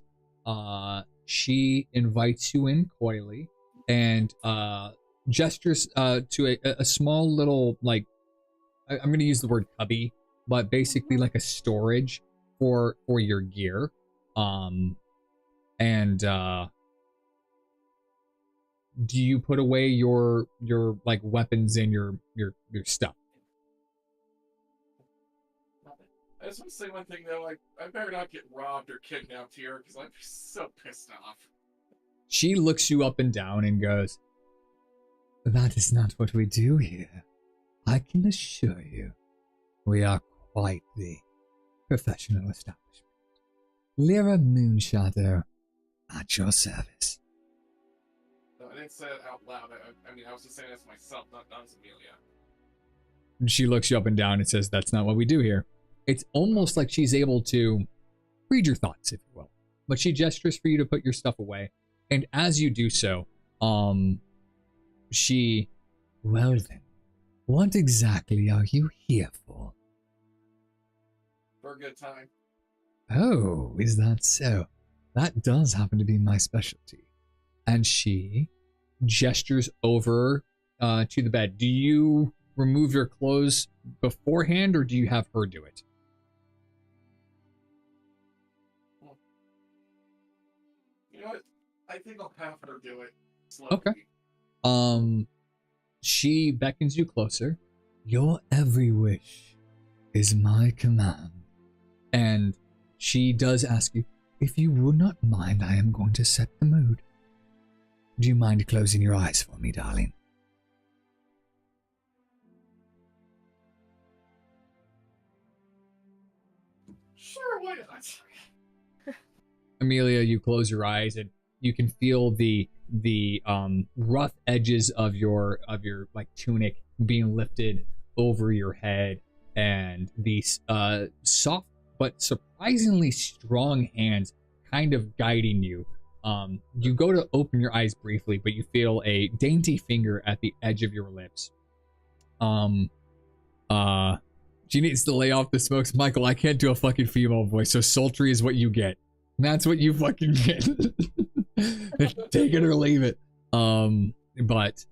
she invites you in coyly and gestures to a small little, like, I'm going to use the word cubby, but basically like a storage for your gear. Do you put away your like weapons and your stuff? I just want to say one thing though, like, I better not get robbed or kidnapped here, because I'm so pissed off. She looks you up and down and goes, that is not what we do here. I can assure you, we are quite the professional establishment. Lyra Moonshadow, at your service. No, I didn't say it out loud. I mean, I was just saying it to myself, not as Amelia. She looks you up and down and says, that's not what we do here. It's almost like she's able to read your thoughts, if you will. But she gestures for you to put your stuff away. And as you do so, she... Well then, what exactly are you here for? For a good time. Oh, is that so? That does happen to be my specialty. And she gestures over to the bed. Do you remove your clothes beforehand, or do you have her do it? You know what? I think I'll have her do it slowly. Okay. She beckons you closer, Your every wish is my command. And she does ask you, if you would not mind, I am going to set the mood. Do you mind closing your eyes for me, darling? Sure, why not? Amelia, you close your eyes and you can feel the rough edges of your like tunic being lifted over your head, and these soft but surprisingly strong hands kind of guiding you. You go to open your eyes briefly, but you feel a dainty finger at the edge of your lips. She needs to lay off the smokes. Michael, I can't do a fucking female voice, so sultry is what you get. That's what you fucking get. Take it or leave it. But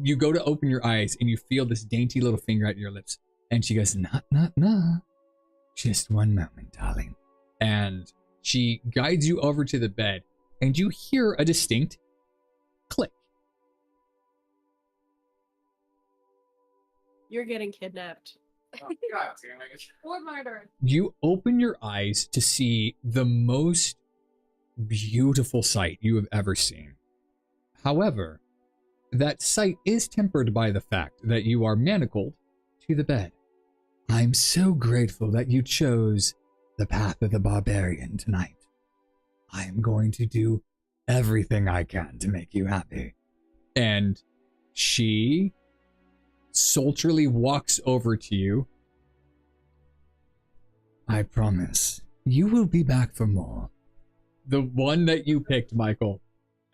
you go to open your eyes and you feel this dainty little finger at your lips, and she goes, nah. Just one moment, darling. And she guides you over to the bed, and you hear a distinct click. You're getting kidnapped. Oh, God damn it. Or murdered. You open your eyes to see the most beautiful sight you have ever seen. However, that sight is tempered by the fact that you are manacled to the bed. I'm so grateful that you chose the path of the barbarian tonight. I am going to do everything I can to make you happy. And she sultrily walks over to you. I promise, you will be back for more. The one that you picked, Michael,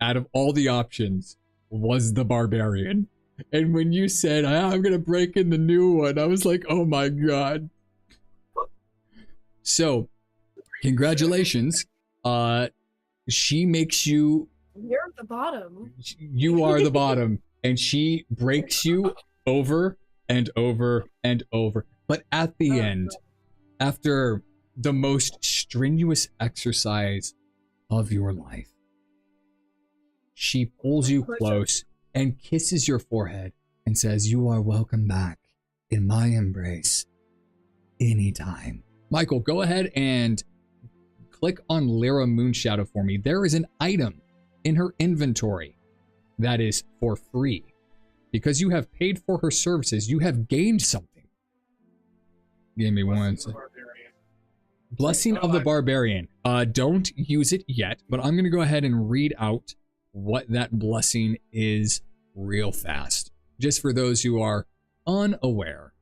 out of all the options, was the barbarian. And when you said, I'm going to break in the new one, I was like, oh my God. So, congratulations. She makes you... You're at the bottom. You are the bottom. And she breaks you over and over and over. But at the end, after the most strenuous exercise of your life, she pulls you close and kisses your forehead and says, you are welcome back in my embrace anytime. Michael, go ahead and click on Lyra Moonshadow for me. There is an item in her inventory that is for free. Because you have paid for her services, you have gained something. Give me one second. Blessing of the Barbarian. Don't use it yet, but I'm going to go ahead and read out what that blessing is real fast. Just for those who are unaware.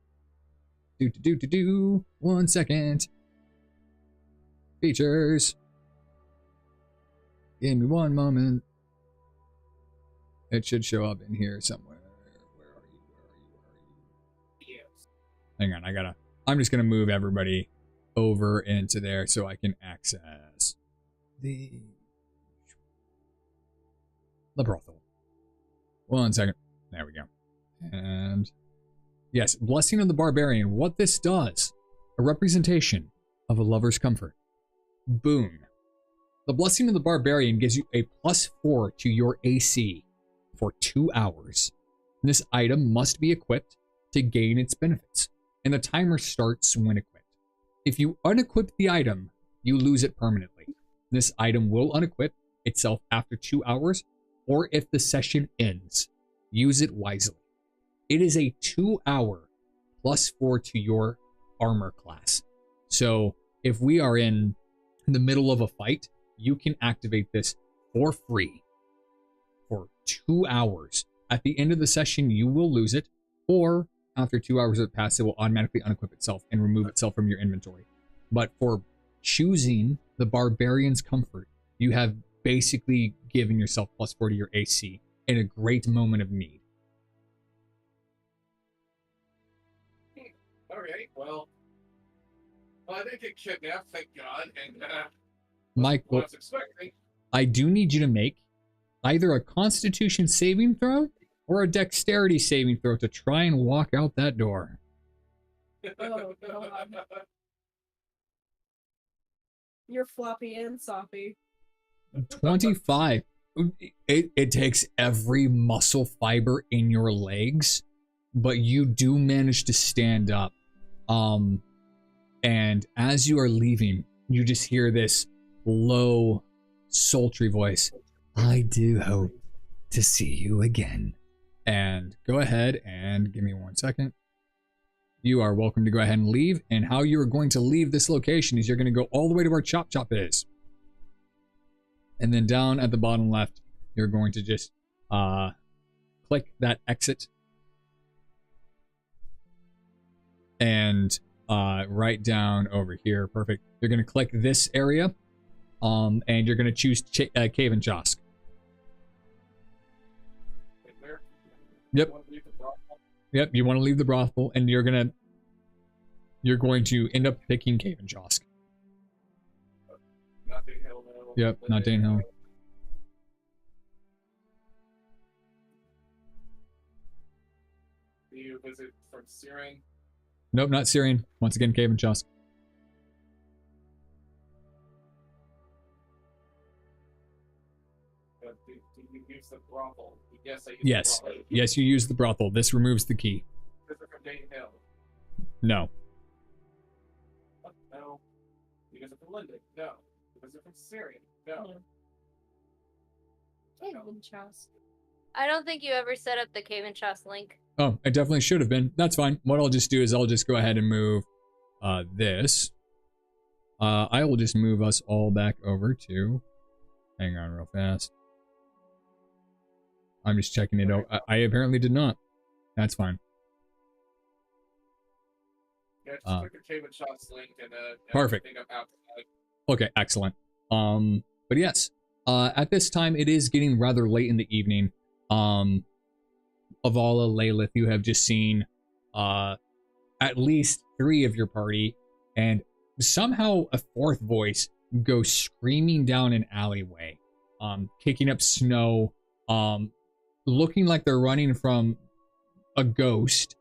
1 second. Features. Give me one moment. It should show up in here somewhere. Where are you? Yes. Hang on, I'm just gonna move everybody over into there so I can access the brothel. 1 second. There we go. And yes, Blessing of the Barbarian. What this does, a representation of a lover's comfort. Boom. The Blessing of the Barbarian gives you a +4 to your AC for 2 hours. This item must be equipped to gain its benefits, and the timer starts when equipped. If you unequip the item, you lose it permanently. This item will unequip itself after 2 hours, or if the session ends. Use it wisely. It is a 2 hour +4 to your armor class. So if we are in the middle of a fight, you can activate this for free for 2 hours. At the end of the session, you will lose it, or after 2 hours have passed, it will automatically unequip itself and remove itself from your inventory. But for choosing the Barbarian's Comfort, you have basically given yourself +4 to your AC in a great moment of need. Okay, well, I didn't get kidnapped, thank God, and Michael, what I was expecting. I do need you to make either a Constitution saving throw or a Dexterity saving throw to try and walk out that door. Oh, God. You're floppy and soppy. 25. it takes every muscle fiber in your legs, but you do manage to stand up. And as you are leaving, you just hear this low, sultry voice. I do hope to see you again. And go ahead and give me 1 second. You are welcome to go ahead and leave. And how you are going to leave this location is you're going to go all the way to where Chop Chop is. And then down at the bottom left, you're going to just click that exit. And right down over here, perfect. You're going to click this area, and you're going to choose Khavenchosk. Yep. Yep, you want to leave the brothel, and you're going to end up picking Khavenchosk. Not Dane Hill, no. Yep, not Dane Hill. Do you visit from Syrian? Nope, not Syrian. Once again, Khavenchosk. Do you use the brothel? Yes, I use Yes. the brothel. Yes, you use the brothel. This removes the key. Visit from Dane Hill? No. No. You visit from Linden? No. You visit from Syrian? No. Khavenchosk. I don't think you ever set up the Khavenchosk link. Oh, I definitely should have been. That's fine. What I'll just do is I'll just go ahead and move this. I will just move us all back over to... Hang on real fast. I'm just checking it out. I apparently did not. That's fine. Yeah, just click the Khavenchosk link and perfect. everything up outside. Okay, excellent. But yes, at this time it is getting rather late in the evening. Avala, Lilith, you have just seen at least 3 of your party, and somehow a 4th voice go screaming down an alleyway, kicking up snow, looking like they're running from a ghost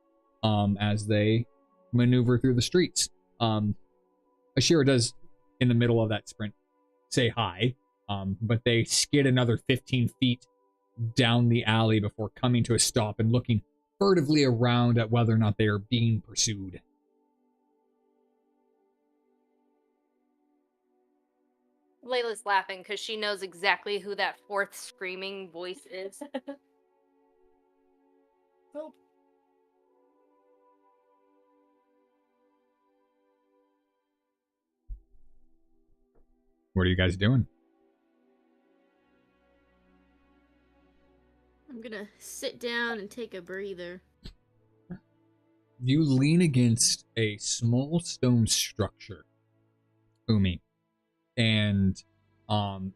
as they maneuver through the streets. Ashira does, in the middle of that sprint, say hi, but they skid another 15 feet down the alley before coming to a stop and looking furtively around at whether or not they are being pursued. Layla's laughing because she knows exactly who that 4th screaming voice is. Help. What are you guys doing? I'm gonna sit down and take a breather. You lean against a small stone structure, Umi, and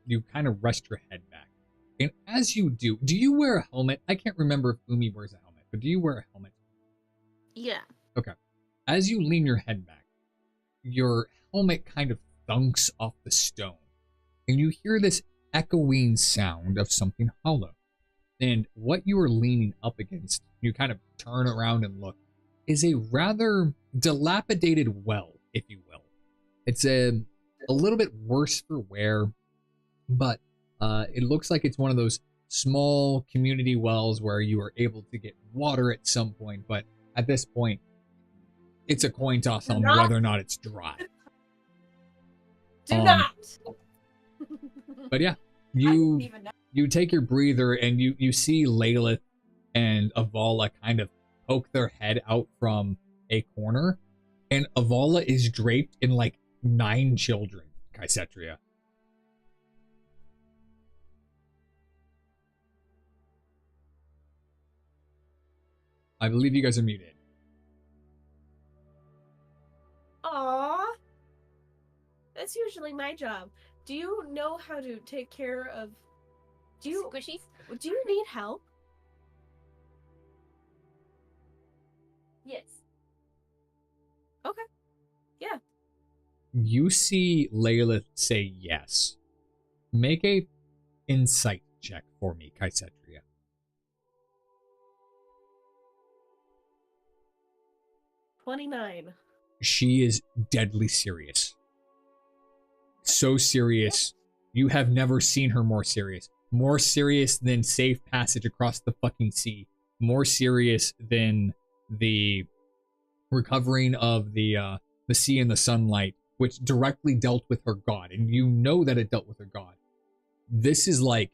you kind of rest your head back. And as you do you wear a helmet? I can't remember if Umi wears a helmet, but do you wear a helmet? Yeah. Okay. As you lean your head back, your helmet kind of thunks off the stone, and you hear this echoing sound of something hollow. And what you are leaning up against, you kind of turn around and look, is a rather dilapidated well, if you will. It's a little bit worse for wear, but it looks like it's one of those small community wells where you are able to get water at some point, but at this point, it's a coin toss on whether or not it's dry. Do not! But yeah, I didn't even know. you take your breather and you see Lilith and Avala kind of poke their head out from a corner, and Avala is draped in like 9 children, Kaisetria. I believe you guys are muted. Aww. That's usually my job. Do you know how to take care of... Do you need help? Yes. Okay. Yeah. You see Lilith say yes. Make a insight check for me, Kaisetria. $29. She is deadly serious. So serious. You have never seen her more serious. more serious than safe passage across the fucking sea, more serious than the recovering of the sea and the sunlight, which directly dealt with her god, and you know that it dealt with her god. This is like,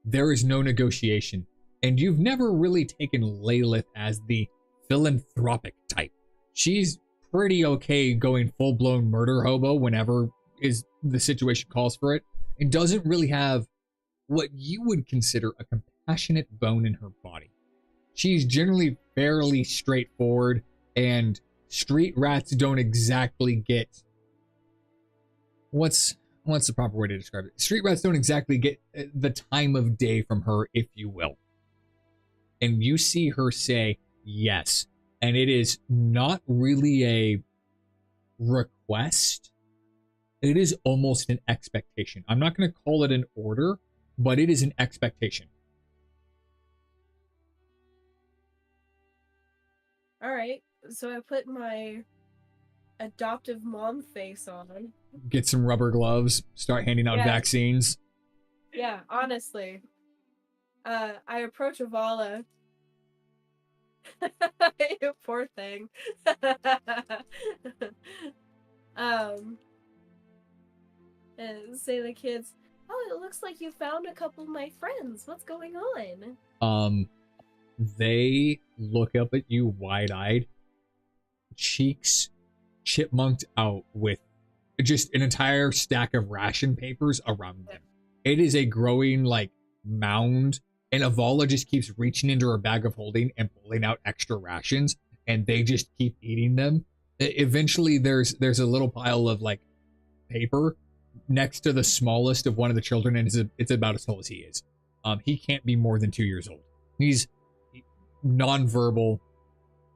there is no negotiation, and you've never really taken Lilith as the philanthropic type. She's pretty okay going full-blown murder hobo whenever is the situation calls for it, and doesn't really have what you would consider a compassionate bone in her body. She's generally fairly straightforward, and street rats don't exactly get... What's the proper way to describe it? Street rats don't exactly get the time of day from her, if you will. And you see her say yes. And it is not really a request. It is almost an expectation. I'm not going to call it an order, but it is an expectation. All right. So I put my adoptive mom face on. Get some rubber gloves. Start handing out vaccines. Yeah, honestly. I approach Avala. You poor thing. And say to the kids, "Oh, it looks like you found a couple of my friends. What's going on?" They look up at you wide-eyed, cheeks chipmunked out with just an entire stack of ration papers around them. It is a growing, like, mound, and Avala just keeps reaching into her bag of holding and pulling out extra rations, and they just keep eating them. Eventually, there's a little pile of, like, paper next to the smallest of one of the children, and it's about as tall as he is. He can't be more than 2 years old. He's nonverbal,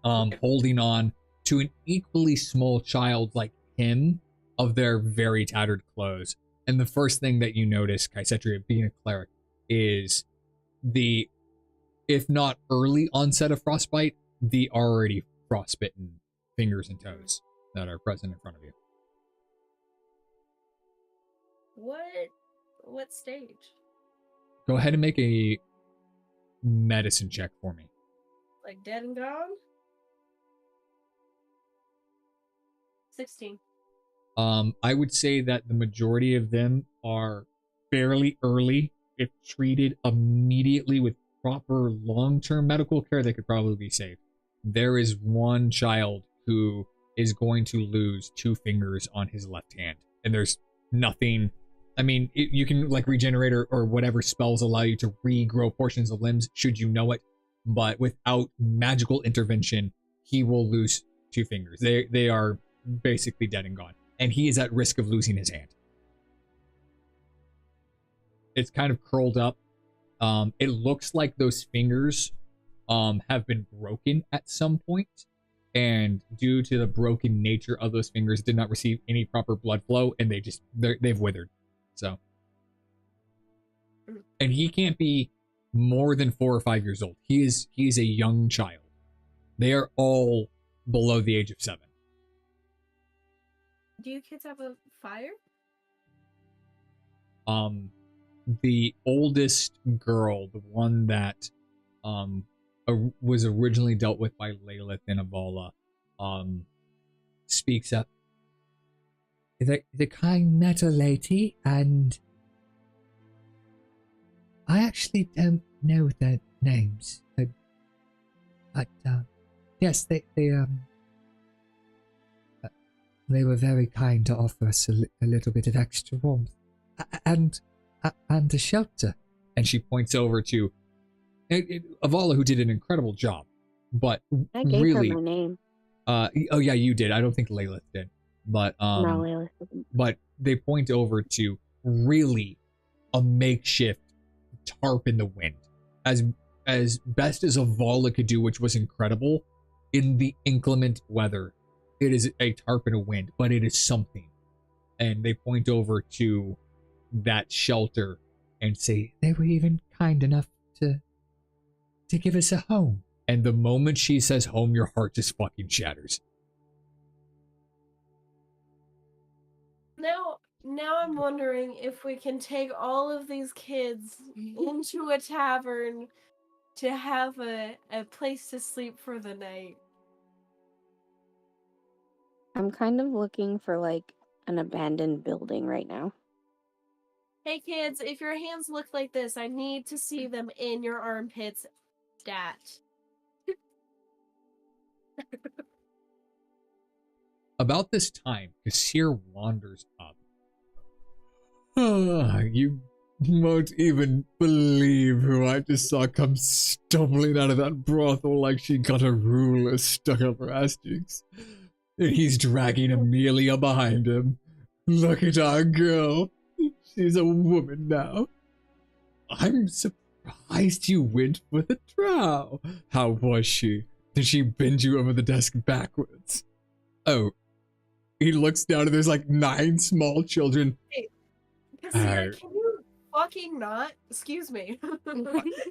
holding on to an equally small child like him of their very tattered clothes. And the first thing that you notice, Kaisetria, being a cleric, is the, if not early onset of frostbite, the already frostbitten fingers and toes that are present in front of you. What stage? Go ahead and make a medicine check for me. Like dead and gone? 16. I would say that the majority of them are fairly early. If treated immediately with proper long-term medical care, they could probably be saved. There is one child who is going to lose 2 fingers on his left hand, and there's nothing. I mean, you can like regenerate or whatever spells allow you to regrow portions of limbs should you know it, but without magical intervention, he will lose 2 fingers. They are basically dead and gone, and he is at risk of losing his hand. It's kind of curled up. It looks like those fingers have been broken at some point, and due to the broken nature of those fingers, did not receive any proper blood flow, and they've withered. So, and he can't be more than 4 or 5 years old. He is a young child. They are all below the age of 7. Do you kids have a fire? The oldest girl, the one that was originally dealt with by Lilith and Avala, speaks up. The kind metal lady, and I actually don't know their names, but yes, they were very kind to offer us a little bit of extra warmth and a shelter. And she points over to Avala, who did an incredible job, but I gave really, her my name. Oh yeah, you did. I don't think Lilith did, but No, Lilith didn't. But they point over to really a makeshift tarp in the wind, as best as Avala could do, which was incredible in the inclement weather. It is a tarp in a wind, but it is something. And they point over to that shelter and say, they were even kind enough to give us a home. And the moment she says home, your heart just fucking shatters. Now, Now I'm wondering if we can take all of these kids into a tavern to have a place to sleep for the night. I'm kind of looking for like an abandoned building right now. Hey kids, if your hands look like this, I need to see them in your armpits. Stat. About this time, Kassir wanders up. Ah, you won't even believe who I just saw come stumbling out of that brothel like she got a ruler stuck up her ass cheeks. And he's dragging Amelia behind him. Look at our girl. She's a woman now. I'm surprised you went for the drow. How was she? Did she bend you over the desk backwards? Oh. He looks down and there's like 9 small children. Hey, Kassir, can you fucking not? Excuse me.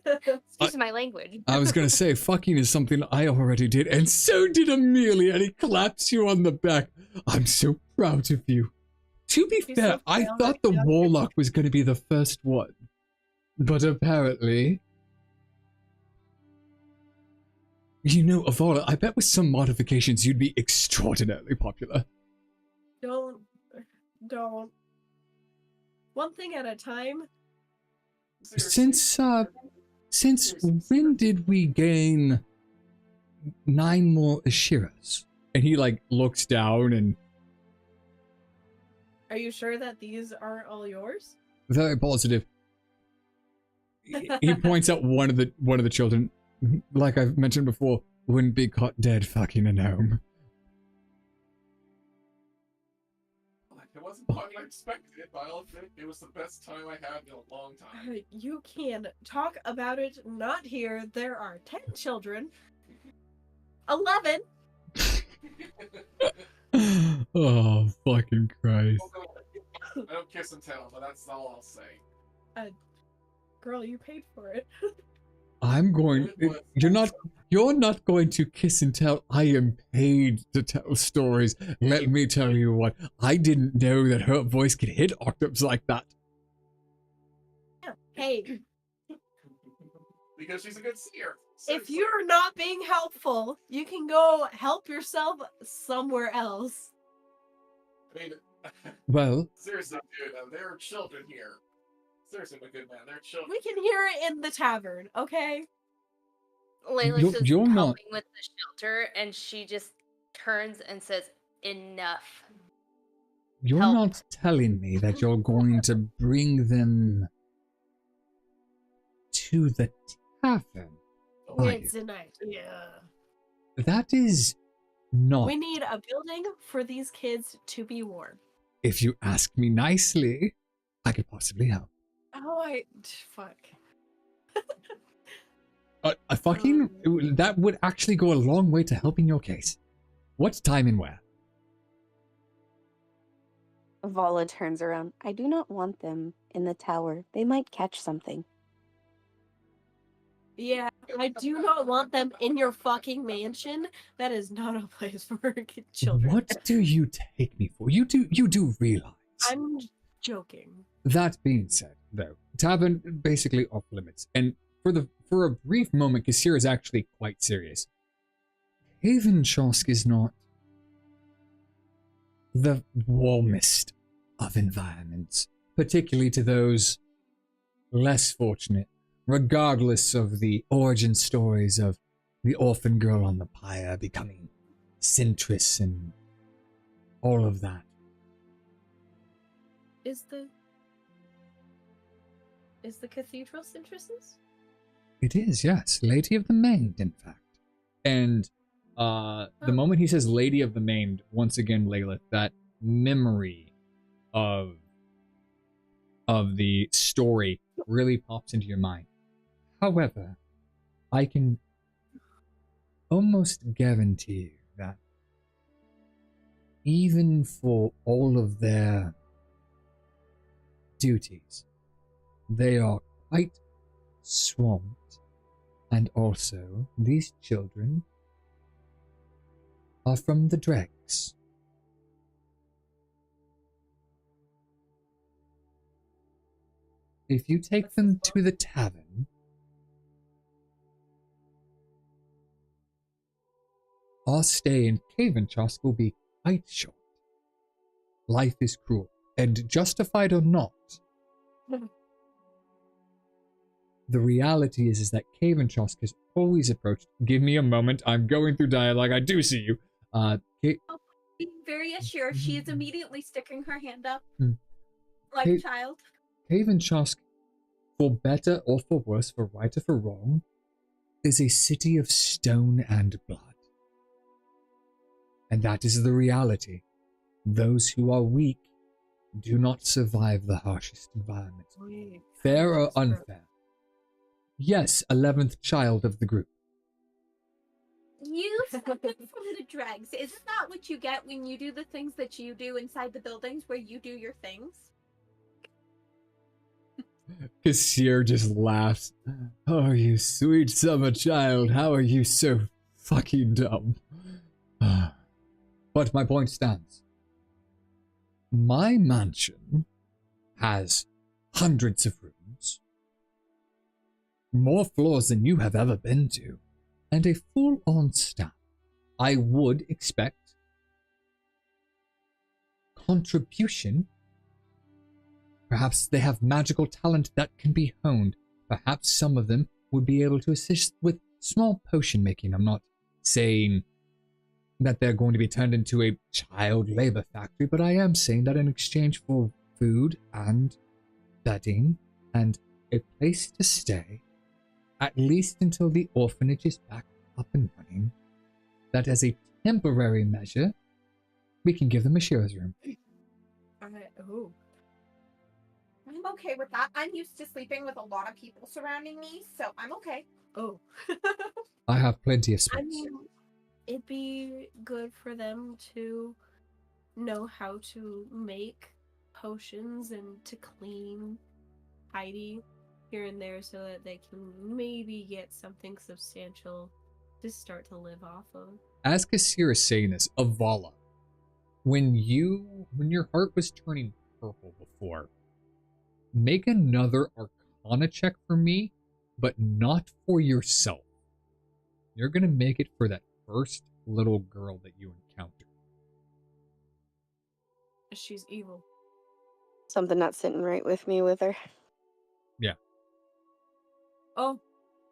Excuse my language. I was gonna say, fucking is something I already did, and so did Amelia, and he claps you on the back. I'm so proud of you. To be She's fair, so I proud thought of the you. warlock was gonna be the first one. But apparently... You know, Avala, I bet with some modifications you'd be extraordinarily popular. Don't. One thing at a time. Since when did we gain 9 more Ashiras? And he like looks down and Are you sure that these aren't all yours? very positive. He points out one of the children, like I've mentioned before, wouldn't be caught dead fucking a gnome. It wasn't what I expected, but I'll admit it was the best time I had in a long time. You can talk about it, not here. There are 10 children. 11. Oh, fucking Christ. I don't kiss and tell, but that's all I'll say. Girl, you paid for it. You're not going to kiss and tell. I am paid to tell stories. Let me tell you what, I didn't know that her voice could hit octaves like that. Hey, Because she's a good seer. if you're not being helpful, you can go help yourself somewhere else. I mean, Well, seriously, dude, there are children here. Seriously, my good man, there are children. We can hear it in the tavern, okay? Layla is you're helping not- with the shelter, and she just turns and says, "Enough." you're Help. not telling me that you're going to bring them to the tavern. Oh, Are It's an idea. That is not, We need a building for these kids to be warm. if you ask me nicely, I could possibly help. Oh, fuck. That would actually go a long way to helping your case. What time and where? Vala turns around. I do not want them in the tower. They might catch something. Yeah, I do not want them in your fucking mansion. That is not a place for children. What do you take me for? You do realize. I'm joking. That being said, though, tavern basically off limits, and for a brief moment, Kassir is actually quite serious. Khavenchosk is not the warmest of environments, particularly to those less fortunate, regardless of the origin stories of the orphan girl on the pyre becoming Centris and all of that. Is the cathedral Centris's? It is, yes. Lady of the Maid, in fact. And the moment he says Lady of the Maid, once again, Layla, that memory of the story really pops into your mind. However, I can almost guarantee you that even for all of their duties, they are quite swamped. And also, these children are from the dregs. If you take What's the them spell? to the tavern, our stay in Khavenchosk will be quite short. Life is cruel, and justified or not, the reality is that Khavenchosk has always approached. Give me a moment. I'm going through dialogue. I do see you. Being very assured, she is immediately sticking her hand up Hmm. like Hey. a child. Khavenchosk, for better or for worse, for right or for wrong, is a city of stone and blood. And that is the reality. Those who are weak do not survive the harshest environments. Fair or unfair? Yes, 11th child of the group. You stepped from the dregs. Isn't that what you get when you do the things that you do inside the buildings where you do your things? Kassir just laughs. Oh, you sweet summer child, how are you so fucking dumb? But my point stands. My mansion has hundreds of rooms, more floors than you have ever been to, and a full-on staff. I would expect contribution. Perhaps they have magical talent that can be honed. Perhaps some of them would be able to assist with small potion making. I'm not saying that they're going to be turned into a child labor factory, but I am saying that in exchange for food and bedding and a place to stay, at least until the orphanage is back up and running, that as a temporary measure, we can give them a shearer's room. Oh. I'm okay with that. I'm used to sleeping with a lot of people surrounding me, so I'm okay. Oh. I have plenty of space. I mean, it'd be good for them to know how to make potions and to clean Heidi here and there so that they can maybe get something substantial to start to live off of. As Kassir is saying this, Avala, when your heart was turning purple before, make another Arcana check for me, but not for yourself. You're gonna make it for that first little girl that you encounter. She's evil. Something not sitting right with me with her. Yeah. Oh.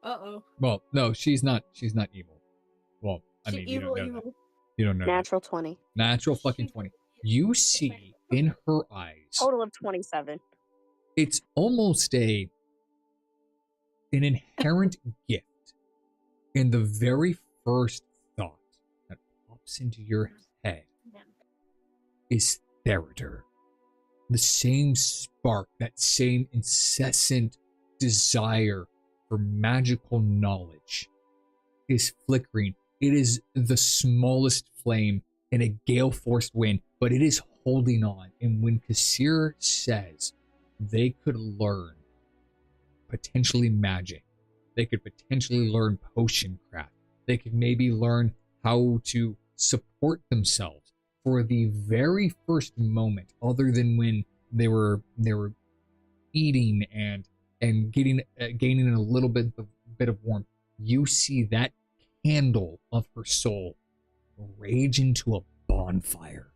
Uh-oh. Well, no, she's not evil. Well, I She mean, evil, you don't know evil. that. You don't know that. Natural 20. Natural fucking 20. You see in her eyes, Total of 27. it's almost an inherent gift in the very first thought that pops into your head is Therider. The same spark, that same incessant desire for magical knowledge is flickering. It is the smallest flame in a gale-forced wind, but it is holding on. And when Kassir says they could learn potentially magic, they could potentially learn potion craft, they could maybe learn how to support themselves for the very first moment, other than when they were eating and gaining a little bit of warmth. You see that candle of her soul rage into a bonfire,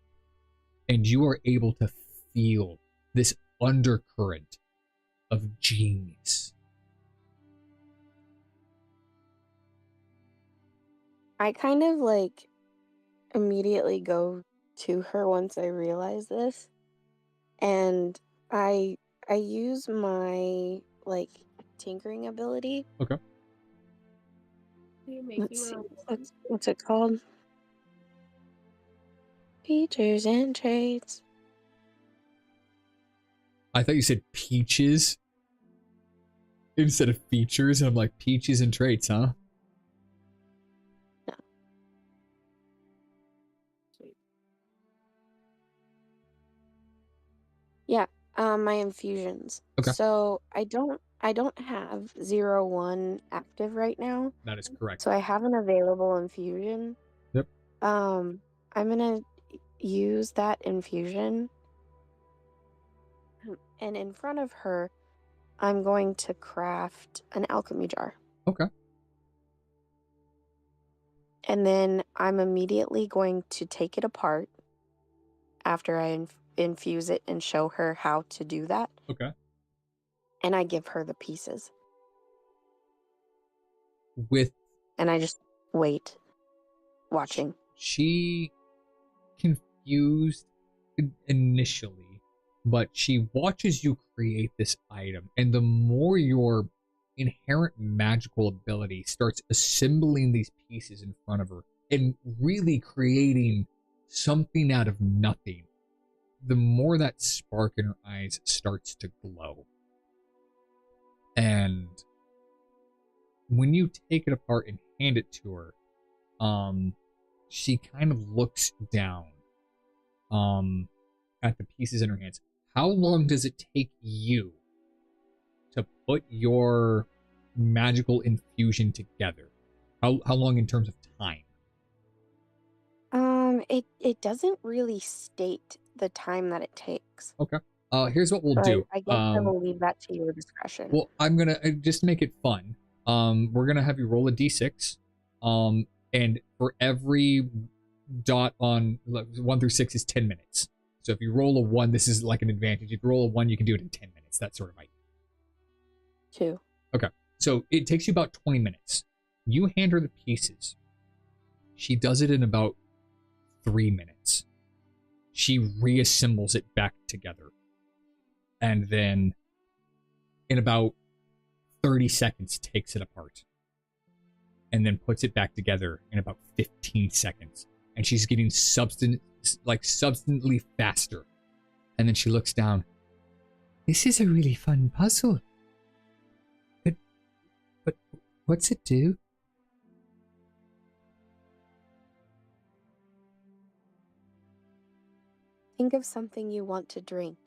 and you are able to feel this undercurrent of genius. I kind of like immediately go to her once I realize this, and I use my like tinkering ability. Okay. Let's see, what's it called? Features and traits. I thought you said peaches instead of features. I'm like, peaches and traits, huh? No. Sweet. Yeah, my infusions. Okay. So I don't have 0-1 active right now. That is correct. So I have an available infusion. Yep. I'm gonna use that infusion, and in front of her, I'm going to craft an alchemy jar. Okay. And then I'm immediately going to take it apart after I infuse it and show her how to do that. Okay. And I give her the pieces. With And I just wait, watching. she confused initially, but she watches you create this item, and the more your inherent magical ability starts assembling these pieces in front of her and really creating something out of nothing, the more that spark in her eyes starts to glow. And when you take it apart and hand it to her, she kind of looks down at the pieces in her hands. How long does it take you to put your magical infusion together? How long in terms of time? It doesn't really state the time that it takes. Okay. Here's what we'll So do. I guess I will leave that to your discretion. Well, I'm gonna just make it fun. We're gonna have you roll a d6. And for every dot on 1 through 6 is 10 minutes. So if you roll a 1, this is like an advantage. If you roll a 1, you can do it in 10 minutes. That sort of idea. 2. Okay. So it takes you about 20 minutes. You hand her the pieces. She does it in about 3 minutes. She reassembles it back together. And then in about 30 seconds takes it apart. And then puts it back together in about 15 seconds. And she's getting substantially faster. And then she looks down. This is a really fun puzzle. But what's it do? Think of something you want to drink.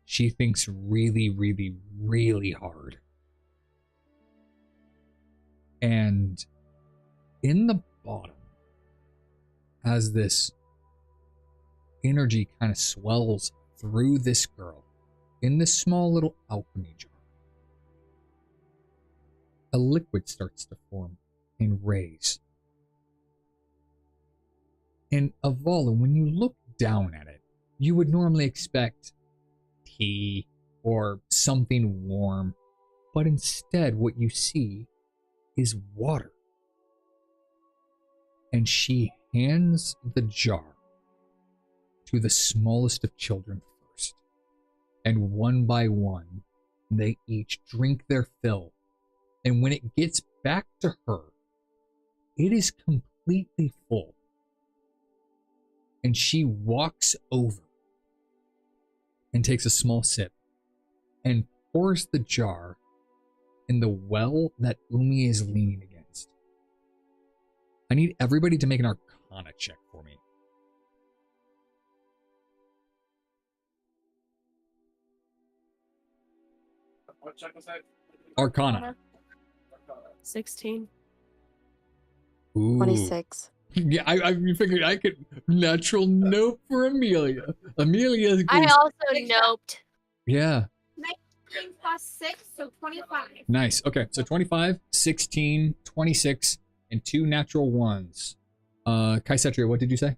She thinks really, really, really hard. And in the bottom, as this energy kind of swells through this girl, in this small little alchemy jar, a liquid starts to form and raise. And Avala, when you look down at it, you would normally expect tea or something warm, but instead what you see is water. And she hands the jar to the smallest of children first. And one by one, they each drink their fill. And when it gets back to her, it is completely full. And she walks over and takes a small sip and pours the jar in the well that Umi is leaning against. I need everybody to make an Arcana check for me. What check was that? Arcana. 16. Ooh. 26. Yeah, I figured I could natural nope for Amelia. Amelia goes, I also noped. yeah. 19 plus 6, so 25. Nice. Okay, so 25, 16, 26, and 2 natural ones. Kaisetria, what did you say?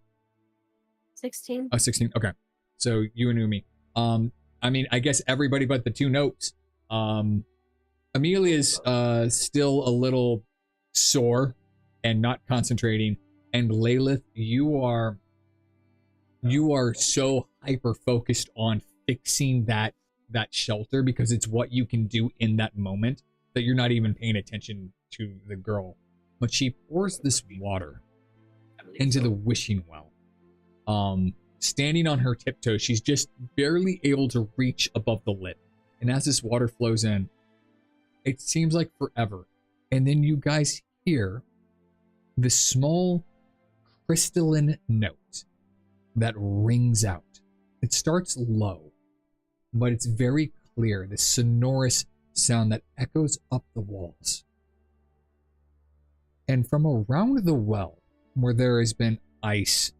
16. Oh, 16. Okay. So you and Umi. I mean, I guess everybody but the 2 nopes. Amelia's still a little sore and not concentrating. And Lalith, you are so hyper focused on fixing that shelter because it's what you can do in that moment that you're not even paying attention to the girl. But she pours this water into the wishing well. Standing on her tiptoes, she's just barely able to reach above the lip. And as this water flows in, it seems like forever. And then you guys hear this small crystalline note that rings out. It starts low, but it's very clear, this sonorous sound that echoes up the walls. And from around the well, where there has been ice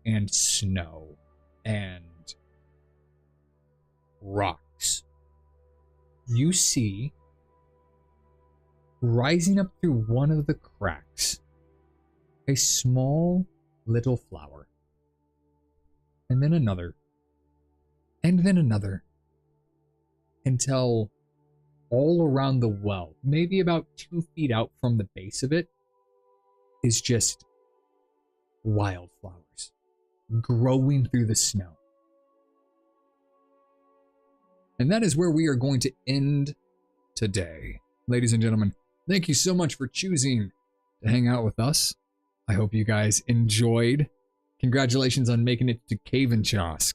and snow and rocks, you see, rising up through one of the cracks, a small little flower. And then another. And then another. Until all around the well, maybe about 2 feet out from the base of it, is just wildflowers growing through the snow. And that is where we are going to end today. Ladies and gentlemen, thank you so much for choosing to hang out with us. I hope you guys enjoyed. Congratulations on making it to Khavenchosk.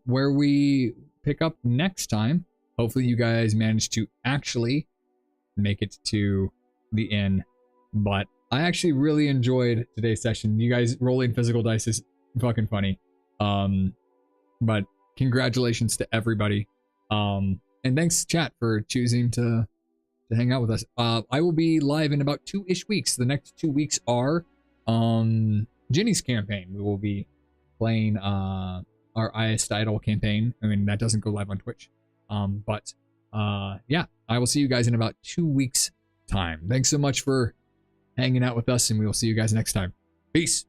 Where we pick up next time, hopefully you guys manage to actually make it to the inn. But I actually really enjoyed today's session. You guys rolling physical dice is fucking funny. But congratulations to everybody. And thanks, chat, for choosing to hang out with us. I will be live in about 2-ish weeks. The next 2 weeks are Ginny's campaign. We will be playing our Idol campaign. I mean, that doesn't go live on Twitch. But yeah, I will see you guys in about 2 weeks' time. Thanks so much for hanging out with us, and we will see you guys next time. Peace.